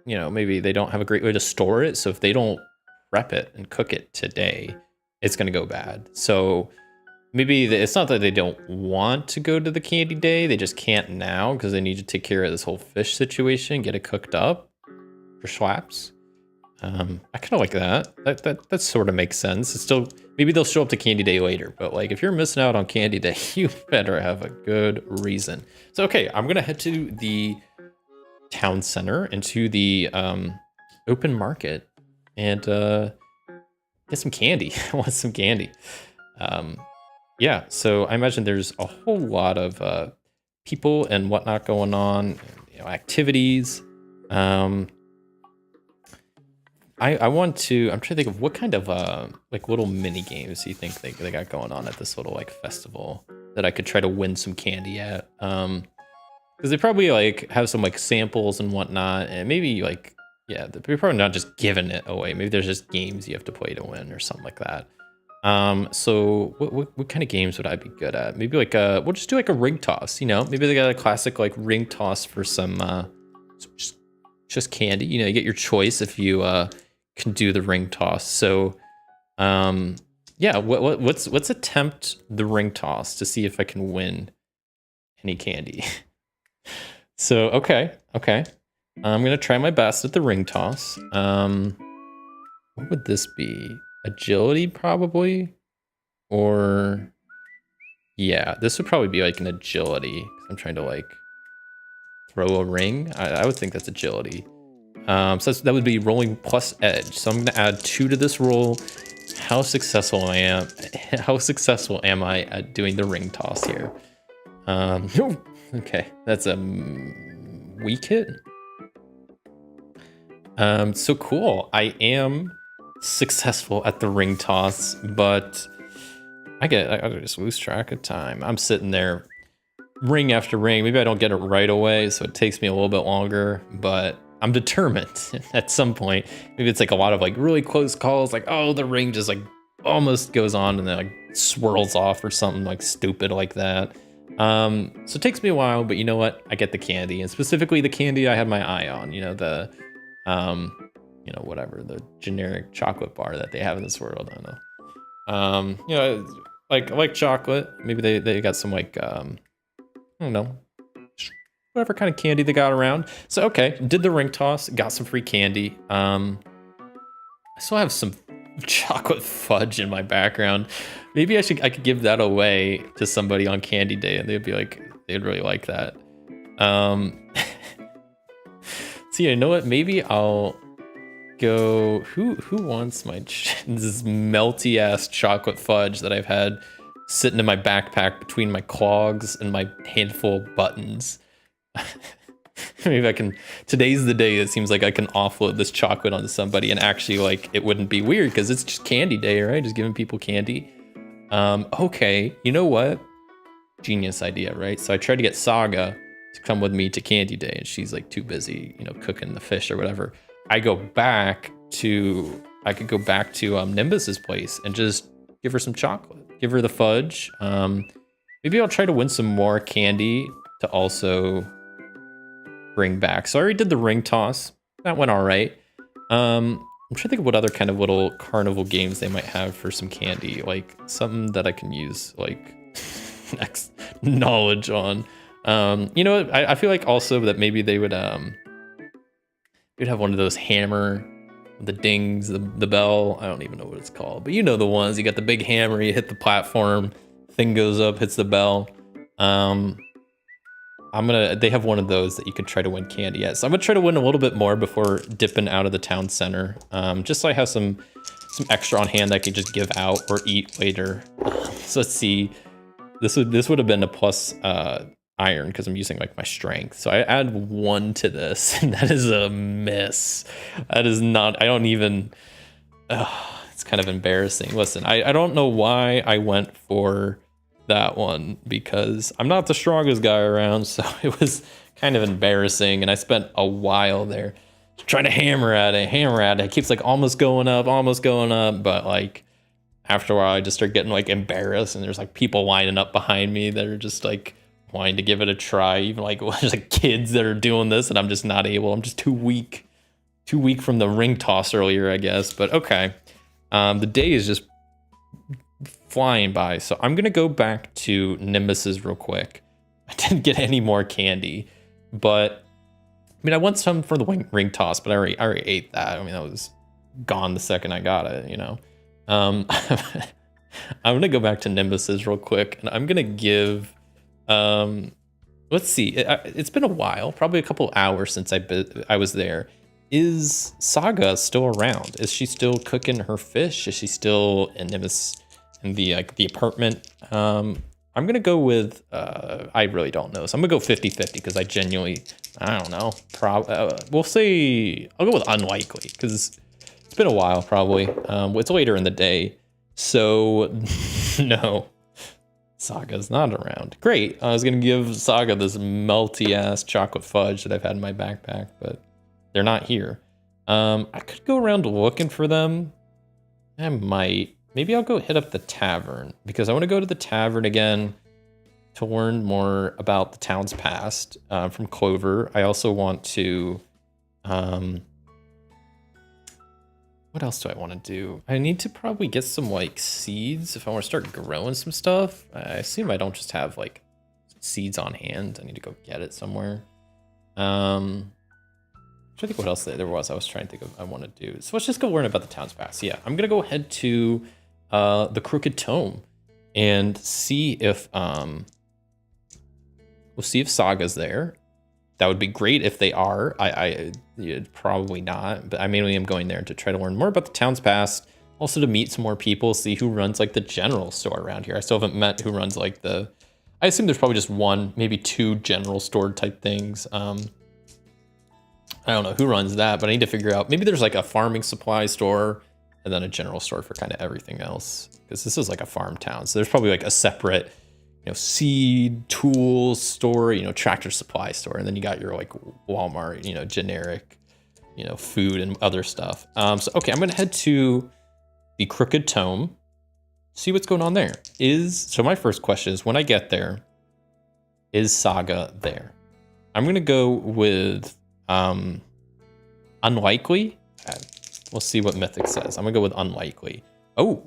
you know, maybe they don't have a great way to store it. So if they don't prep it and cook it today, it's going to go bad. So maybe it's not that they don't want to go to the candy day. They just can't now because they need to take care of this whole fish situation, get it cooked up for schwaps. I kind of like that. That sort of makes sense. It's still, maybe they'll show up to candy day later, but like if you're missing out on candy day, you better have a good reason. So, okay, I'm going to head to the town center, into the open market, and get some candy. I want some candy. Yeah, so I imagine there's a whole lot of people and whatnot going on, you know, activities. I'm trying to think of what kind of like little mini games do you think they got going on at this little like festival that I could try to win some candy at. Because they probably like have some like samples and whatnot, and maybe like, yeah, they're probably not just giving it away. Maybe there's just games you have to play to win or something like that. So what kind of games would I be good at? Maybe like we'll just do like a ring toss, you know? Maybe they got a classic like ring toss for some just candy. You know, you get your choice if you can do the ring toss. So yeah, let's attempt the ring toss to see if I can win any candy. So okay. I'm gonna try my best at the ring toss. What would this be? Agility, probably? Or yeah, this would probably be like an agility. I'm trying to like throw a ring. I would think that's agility. So that would be rolling plus edge. So I'm gonna add 2 to this roll. How successful am I at doing the ring toss here? Okay, that's a weak hit. So cool. I am successful at the ring toss, but I just lose track of time. I'm sitting there ring after ring. Maybe I don't get it right away, so it takes me a little bit longer, but I'm determined at some point. Maybe it's like a lot of like really close calls, like, oh, the ring just like almost goes on and then like swirls off or something like stupid like that. So it takes me a while, but you know what? I get the candy, and specifically the candy I had my eye on, you know, the you know, whatever, the generic chocolate bar that they have in this world. I don't know. You know, I like chocolate. Maybe they got some like I don't know, whatever kind of candy they got around. So okay, did the ring toss, got some free candy. I still have some chocolate fudge in my background. Maybe I could give that away to somebody on candy day, and they'd be like, they'd really like that. So you know what? Maybe I'll go. Who wants my this melty ass chocolate fudge that I've had sitting in my backpack between my clogs and my handful of buttons? Maybe I can. Today's the day it seems like I can offload this chocolate onto somebody, and actually like it wouldn't be weird because it's just candy day, right? Just giving people candy. Okay, you know what? Genius idea, right? So I tried to get Saga to come with me to candy day, and she's like too busy, you know, cooking the fish or whatever. I could go back to Nimbus's place and just give her some chocolate, give her the fudge. Maybe I'll try to win some more candy to also bring back. So I already did the ring toss. That went all right. I'm trying to think of what other kind of little carnival games they might have for some candy, like something that I can use like next knowledge on. You know, I feel like also that maybe they would you'd have one of those hammer, the dings, the bell. I don't even know what it's called, but you know the ones. You got the big hammer, you hit the platform, thing goes up, hits the bell. They have one of those that you could try to win candy at. So I'm gonna try to win a little bit more before dipping out of the town center. Just so I have some extra on hand I could just give out or eat later. So let's see. This would have been a plus iron because I'm using like my strength. So I add 1 to this, and that is a miss. That is not. I don't even. It's kind of embarrassing. Listen, I don't know why I went for that one because I'm not the strongest guy around, so it was kind of embarrassing, and I spent a while there trying to hammer at it. It keeps like almost going up, but like after a while, I just start getting like embarrassed, and there's like people lining up behind me that are just like wanting to give it a try. Even like there's like kids that are doing this, and I'm just not able. I'm just too weak from the ring toss earlier, I guess. But okay, the day is just flying by, so I'm gonna go back to Nimbus's real quick. I didn't get any more candy, but I mean, I want some for the ring toss, but I already ate that. I mean, that was gone the second I got it, you know. I'm gonna go back to Nimbus's real quick, and I'm gonna give let's see, it's been a while, probably a couple hours since I was there. Is Saga still around? Is she still cooking her fish? Is she still in Nimbus in the the apartment? I'm gonna go with I really don't know, so I'm gonna go 50-50 because I don't know, we'll say I'll go with unlikely because it's been a while, probably. It's later in the day, so no, Saga's not around. Great. I was gonna give Saga this melty ass chocolate fudge that I've had in my backpack, but they're not here. I could go around looking for them. I might. Maybe I'll go hit up the tavern because I want to go to the tavern again to learn more about the town's past from Clover. I also want to. What else do I want to do? I need to probably get some like seeds if I want to start growing some stuff. I assume I don't just have like seeds on hand. I need to go get it somewhere. I'm trying to think what else there was. I was trying to think of I want to do. So let's just go learn about the town's past. Yeah, I'm gonna go head to the Crooked Tome and see if we'll see if Saga's there. That would be great if they are. Probably not, but I mainly am going there to try to learn more about the town's past, also to meet some more people, see who runs like the general store around here. I still haven't met who runs like I assume there's probably just one, maybe two general store type things. I don't know who runs that, but I need to figure out, maybe there's like a farming supply store and then a general store for kind of everything else, because this is like a farm town. So there's probably like a separate, seed, tools store, tractor supply store. And then you got your like Walmart, generic, food and other stuff. So, okay, I'm going to head to the Crooked Tome, see what's going on there. So my first question is, when I get there, is Saga there? I'm going to go with unlikely. We'll see what Mythic says. I'm going to go with unlikely. Oh,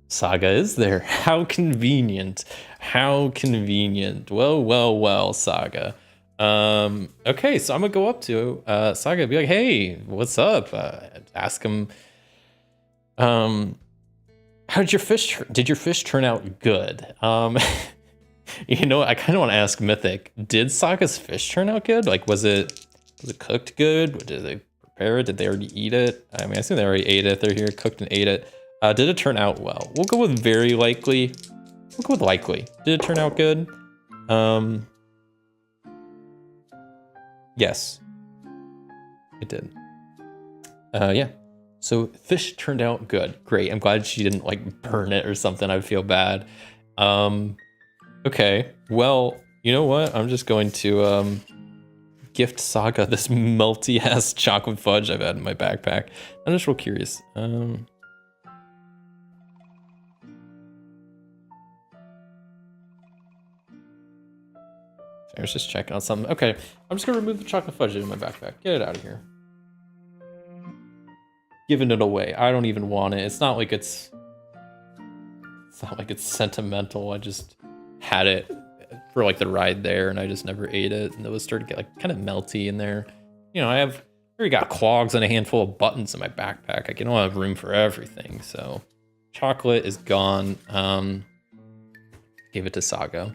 Saga is there. How convenient. How convenient. Well, Saga. Okay, so I'm gonna go up to Saga and be like, hey, what's up? Ask him, how did your fish turn out good? I kind of want to ask Mythic, did Saga's fish turn out good? Like, was it cooked good? Did they prepare it? Did they already eat it? I mean, I assume they already ate it. They're here, cooked and ate it. Did it turn out well? We'll go with very likely. We'll go with likely. Did it turn out good? Yes, it did. Yeah. So fish turned out good. Great. I'm glad she didn't like burn it or something. I'd feel bad. Okay. Well, you know what? I'm just going to gift Saga this melty ass chocolate fudge I've had in my backpack. I'm just real curious. I was just checking on something. Okay, I'm just gonna remove the chocolate fudge in my backpack. Get it out of here. Giving it away. I don't even want it. It's not like it's sentimental. I just had it for like the ride there, and I just never ate it, and it was starting to get like kind of melty in there. I already got clogs and a handful of buttons in my backpack. I don't have room for everything, so chocolate is gone. Gave it to Saga,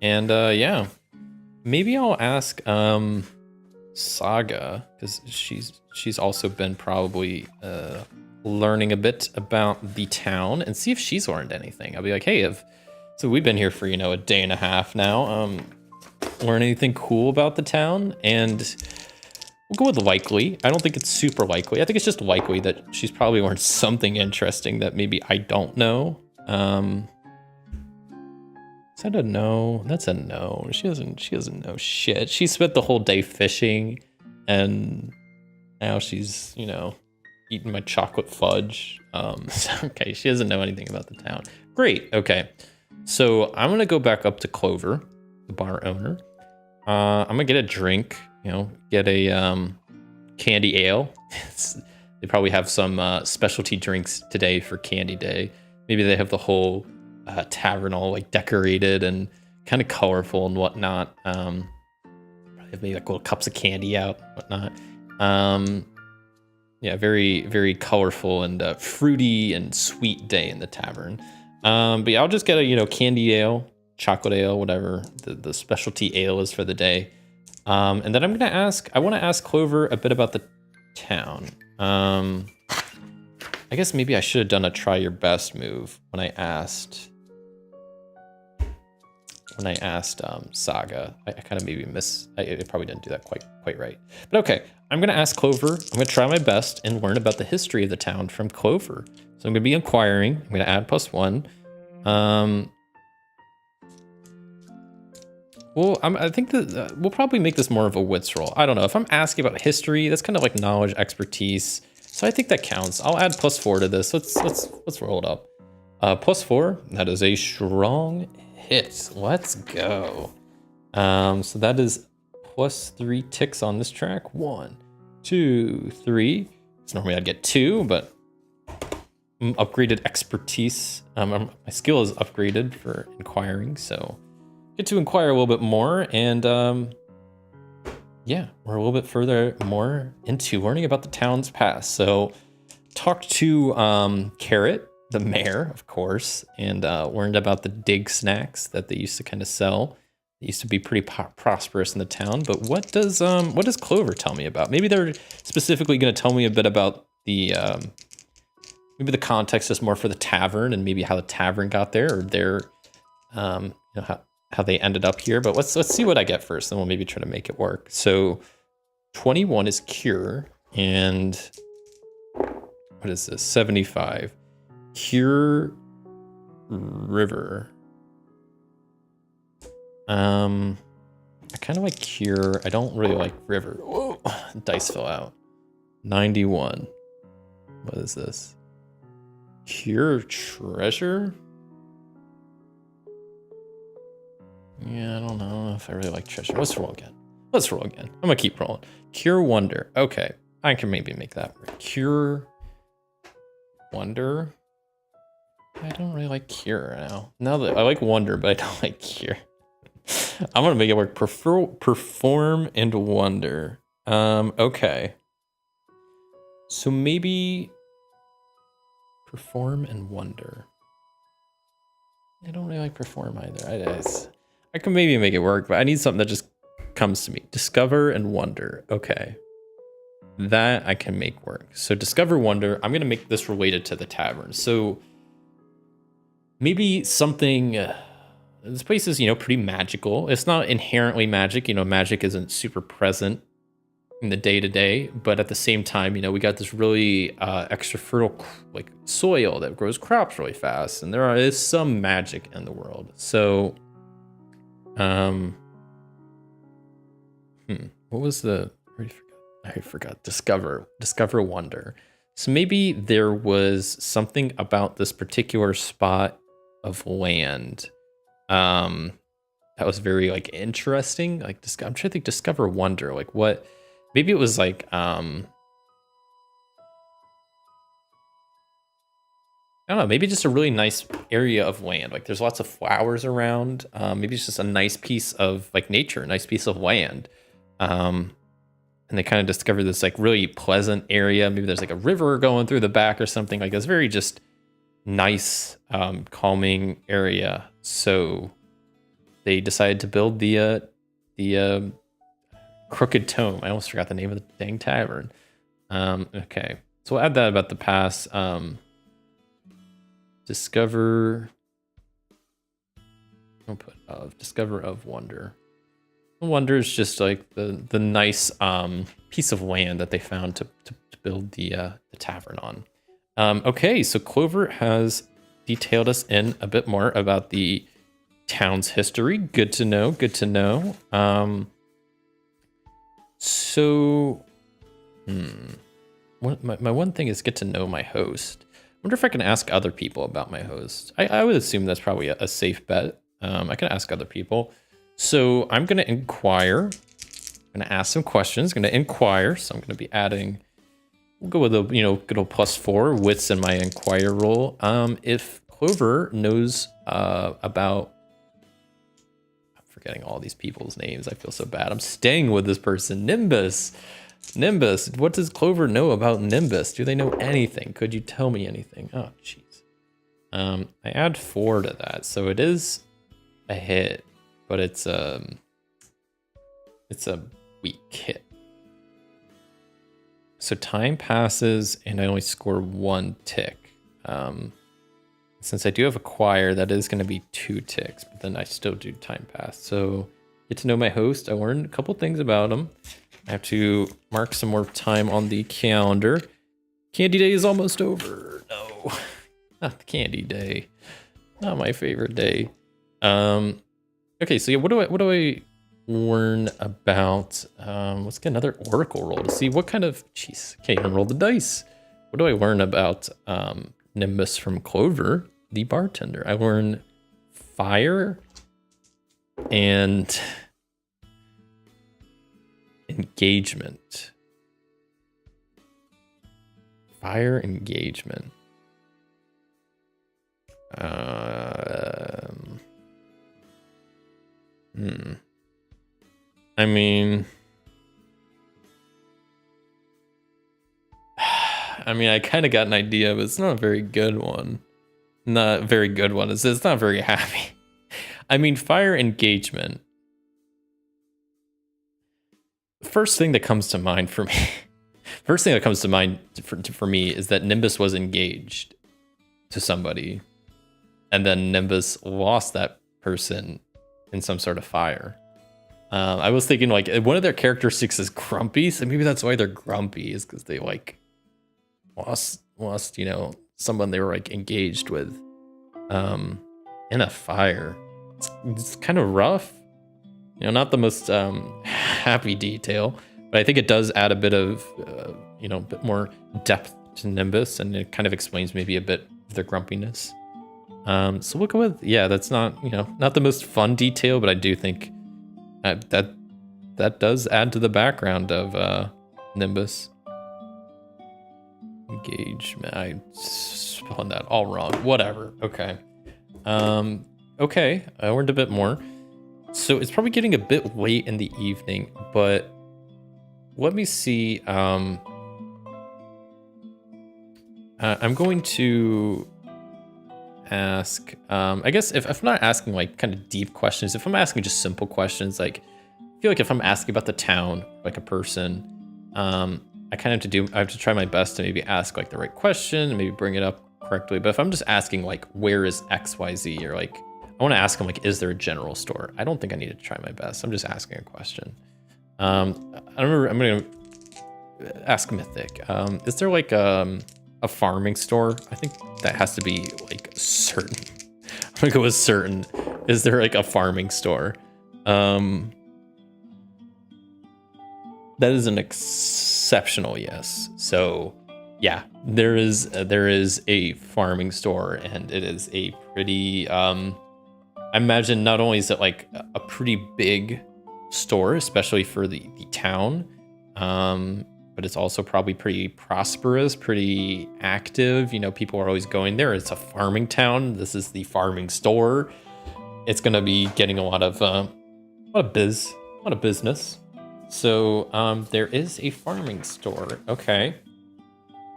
and yeah. Maybe I'll ask Saga, because she's also been probably learning a bit about the town, and see if she's learned anything. I'll be like, hey, so we've been here for a day and a half now. Learn anything cool about the town? And we'll go with likely. I don't think it's super likely. I think it's just likely that she's probably learned something interesting that maybe I don't know. Is that a no? That's a no. She doesn't know shit. She spent the whole day fishing, and now she's, eating my chocolate fudge. Okay, she doesn't know anything about the town. Great. Okay, so I'm gonna go back up to Clover, the bar owner. I'm gonna get a drink. Get a candy ale. They probably have some specialty drinks today for Candy Day. Maybe they have the whole tavern all like decorated and kind of colorful and whatnot. Probably have maybe like little cups of candy out, whatnot. Yeah, very, very colorful and fruity and sweet day in the tavern. But yeah, I'll just get a candy ale, chocolate ale, whatever the specialty ale is for the day. And then I want to ask Clover a bit about the town. I guess maybe I should have done a try your best move when I asked Saga. I kind of maybe I probably didn't do that quite right. But okay, I'm gonna ask Clover. I'm gonna try my best and learn about the history of the town from Clover. So I'm gonna be inquiring. I'm gonna add +1. Well, I think that we'll probably make this more of a wits roll. I don't know. If I'm asking about history, that's kind of like knowledge, expertise. So I think that counts. I'll add +4 to this. Let's roll it up. +4. That is a strong hit. Let's go. So that is +3 ticks on this track. 1, 2, 3. So normally I'd get 2, but upgraded expertise. My skill is upgraded for inquiring, so get to inquire a little bit more, and yeah, we're a little bit further more into learning about the town's past. So talked to Carrot, the mayor, of course, and learned about the dig snacks that they used to kind of sell. They used to be pretty prosperous in the town. But what does Clover tell me about? Maybe they're specifically going to tell me a bit about the maybe the context is more for the tavern and maybe how the tavern got there, or their how they ended up here. But let's see what I get first, and we'll maybe try to make it work. So 21 is cure, and what is this? 75. Cure river. I kind of like cure. I don't really like river. Whoa, dice fell out. 91. What is this? Cure treasure? Yeah, I don't know if I really like treasure. Let's roll again. I'm gonna keep rolling. Cure wonder. Okay, I can maybe make that work. Cure wonder. I don't really like cure now. Now that I like wonder, but I don't like cure. I'm gonna make it work. Perform and wonder. Okay. So maybe perform and wonder. I don't really like perform either. I can maybe make it work, but I need something that just comes to me. Discover and wonder. Okay. That I can make work. So discover wonder. I'm going to make this related to the tavern. So maybe something, this place is, pretty magical. It's not inherently magic. Magic isn't super present in the day-to-day, but at the same time, we got this really extra fertile soil that grows crops really fast, and there is some magic in the world. So what was the, I forgot. Discover wonder. So maybe there was something about this particular spot of land that was very interesting. I'm trying to think. Discover wonder. What? Maybe it was I don't know, maybe just a really nice area of land. There's lots of flowers around. Maybe it's just a nice piece of nature, a nice piece of land. And they kind of discover this really pleasant area. Maybe there's a river going through the back or something. It's very just nice, calming area. So they decided to build the Crooked Tome. I almost forgot the name of the dang tavern. Okay, so we'll add that about the past. Discover. I'll put discover of wonder. Wonder is just the nice piece of land that they found to build the tavern on. Okay, so Clover has detailed us in a bit more about the town's history. Good to know. Good to know. my one thing is get to know my host. I wonder if I can ask other people about my host. I would assume that's probably a safe bet. I can ask other people. So I'm going to inquire. I'm going to ask some questions. Going to inquire. So I'm going to be adding. We'll go with a good old +4 wits in my inquire roll. If Clover knows about. I'm forgetting all these people's names. I feel so bad. I'm staying with this person. Nimbus. Nimbus. What does Clover know about Nimbus? Do they know anything? Could you tell me anything? Oh, jeez. I add 4 to that, so it is a hit, but it's a weak hit. So time passes and I only score 1 tick. Since I do have acquire, that is going to be 2 ticks, but then I still do time pass. So get to know my host. I learned a couple things about him. I have to mark some more time on the calendar. Candy day is almost over. No, not the candy day. Not my favorite day. Okay, so yeah, what do I learn about? Let's get another oracle roll to see what kind of. Jeez, can't even roll the dice. What do I learn about Nimbus from Clover, the bartender? I learn fire and engagement. Fire engagement. I mean, I kind of got an idea, but it's not a very good one. Not a very good one. It's not very happy. I mean, fire engagement. First thing that comes to mind for me, for me is that Nimbus was engaged to somebody, and then Nimbus lost that person in some sort of fire. I was thinking like one of their characteristics is grumpy, so maybe that's why they're grumpy, is because they like lost someone they were like engaged with in a fire. It's kind of rough. Not the most happy detail, but I think it does add a bit of, a bit more depth to Nimbus, and it kind of explains maybe a bit of their grumpiness. So we'll go with, that's not, not the most fun detail, but I do think that does add to the background of Nimbus. Engagement. I spelled that all wrong. Whatever. Okay. Okay. I learned a bit more. So it's probably getting a bit late in the evening, but let me see. I'm going to ask, I guess if I'm not asking like kind of deep questions, if I'm asking just simple questions, like I feel like if I'm asking about the town, like a person, I kind of have to try my best to maybe ask like the right question and maybe bring it up correctly. But if I'm just asking like, where is XYZ, or like, I want to ask him like, is there a general store? I don't think I need to try my best. I'm just asking a question. I'm going to ask Mythic. Is there like a farming store? I think that has to be like certain. I'm going to go with certain. Is there like a farming store? That is an exceptional yes. So yeah, there is a farming store, and it is a pretty, I imagine not only is it like a pretty big store, especially for the town, but it's also probably pretty prosperous, pretty active. People are always going there. It's a farming town. This is the farming store. It's going to be getting a lot of business. So there is a farming store. Okay.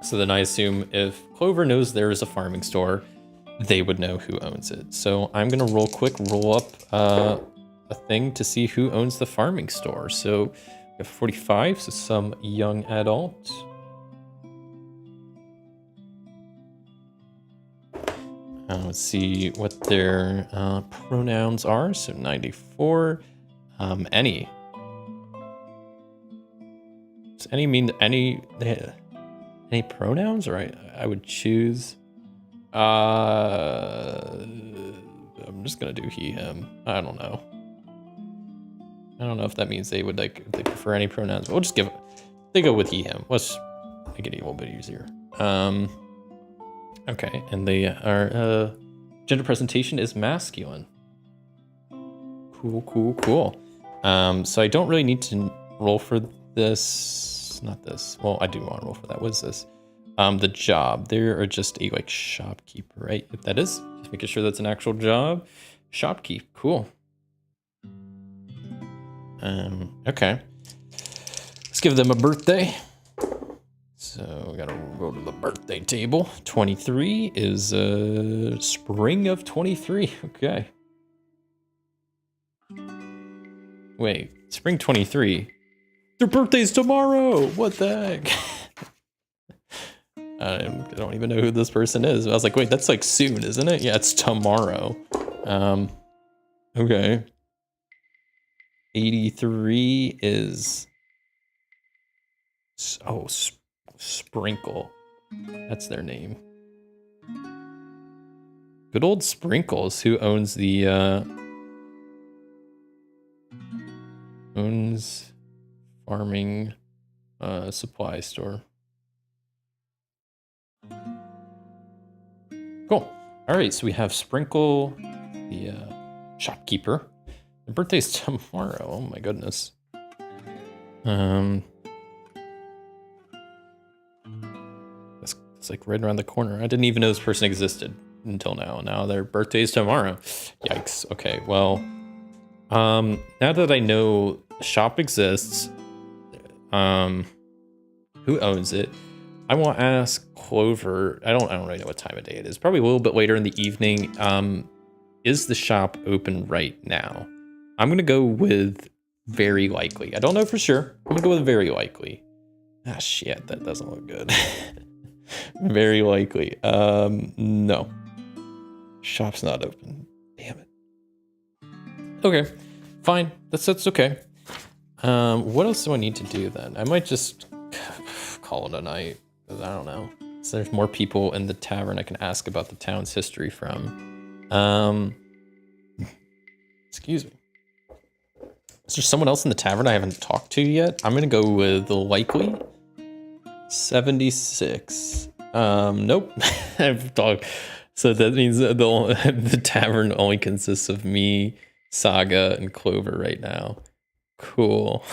So then I assume if Clover knows there is a farming store, they would know who owns it. So I'm going to roll up a thing to see who owns the farming store. So we have 45, so some young adult. Let's see what their pronouns are. So 94. Any. Does any mean any pronouns? Or I would choose. I'm just gonna do he, him. I don't know. I don't know if that means they would they prefer any pronouns, but we'll just they go with he, him. Let's make it a little bit easier. Okay, and they are gender presentation is masculine. Cool. So I don't really need to roll for this. Not this. Well, I do want to roll for that. What is this? The job. There are just a like shopkeeper, right? If that is, just making sure that's an actual job. Shopkeep. Cool. Okay. Let's give them a birthday. So we gotta go to the birthday table. 23 is spring of 23. Okay. Wait, spring 23. Their birthday's tomorrow. What the heck? I don't even know who this person is. I was like, wait, that's like soon, isn't it? Yeah, it's tomorrow. Okay. 83 is Sprinkle. That's their name. Good old Sprinkles, who owns the owns farming supply store. Cool. All right, so we have Sprinkle, the shopkeeper. The birthday's tomorrow. Oh my goodness. It's like right around the corner. I didn't even know this person existed until now. Now their birthday's tomorrow. Yikes. Okay, well, now that I know the shop exists, who owns it? I want to ask Clover. I don't really know what time of day it is. Probably a little bit later in the evening. Is the shop open right now? I'm gonna go with very likely. I don't know for sure. I'm gonna go with very likely. Ah, shit, that doesn't look good. Very likely. No. Shop's not open. Damn it. Okay, fine. That's okay. What else do I need to do then? I might just call it a night, because I don't know. So there's more people in the tavern I can ask about the town's history from. Excuse me. Is there someone else in the tavern I haven't talked to yet? I'm gonna go with likely. 76. Nope. I've talked. So that means the tavern only consists of me, Saga, and Clover right now. Cool.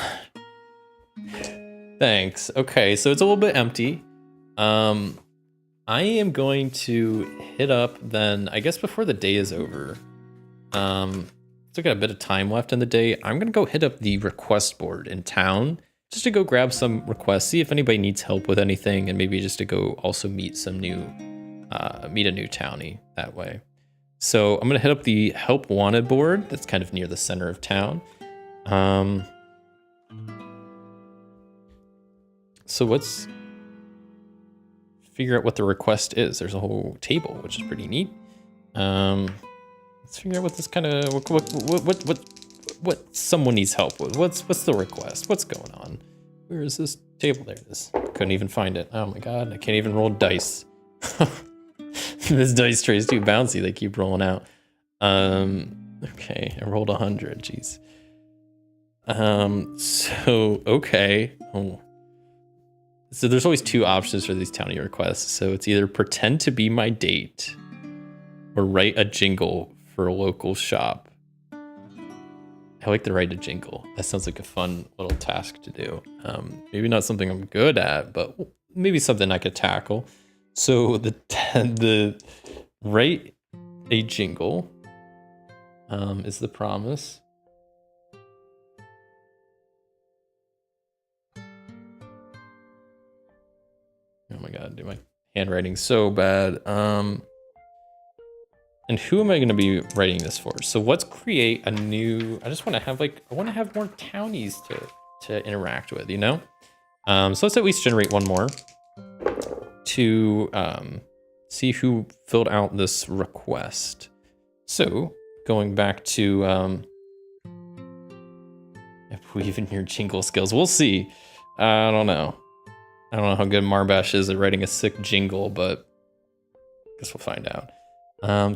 Thanks. Okay, so it's a little bit empty. I am going to hit up then, I guess before the day is over. Still got a bit of time left in the day. I'm gonna go hit up the request board in town just to go grab some requests, see if anybody needs help with anything, and maybe just to go also meet a new townie that way. So I'm gonna hit up the help wanted board that's kind of near the center of town. So let's figure out what the request is. There's a whole table, which is pretty neat. Let's figure out what this kind of what someone needs help with. What's the request? What's going on? Where is this table? There it is. Couldn't even find it. Oh my god, I can't even roll dice. This dice tray is too bouncy. They keep rolling out. Okay, I rolled 100. Jeez. So okay. Oh. So there's always two options for these townie requests. So it's either pretend to be my date or write a jingle for a local shop. I like to write a jingle. That sounds like a fun little task to do. Maybe not something I'm good at, but maybe something I could tackle. So the write a jingle is the promise. Oh my god, dude, my handwriting's so bad. And who am I going to be writing this for? So let's create a new. I just want to have I want to have more townies to interact with, you know. So let's at least generate one more to see who filled out this request. So going back to believe in your jingle skills. We'll see. I don't know how good Marbash is at writing a sick jingle, but I guess we'll find out.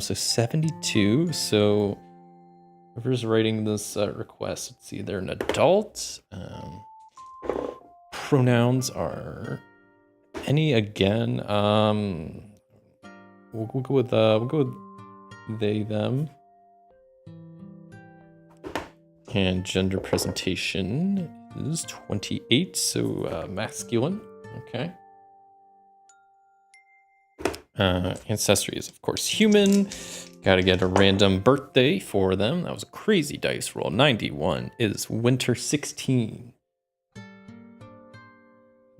So 72. So whoever's writing this request, let's see, they're an adult. Pronouns are any again. We'll go with they, them. And gender presentation is 28, so masculine. Okay. Ancestry is, of course, human. Gotta get a random birthday for them. That was a crazy dice roll. 91 is winter 16.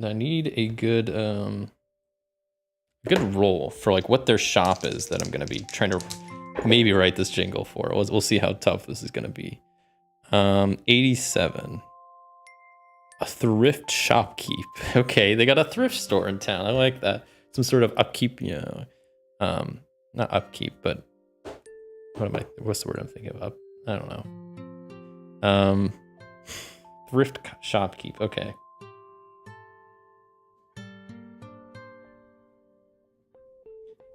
I need a good roll for like what their shop is that I'm gonna be trying to maybe write this jingle for. We'll see how tough this is gonna be. 87. A thrift shopkeep. Okay, they got a thrift store in town. I like that. Some sort of upkeep, you know. Not upkeep, but what's the word I'm thinking of? I don't know. Thrift shopkeep. Okay.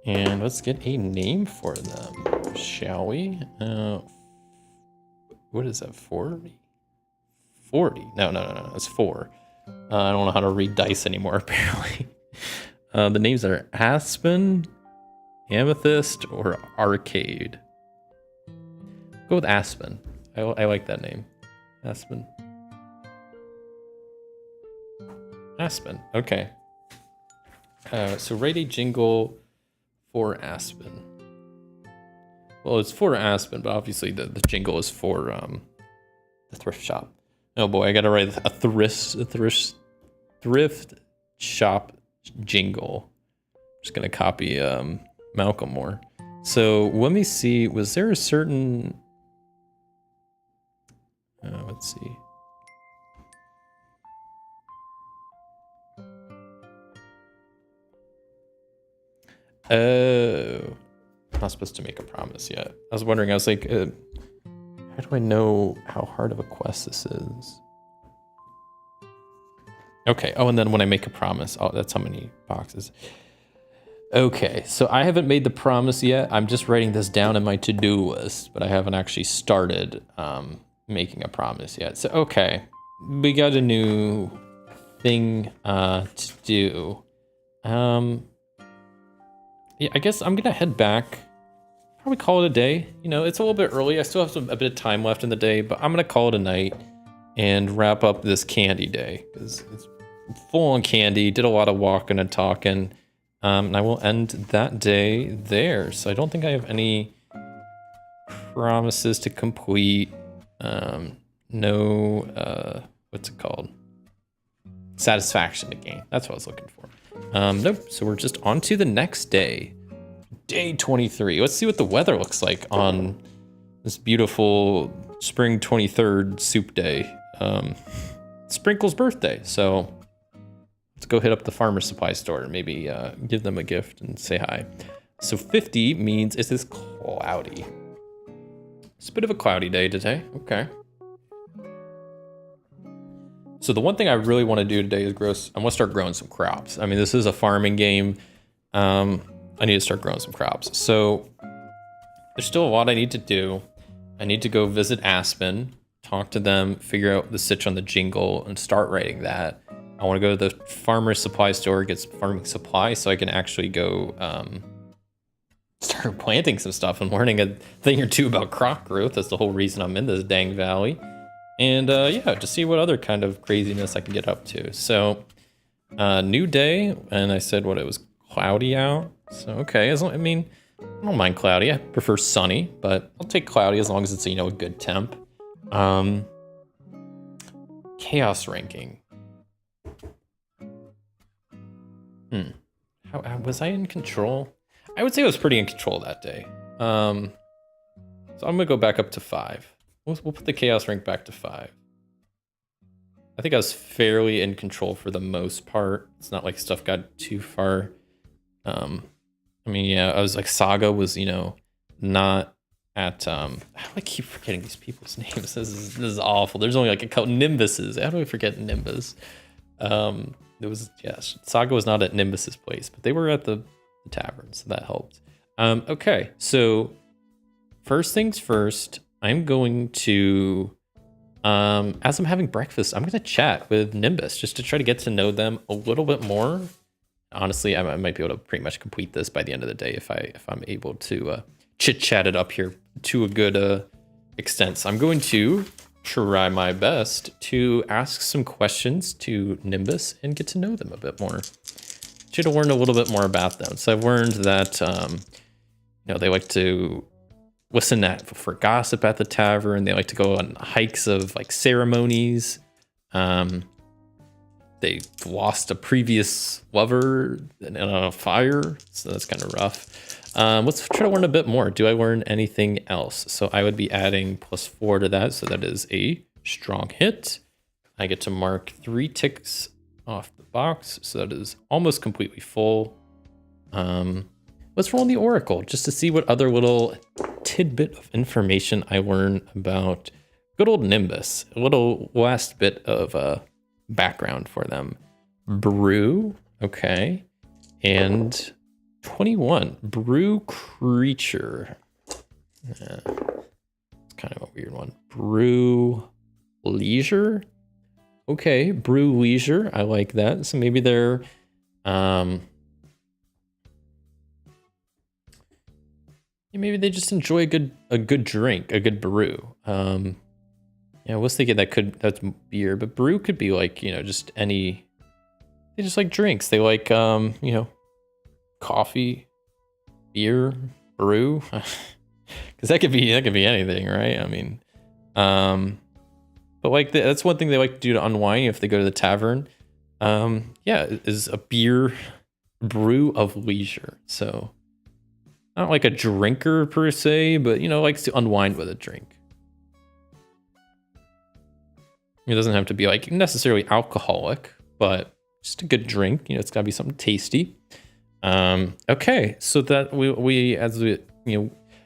And let's get a name for them, shall we? What is that, 40? 40? No, it's 4. I don't know how to read dice anymore, apparently. The names are Aspen, Amethyst, or Arcade. Go with Aspen. I like that name. Aspen. Aspen, okay. So write a jingle for Aspen. Well, it's for Aspen, but obviously the jingle is for the thrift shop. Oh boy, I gotta write a thrift shop jingle. Just gonna copy Malcolm more. So let me see. Was there a certain? Let's see. Oh, I'm not supposed to make a promise yet. I was wondering. I was like, how do I know how hard of a quest this is? Okay. Oh, and then when I make a promise, that's how many boxes. Okay, so I haven't made the promise yet. I'm just writing this down in my to-do list, but I haven't actually started making a promise yet. So, okay, we got a new thing to do. Yeah, I guess I'm gonna head back. Probably call it a day. You know, it's a little bit early. I still have a bit of time left in the day, but I'm gonna call it a night and wrap up this candy day because it's full on candy. Did a lot of walking and talking. And I will end that day there. So I don't think I have any promises to complete. No, what's it called? Satisfaction to gain. That's what I was looking for. Nope. So we're just on to the next day. Day 23. Let's see what the weather looks like on this beautiful spring 23rd soup day. Sprinkle's birthday. So let's go hit up the farmer's supply store and maybe give them a gift and say hi. So 50 means it is cloudy. It's a bit of a cloudy day today. Okay. So the one thing I really want to do today is I want to start growing some crops. I mean, this is a farming game. I need to start growing some crops. So there's still a lot I need to do. I need to go visit Aspen, talk to them, figure out the sitch on the jingle, and start writing that. I want to go to the farmer's supply store, get some farming supplies so I can actually go start planting some stuff and learning a thing or two about crop growth. That's the whole reason I'm in this dang valley. And yeah, to see what other kind of craziness I can get up to. So new day, and I said it was cloudy out. So okay, I mean, I don't mind cloudy. I prefer sunny, but I'll take cloudy as long as it's, you know, a good temp. Chaos ranking. How was I in control? I would say I was pretty in control that day. So I'm gonna go back up to 5. We'll put the chaos rank back to 5. I think I was fairly in control for the most part. It's not like stuff got too far. I mean, yeah, I was like, Saga was, you know, not at, how do I keep forgetting these people's names? This is awful. There's only like a couple Nimbuses. How do I forget Nimbus? There was, yes, Saga was not at Nimbus's place, but they were at the tavern, so that helped. Okay, so first things first, I'm going to, as I'm having breakfast, I'm going to chat with Nimbus just to try to get to know them a little bit more. honestly, I might be able to pretty much complete this by the end of the day if I'm able to chit chat it up here to a good extent. So I'm going to try my best to ask some questions to Nimbus and get to know them a bit more. To learn a little bit more about them. So I've learned that they like to listen for gossip at the tavern. They like to go on hikes of like ceremonies. They lost a previous lover in a fire, so that's kind of rough. Let's try to learn a bit more. Do I learn anything else? So I would be adding +4 to that, so that is a strong hit. I get to mark 3 ticks off the box, so that is almost completely full. Let's roll the Oracle just to see what other little tidbit of information I learn about good old Nimbus. A little last bit of background for them. Brew, okay. And 21, brew creature. It's kind of a weird one. Brew leisure. Okay, brew leisure. I like that. So maybe they're maybe they just enjoy a good drink, a good brew. I was thinking that's beer, but brew could be like, just any. They just like drinks. They like coffee, beer, brew. Because that could be anything, right? I mean, but like that's one thing they like to do to unwind if they go to the tavern. Is a beer brew of leisure. So not like a drinker per se, but likes to unwind with a drink. It doesn't have to be like necessarily alcoholic, but just a good drink. It's gotta be something tasty. Okay, so that we as we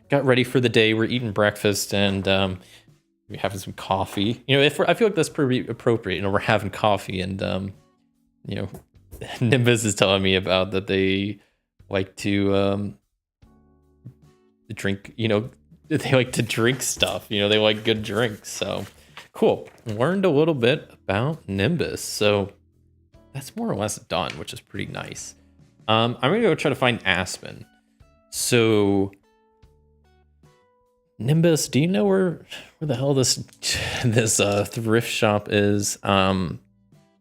got ready for the day, we're eating breakfast and we're having some coffee. I feel like that's pretty appropriate. We're having coffee and Nimbus is telling me about that they like to drink. They like to drink stuff. They like good drinks. So cool. Learned a little bit about Nimbus. So that's more or less done, which is pretty nice. I'm gonna go try to find Aspen. So Nimbus, do you know where the hell this thrift shop is? I don't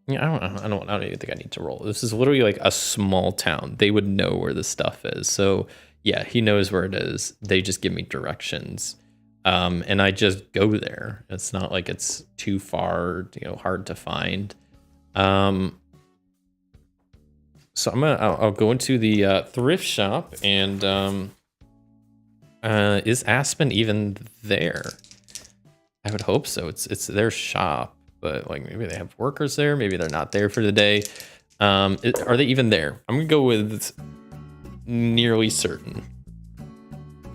even think I need to roll. This is literally like a small town. They would know where this stuff is. So yeah, he knows where it is. They just give me directions. And I just go there. It's not like it's too far, hard to find. So I'll go into the thrift shop and is Aspen even there? I would hope so. It's their shop, but like maybe they have workers there. Maybe they're not there for the day. Are they even there? I'm gonna go with nearly certain.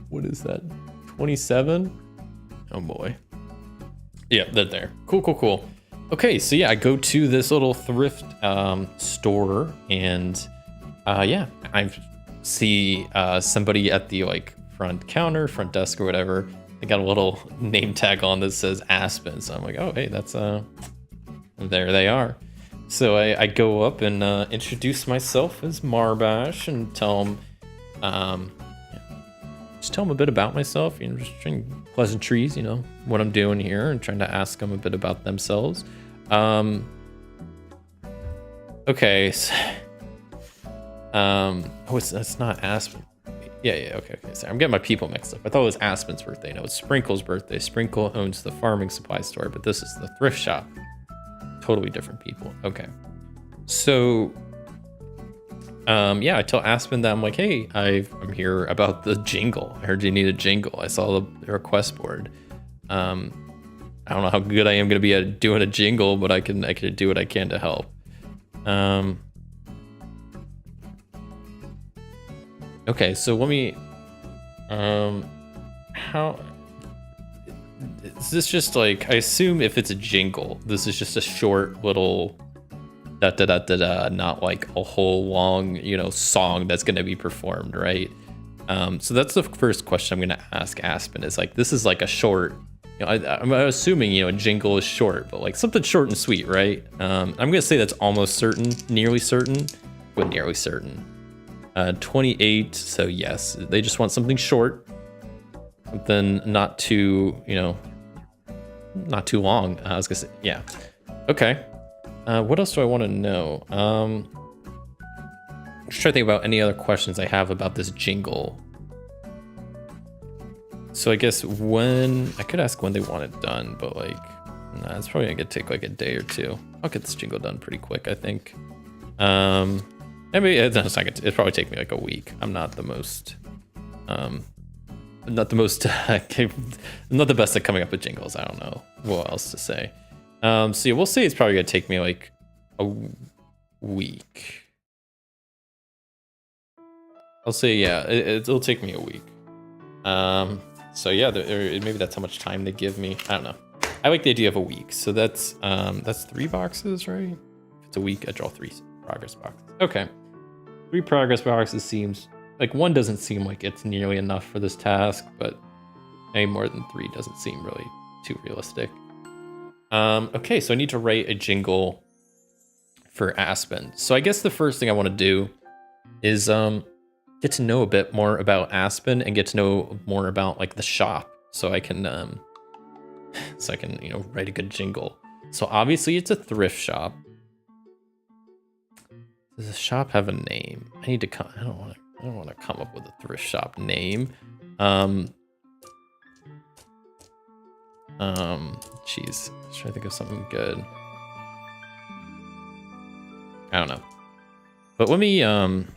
What is that? 27? Oh boy. Yeah, they're there. Cool. Okay, so yeah, I go to this little thrift store and I see somebody at the like front desk or whatever. They got a little name tag on that says Aspen. So I'm like, oh hey, that's there they are. So I go up and introduce myself as Marbash and tell them just tell them a bit about myself, just trying pleasantries, what I'm doing here and trying to ask them a bit about themselves. Okay. So, it's not Aspen. Yeah, okay. Sorry, I'm getting my people mixed up. I thought it was Aspen's birthday. No, it's Sprinkle's birthday. Sprinkle owns the farming supply store, but this is the thrift shop. Totally different people. Okay. So I tell Aspen that I'm like, hey, I'm here about the jingle. I heard you need a jingle. I saw the request board. I don't know how good I am going to be at doing a jingle, but I can do what I can to help. Okay, so let me. How is this just like? I assume if it's a jingle, this is just a short little. Not like a whole long, song that's going to be performed, right? So that's the first question I'm going to ask Aspen is like, this is like a short, I'm assuming, a jingle is short, but like something short and sweet, right? I'm going to say that's almost certain, nearly certain. with nearly certain. 28, so yes, they just want something short. Something not too, not too long. I was gonna say, yeah. Okay. What else do I want to know? Just trying to think about any other questions I have about this jingle. So I guess I could ask when they want it done, but like, nah, it's probably gonna take like a day or two. I'll get this jingle done pretty quick, I think. Maybe it's probably take me like a week. I'm not the most, not the best at coming up with jingles. I don't know what else to say. So yeah, we'll see. It's probably gonna take me like a week. I'll say, yeah, it'll take me a week. So yeah, maybe that's how much time they give me. I don't know. I like the idea of a week. So that's 3 boxes, right? If it's a week, I draw 3 progress boxes. Okay. 3 progress boxes seems like 1 doesn't seem like it's nearly enough for this task, but any more than 3 doesn't seem really too realistic. Okay, so I need to write a jingle for Aspen. So I guess the first thing I want to do is get to know a bit more about Aspen and get to know more about like the shop, so I can write a good jingle. So obviously it's a thrift shop. Does the shop have a name? I need to come. I don't want to come up with a thrift shop name. Jeez, let's try to think of something good. I don't know. But let me I'm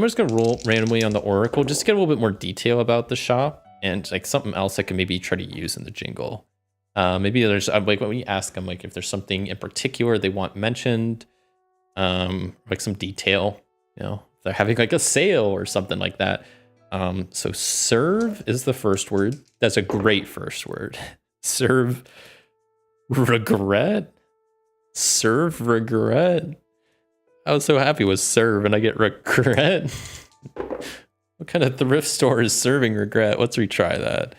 just gonna roll randomly on the Oracle just to get a little bit more detail about the shop and like something else I can maybe try to use in the jingle. Maybe there's like when you ask them like if there's something in particular they want mentioned, like some detail, if they're having like a sale or something like that. So serve is the first word. That's a great first word. Serve regret. Serve regret. I was so happy with serve and I get regret. What kind of thrift store is serving regret? Let's retry that.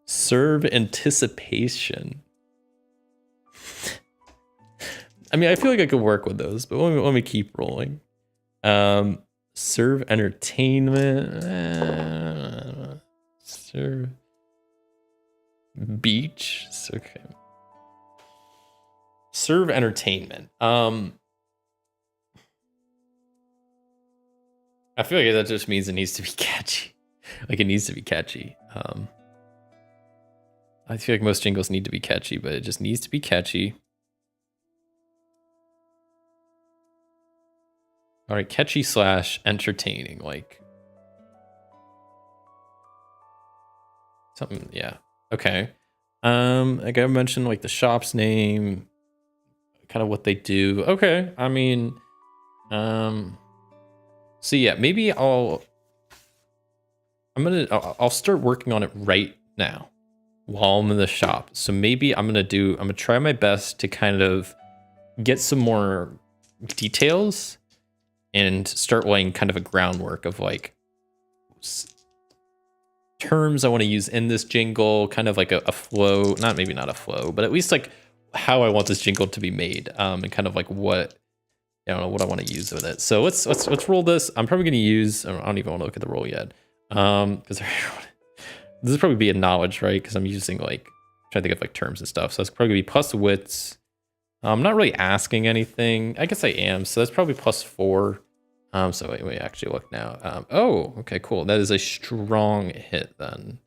Serve anticipation. I mean, I feel like I could work with those, but let me keep rolling. Serve entertainment. Serve beach. Okay. Serve entertainment. I feel like that just means it needs to be catchy. Like it needs to be catchy. I feel like most jingles need to be catchy, but it just needs to be catchy. All right, catchy / entertaining, like something, yeah. Okay. Like I mentioned, like the shop's name, kind of what they do. Okay, I mean, so yeah, maybe I'll start working on it right now while I'm in the shop. So maybe I'm gonna try my best to kind of get some more details and start laying kind of a groundwork of like terms I want to use in this jingle, kind of like a flow, maybe not a flow, but at least like how I want this jingle to be made, and kind of like what, I don't know what I want to use with it. So let's roll this. I'm probably going to use, I don't even want to look at the roll yet. Because this would probably be a knowledge, right? Because I'm using like, trying to think of like terms and stuff. So it's probably going to be plus wits. I'm not really asking anything. I guess I am. So that's probably +4. So wait, we actually look now. Oh, okay, cool. That is a strong hit then.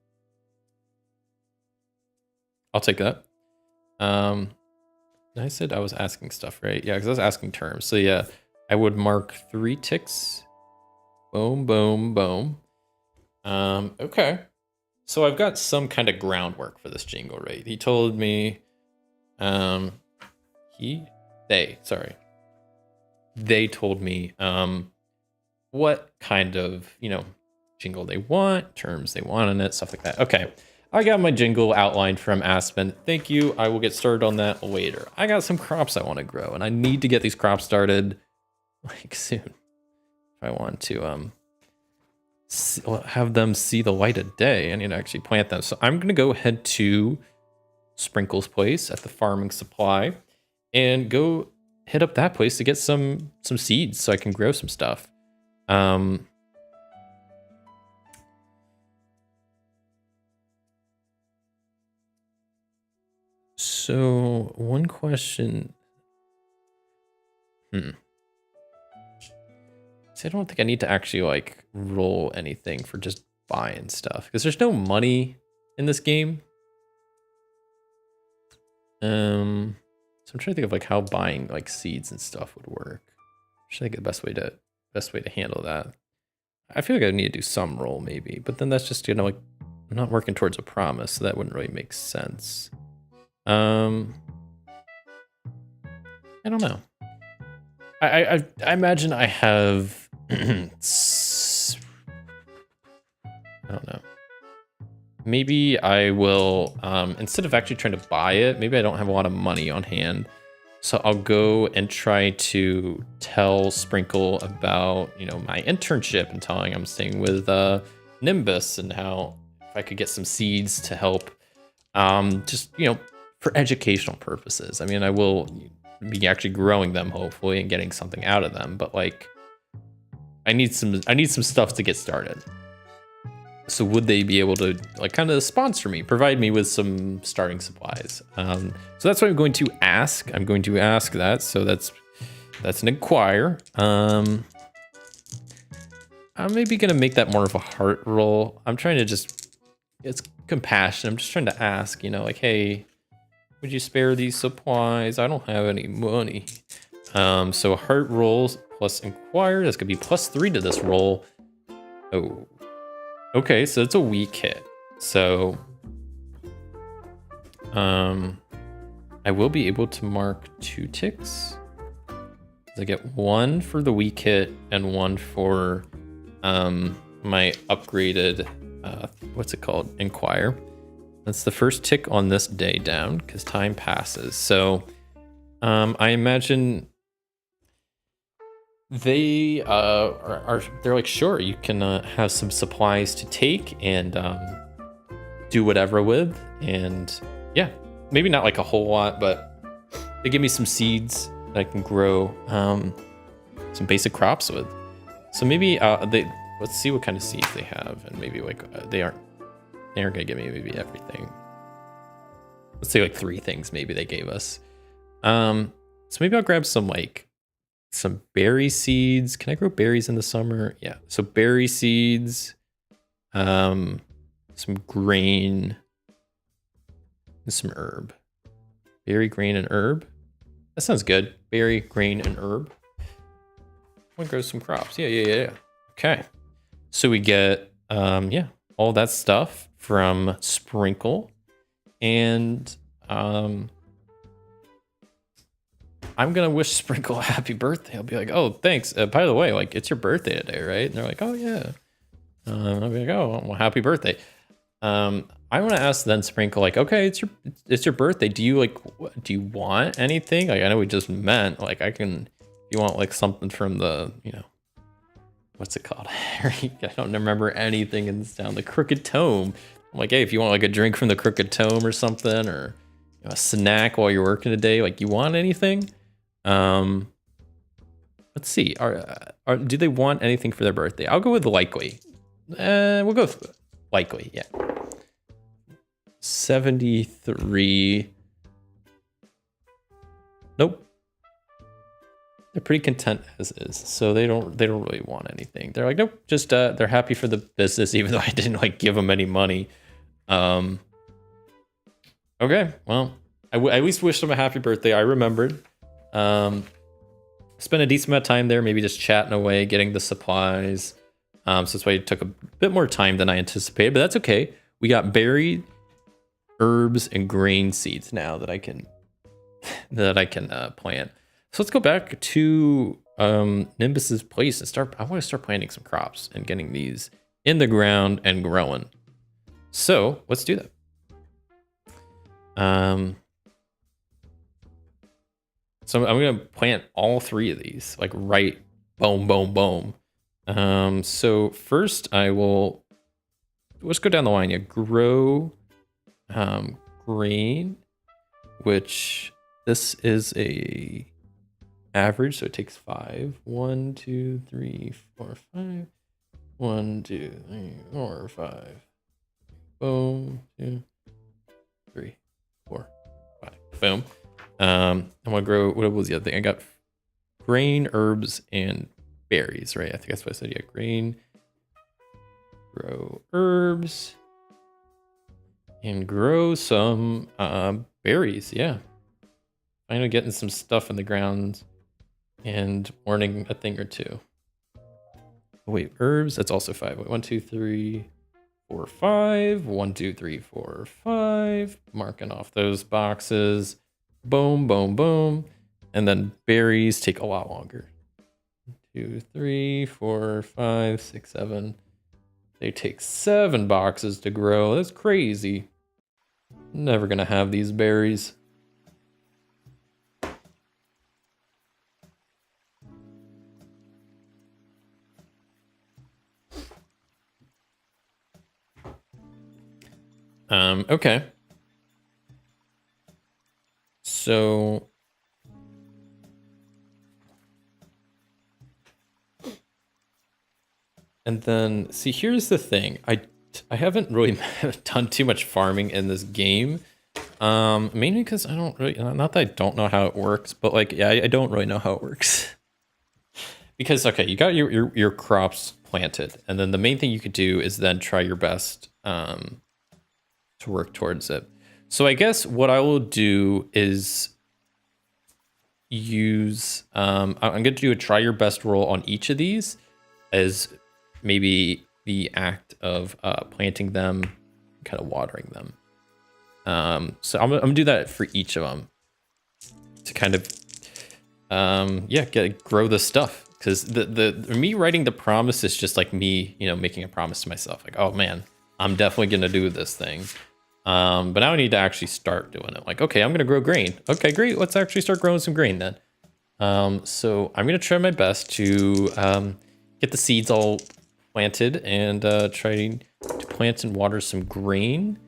I'll take that. I said I was asking stuff, right? Yeah, because I was asking terms. So yeah, I would mark 3 ticks. Boom, boom, boom. Okay. So I've got some kind of groundwork for this jingle, right? He told me, they told me, what kind of, jingle they want, terms they want in it, stuff like that. Okay. I got my jingle outlined from Aspen. Thank you. I will get started on that later. I got some crops I want to grow, and I need to get these crops started like soon. If I want to have them see the light of day, I need to actually plant them. So I'm going to go ahead to Sprinkle's place at the farming supply and go hit up that place to get some seeds so I can grow some stuff. So one question. See, I don't think I need to actually like roll anything for just buying stuff because there's no money in this game. So I'm trying to think of like how buying like seeds and stuff would work. I should think the best way to handle that. I feel like I need to do some roll maybe, but then that's just, you know, like I'm not working towards a promise, so that wouldn't really make sense. I don't know. I imagine I have I don't know. Maybe I will instead of actually trying to buy it, maybe I don't have a lot of money on hand. So I'll go and try to tell Sprinkle about, you know, my internship and telling I'm staying with Nimbus and how if I could get some seeds to help just, you know, for educational purposes. I mean, I will be actually growing them hopefully and getting something out of them, but like I need some stuff to get started. So would they be able to like kind of sponsor me, provide me with some starting supplies? So that's what I'm going to ask. I'm going to ask that. So that's an inquire. I'm maybe gonna make that more of a heart roll. I'm trying to just, it's compassion. I'm just trying to ask, you know, like, hey, would you spare these supplies? I don't have any money. So heart rolls plus inquire. That's gonna be +3 to this roll. Oh. Okay, so it's a weak hit. So I will be able to mark 2 ticks. I get 1 for the weak hit and 1 for my upgraded what's it called? Inquire. That's the first tick on this day down because time passes. So I imagine they they're like, sure, you can have some supplies to take and do whatever with. And yeah, maybe not like a whole lot, but they give me some seeds that I can grow some basic crops with. So maybe let's see what kind of seeds they have, and maybe like they aren't gonna give me maybe everything. Let's say like 3 things maybe they gave us. So maybe I'll grab some berry seeds. Can I grow berries in the summer? Yeah. So berry seeds, some grain, and some herb. Berry, grain, and herb. That sounds good. Berry, grain, and herb. I'm gonna grow some crops. Yeah. Okay. So we get all that stuff from Sprinkle, and I'm gonna wish Sprinkle a happy birthday. I'll be like, oh, thanks. By the way, like it's your birthday today, right? And they're like, oh yeah. I'll be like, oh, well, happy birthday. I want to ask then Sprinkle, like, okay, it's your birthday. Do you want anything? Like, I know we just met. Like, you want like something from the, you know, what's it called? I don't remember anything in this town. The Crooked Tome. I'm like, hey, if you want like a drink from the Crooked Tome or something, or you know, a snack while you're working today, like, you want anything? Let's see. Do they want anything for their birthday? I'll go with likely. We'll go with likely. Yeah. 73. Nope. They're pretty content as is, so they don't really want anything. They're like, nope, just they're happy for the business, even though I didn't like give them any money. Okay, well, I at least wished them a happy birthday. I remembered. Spent a decent amount of time there, maybe just chatting away, getting the supplies. So that's why it took a bit more time than I anticipated, but that's okay. We got berry, herbs, and grain seeds now that I can plant. So let's go back to Nimbus's place and I want to start planting some crops and getting these in the ground and growing. So let's do that. So I'm gonna plant all 3 of these, like right, boom, boom, boom. So first let's go down the line. Yeah, grow grain, which this is a average, so it takes 5. 1, 2, 3, 4, 5. 1, 2, 3, 4, 5. Boom. 2, 3, 4, 5. Boom. I'm gonna grow. What was the other thing? I got grain, herbs, and berries. Right? I think that's what I said. Yeah, grain, grow herbs, and grow some berries. Yeah. Finally getting some stuff in the ground and warning a thing or two. Oh, wait, herbs. That's also 5. Wait, 1, 2, 3, 4, 5. 1, 2, 3, 4, 5. Marking off those boxes. Boom, boom, boom. And then berries take a lot longer. 2, 3, 4, 5, 6, 7. They take 7 boxes to grow. That's crazy. Never gonna have these berries. Okay. So and then see, here's the thing. I haven't really done too much farming in this game. Mainly because I don't really, not that I don't know how it works, but like, yeah, I don't really know how it works. Because okay, you got your crops planted, and then the main thing you could do is then try your best to work towards it. So I guess what I will do is use I'm going to do a try your best roll on each of these as maybe the act of planting them, kind of watering them. So I'm gonna do that for each of them to kind of grow the stuff, because the me writing the promise is just like me, making a promise to myself, like, oh man, I'm definitely gonna do this thing. But now I need to actually start doing it. Like, okay, I'm gonna grow grain. Okay, great. Let's actually start growing some grain then. So I'm gonna try my best to get the seeds all planted and try to plant and water some grain.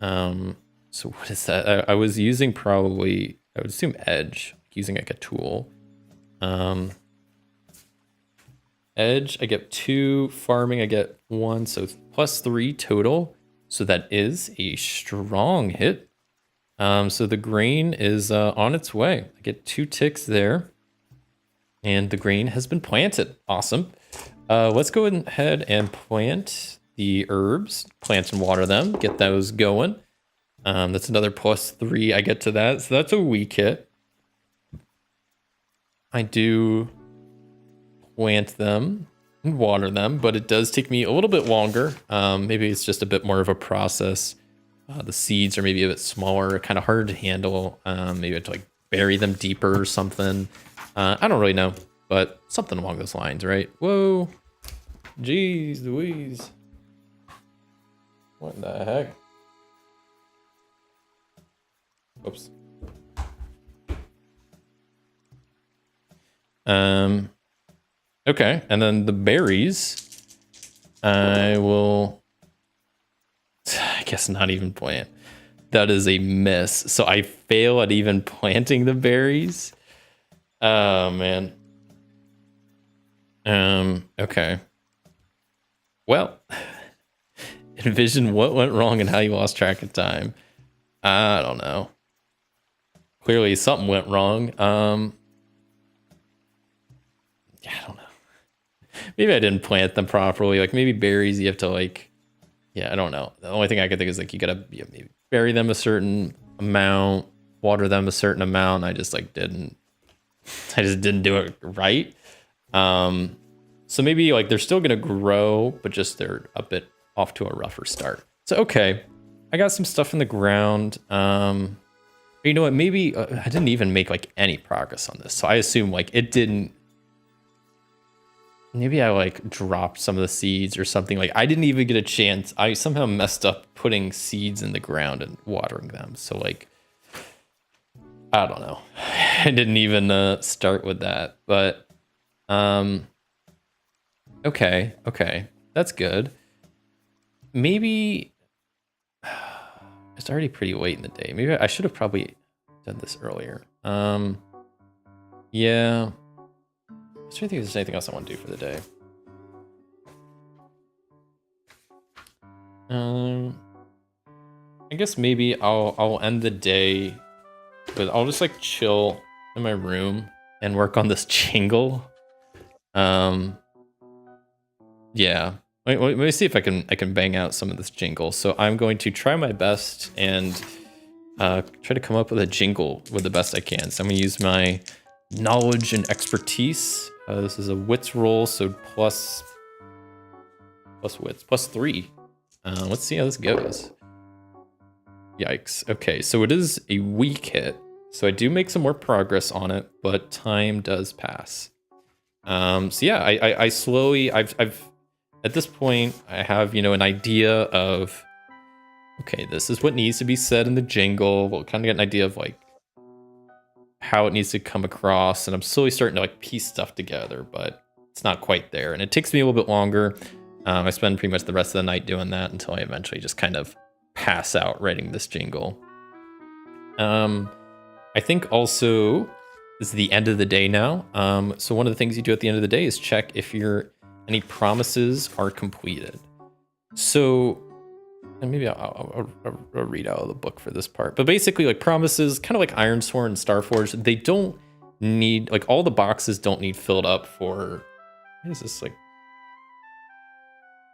So what is that? I was using probably, I would assume edge, using like a tool. Edge, I get 2. Farming, I get 1. So +3 total. So that is a strong hit. So the grain is on its way. I get 2 ticks there. And the grain has been planted. Awesome. Let's go ahead and plant the herbs. Plant and water them. Get those going. That's another +3 I get to that. So that's a weak hit. I do plant them and water them, but it does take me a little bit longer. Maybe it's just a bit more of a process. The seeds are maybe a bit smaller, kind of hard to handle. Maybe I have to like bury them deeper or something. I don't really know, but something along those lines, right? Whoa. Jeez Louise. What the heck? Oops. Okay, and then the berries, I will, I guess not even plant. That is a miss. So I fail at even planting the berries. Oh man. Okay. Well, envision what went wrong and how you lost track of time. I don't know. Clearly something went wrong. Yeah, I don't know. Maybe I didn't plant them properly. Like maybe berries, you have to like, yeah, I don't know. The only thing I could think is like you gotta maybe bury them a certain amount, water them a certain amount. And I just like didn't. I just didn't do it right. So maybe like they're still gonna grow, but just they're a bit off to a rougher start. So okay, I got some stuff in the ground. You know what? Maybe I didn't even make like any progress on this, so I assume like it didn't. Maybe I like dropped some of the seeds or something. Like I didn't even get a chance. I somehow messed up putting seeds in the ground and watering them. So like, I don't know. I didn't even start with that. But okay, that's good. Maybe it's already pretty late in the day. Maybe I should have probably done this earlier. Yeah. Let's try to think if there's anything else I want to do for the day. I guess maybe I'll end the day with I'll just like chill in my room and work on this jingle. Yeah. Let me see if I can bang out some of this jingle. So I'm going to try my best and try to come up with a jingle with the best I can. So I'm gonna use my knowledge and expertise. This is a wits roll, so plus wits, +3. Let's see how this goes. Yikes. Okay, so it is a weak hit. So I do make some more progress on it, but time does pass. So yeah, I slowly, I've at this point, I have, an idea of, okay, this is what needs to be said in the jingle. We'll kind of get an idea of like how it needs to come across. And I'm slowly starting to like piece stuff together, but it's not quite there. And it takes me a little bit longer. I spend pretty much the rest of the night doing that until I eventually just kind of pass out writing this jingle. I think also this is the end of the day now. So one of the things you do at the end of the day is check if any promises are completed. So, and maybe I'll read out of the book for this part. But basically, like promises, kind of like Ironsworn and Starforge, they don't need, like all the boxes don't need filled up for, what is this like?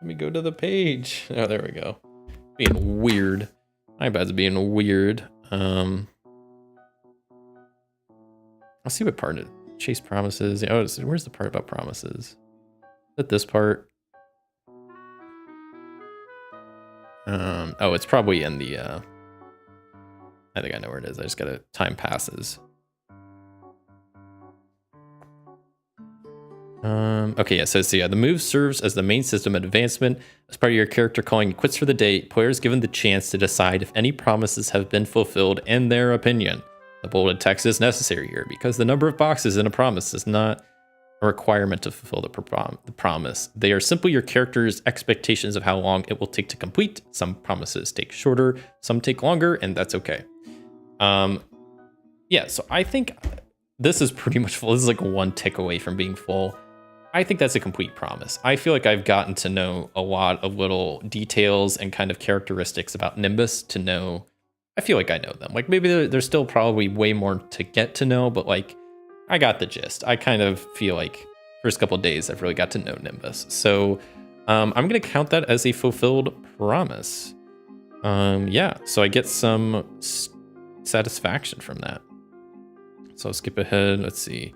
Let me go to the page. Oh, there we go. Being weird. My bad's being weird. I'll see what part it chase promises. Oh, where's the part about promises? Is that this part? Oh, it's probably in the I think I know where it is. I just gotta time passes. Okay, yeah, so yeah, the move serves as the main system of advancement. As part of your character calling quits for the day, players given the chance to decide if any promises have been fulfilled in their opinion. The bolded text is necessary here because the number of boxes in a promise is not a requirement to fulfill the promise. They are simply your character's expectations of how long it will take to complete. Some promises take shorter, some take longer, and that's okay. Yeah, so I think this is pretty much full. This is like one tick away from being full. I think that's a complete promise. I feel like I've gotten to know a lot of little details and kind of characteristics about Nimbus to know. I feel like I know them. Like maybe there's still probably way more to get to know, but like I got the gist. I kind of feel like first couple of days I've really got to know Nimbus. So I'm going to count that as a fulfilled promise. Yeah, so I get some satisfaction from that. So I'll skip ahead. Let's see.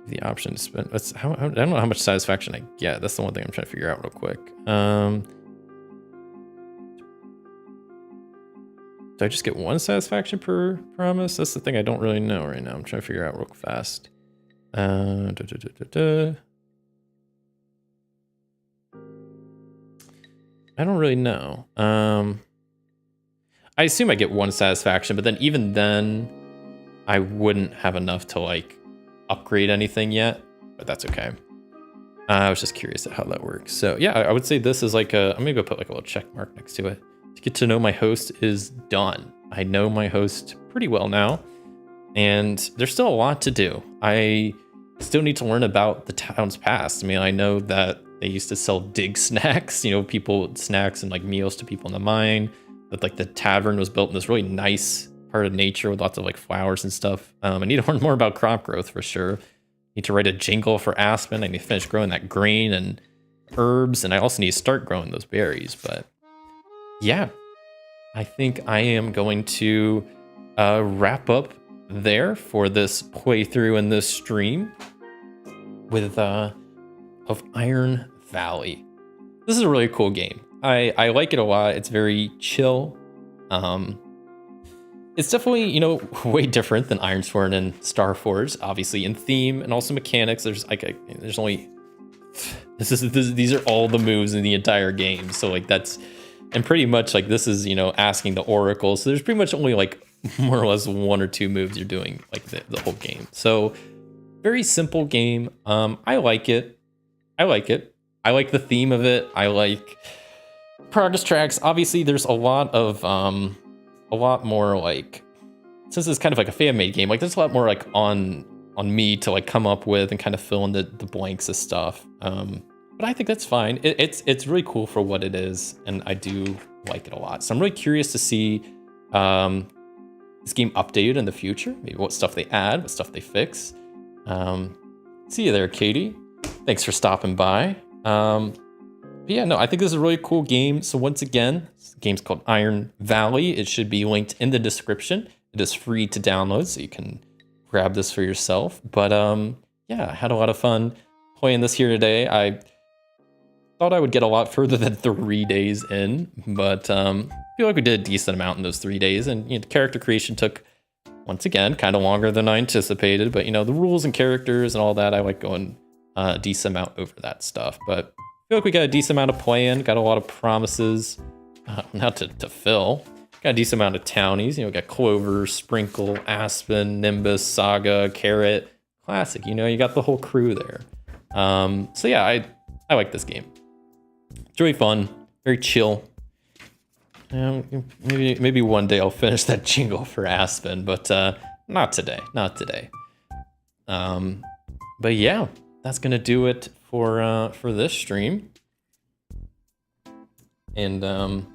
The option to spend. I don't know how much satisfaction I get. That's the one thing I'm trying to figure out real quick. Do I just get one satisfaction per promise? That's the thing I don't really know right now. I'm trying to figure out real fast. I don't really know. I assume I get one satisfaction, but then even then, I wouldn't have enough to like upgrade anything yet, but that's okay. I was just curious at how that works. So yeah, I would say this is like I'm gonna go put like a little check mark next to it. To get to know my host is done. I know my host pretty well now, and there's still a lot to do. I still need to learn about the town's past. I mean, I know that they used to sell dig snacks, snacks and like meals to people in the mine. That like the tavern was built in this really nice part of nature with lots of like flowers and stuff. I need to learn more about crop growth for sure. Need to write a jingle for Aspen. I need to finish growing that grain and herbs, and I also need to start growing those berries. But yeah, I think I am going to wrap up there for this playthrough and this stream with of Iron Valley. This is a really cool game. I like it a lot. It's very chill. It's definitely, way different than Ironsworn and Starforge, obviously in theme and also mechanics. These are all the moves in the entire game. So like and pretty much like this is, asking the Oracle. So there's pretty much only like more or less one or two moves you're doing like the whole game. So very simple game. I like it. I like the theme of it. I like progress tracks. Obviously there's a lot more like since it's kind of like a fan-made game, like there's a lot more like on me to like come up with and kind of fill in the blanks of stuff. But I think that's fine. It's really cool for what it is, and I do like it a lot. So I'm really curious to see this game updated in the future. Maybe what stuff they add, what stuff they fix. See you there, Katie. Thanks for stopping by. But yeah, no, I think this is a really cool game. So once again, this game's called Iron Valley. It should be linked in the description. It is free to download, so you can grab this for yourself. But yeah, I had a lot of fun playing this here today. I thought I would get a lot further than 3 days in, but I feel like we did a decent amount in those 3 days. And you know, character creation took, once again, kind of longer than I anticipated. But you know, the rules and characters and all that, I like going a decent amount over that stuff. But I feel like we got a decent amount of playing, got a lot of promises, not to fill. Got a decent amount of townies. You know, we got Clover, Sprinkle, Aspen, Nimbus, Saga, Carrot, Classic. You know, you got the whole crew there. So yeah, I like this game. It's really fun, very chill. Maybe one day I'll finish that jingle for Aspen, but not today. Not today. But yeah, that's gonna do it for this stream. And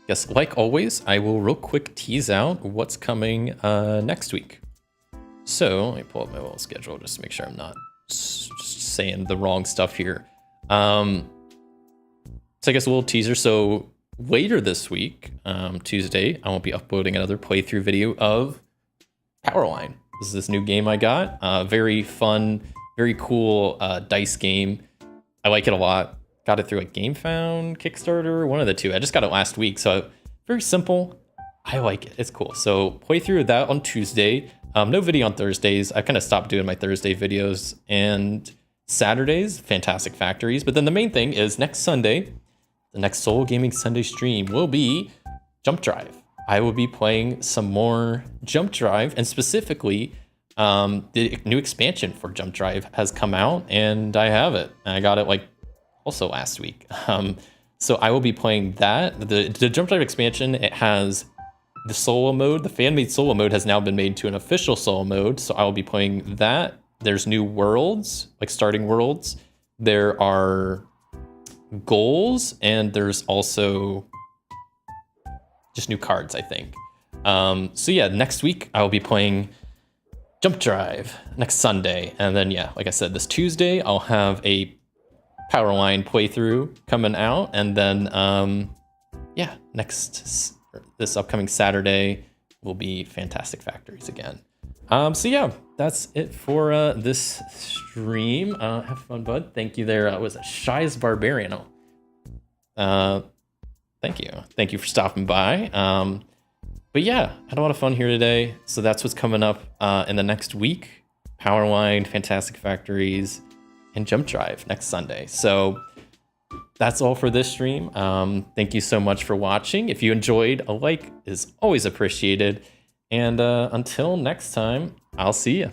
guess like always, I will real quick tease out what's coming next week. So let me pull up my little schedule just to make sure I'm not just saying the wrong stuff here. So I guess a little teaser. So later this week, Tuesday, I won't be uploading another playthrough video of Powerline. This is this new game I got. Very fun, very cool dice game. I like it a lot. Got it through a GameFound, Kickstarter, one of the two. I just got it last week, so very simple. I like it. It's cool. So play through that on Tuesday. No video on Thursdays. I kind of stopped doing my Thursday videos. And Saturdays, Fantastic Factories. But then the main thing is next Sunday, the next Solo Gaming Sunday stream will be Jump Drive. I will be playing some more Jump Drive, and specifically, the new expansion for Jump Drive has come out, and I have it. And I got it like also last week. So I will be playing that. The Jump Drive expansion, it has the solo mode. The fan-made solo mode has now been made to an official solo mode, so I will be playing that. There's new worlds, like starting worlds. There are goals, and there's also just new cards, I think. So yeah, next week I will be playing Jump Drive next Sunday. And then yeah, like I said, this Tuesday I'll have a Powerline playthrough coming out. And then yeah, this upcoming Saturday will be Fantastic Factories again. So yeah, that's it for this stream. Have fun, bud. Thank you there. Was it Shy as Barbarian? Thank you for stopping by. But yeah, had a lot of fun here today. So that's what's coming up in the next week. Powerline, Fantastic Factories, and Jump Drive next Sunday. So that's all for this stream. Thank you so much for watching. If you enjoyed, a like is always appreciated. And until next time, I'll see you.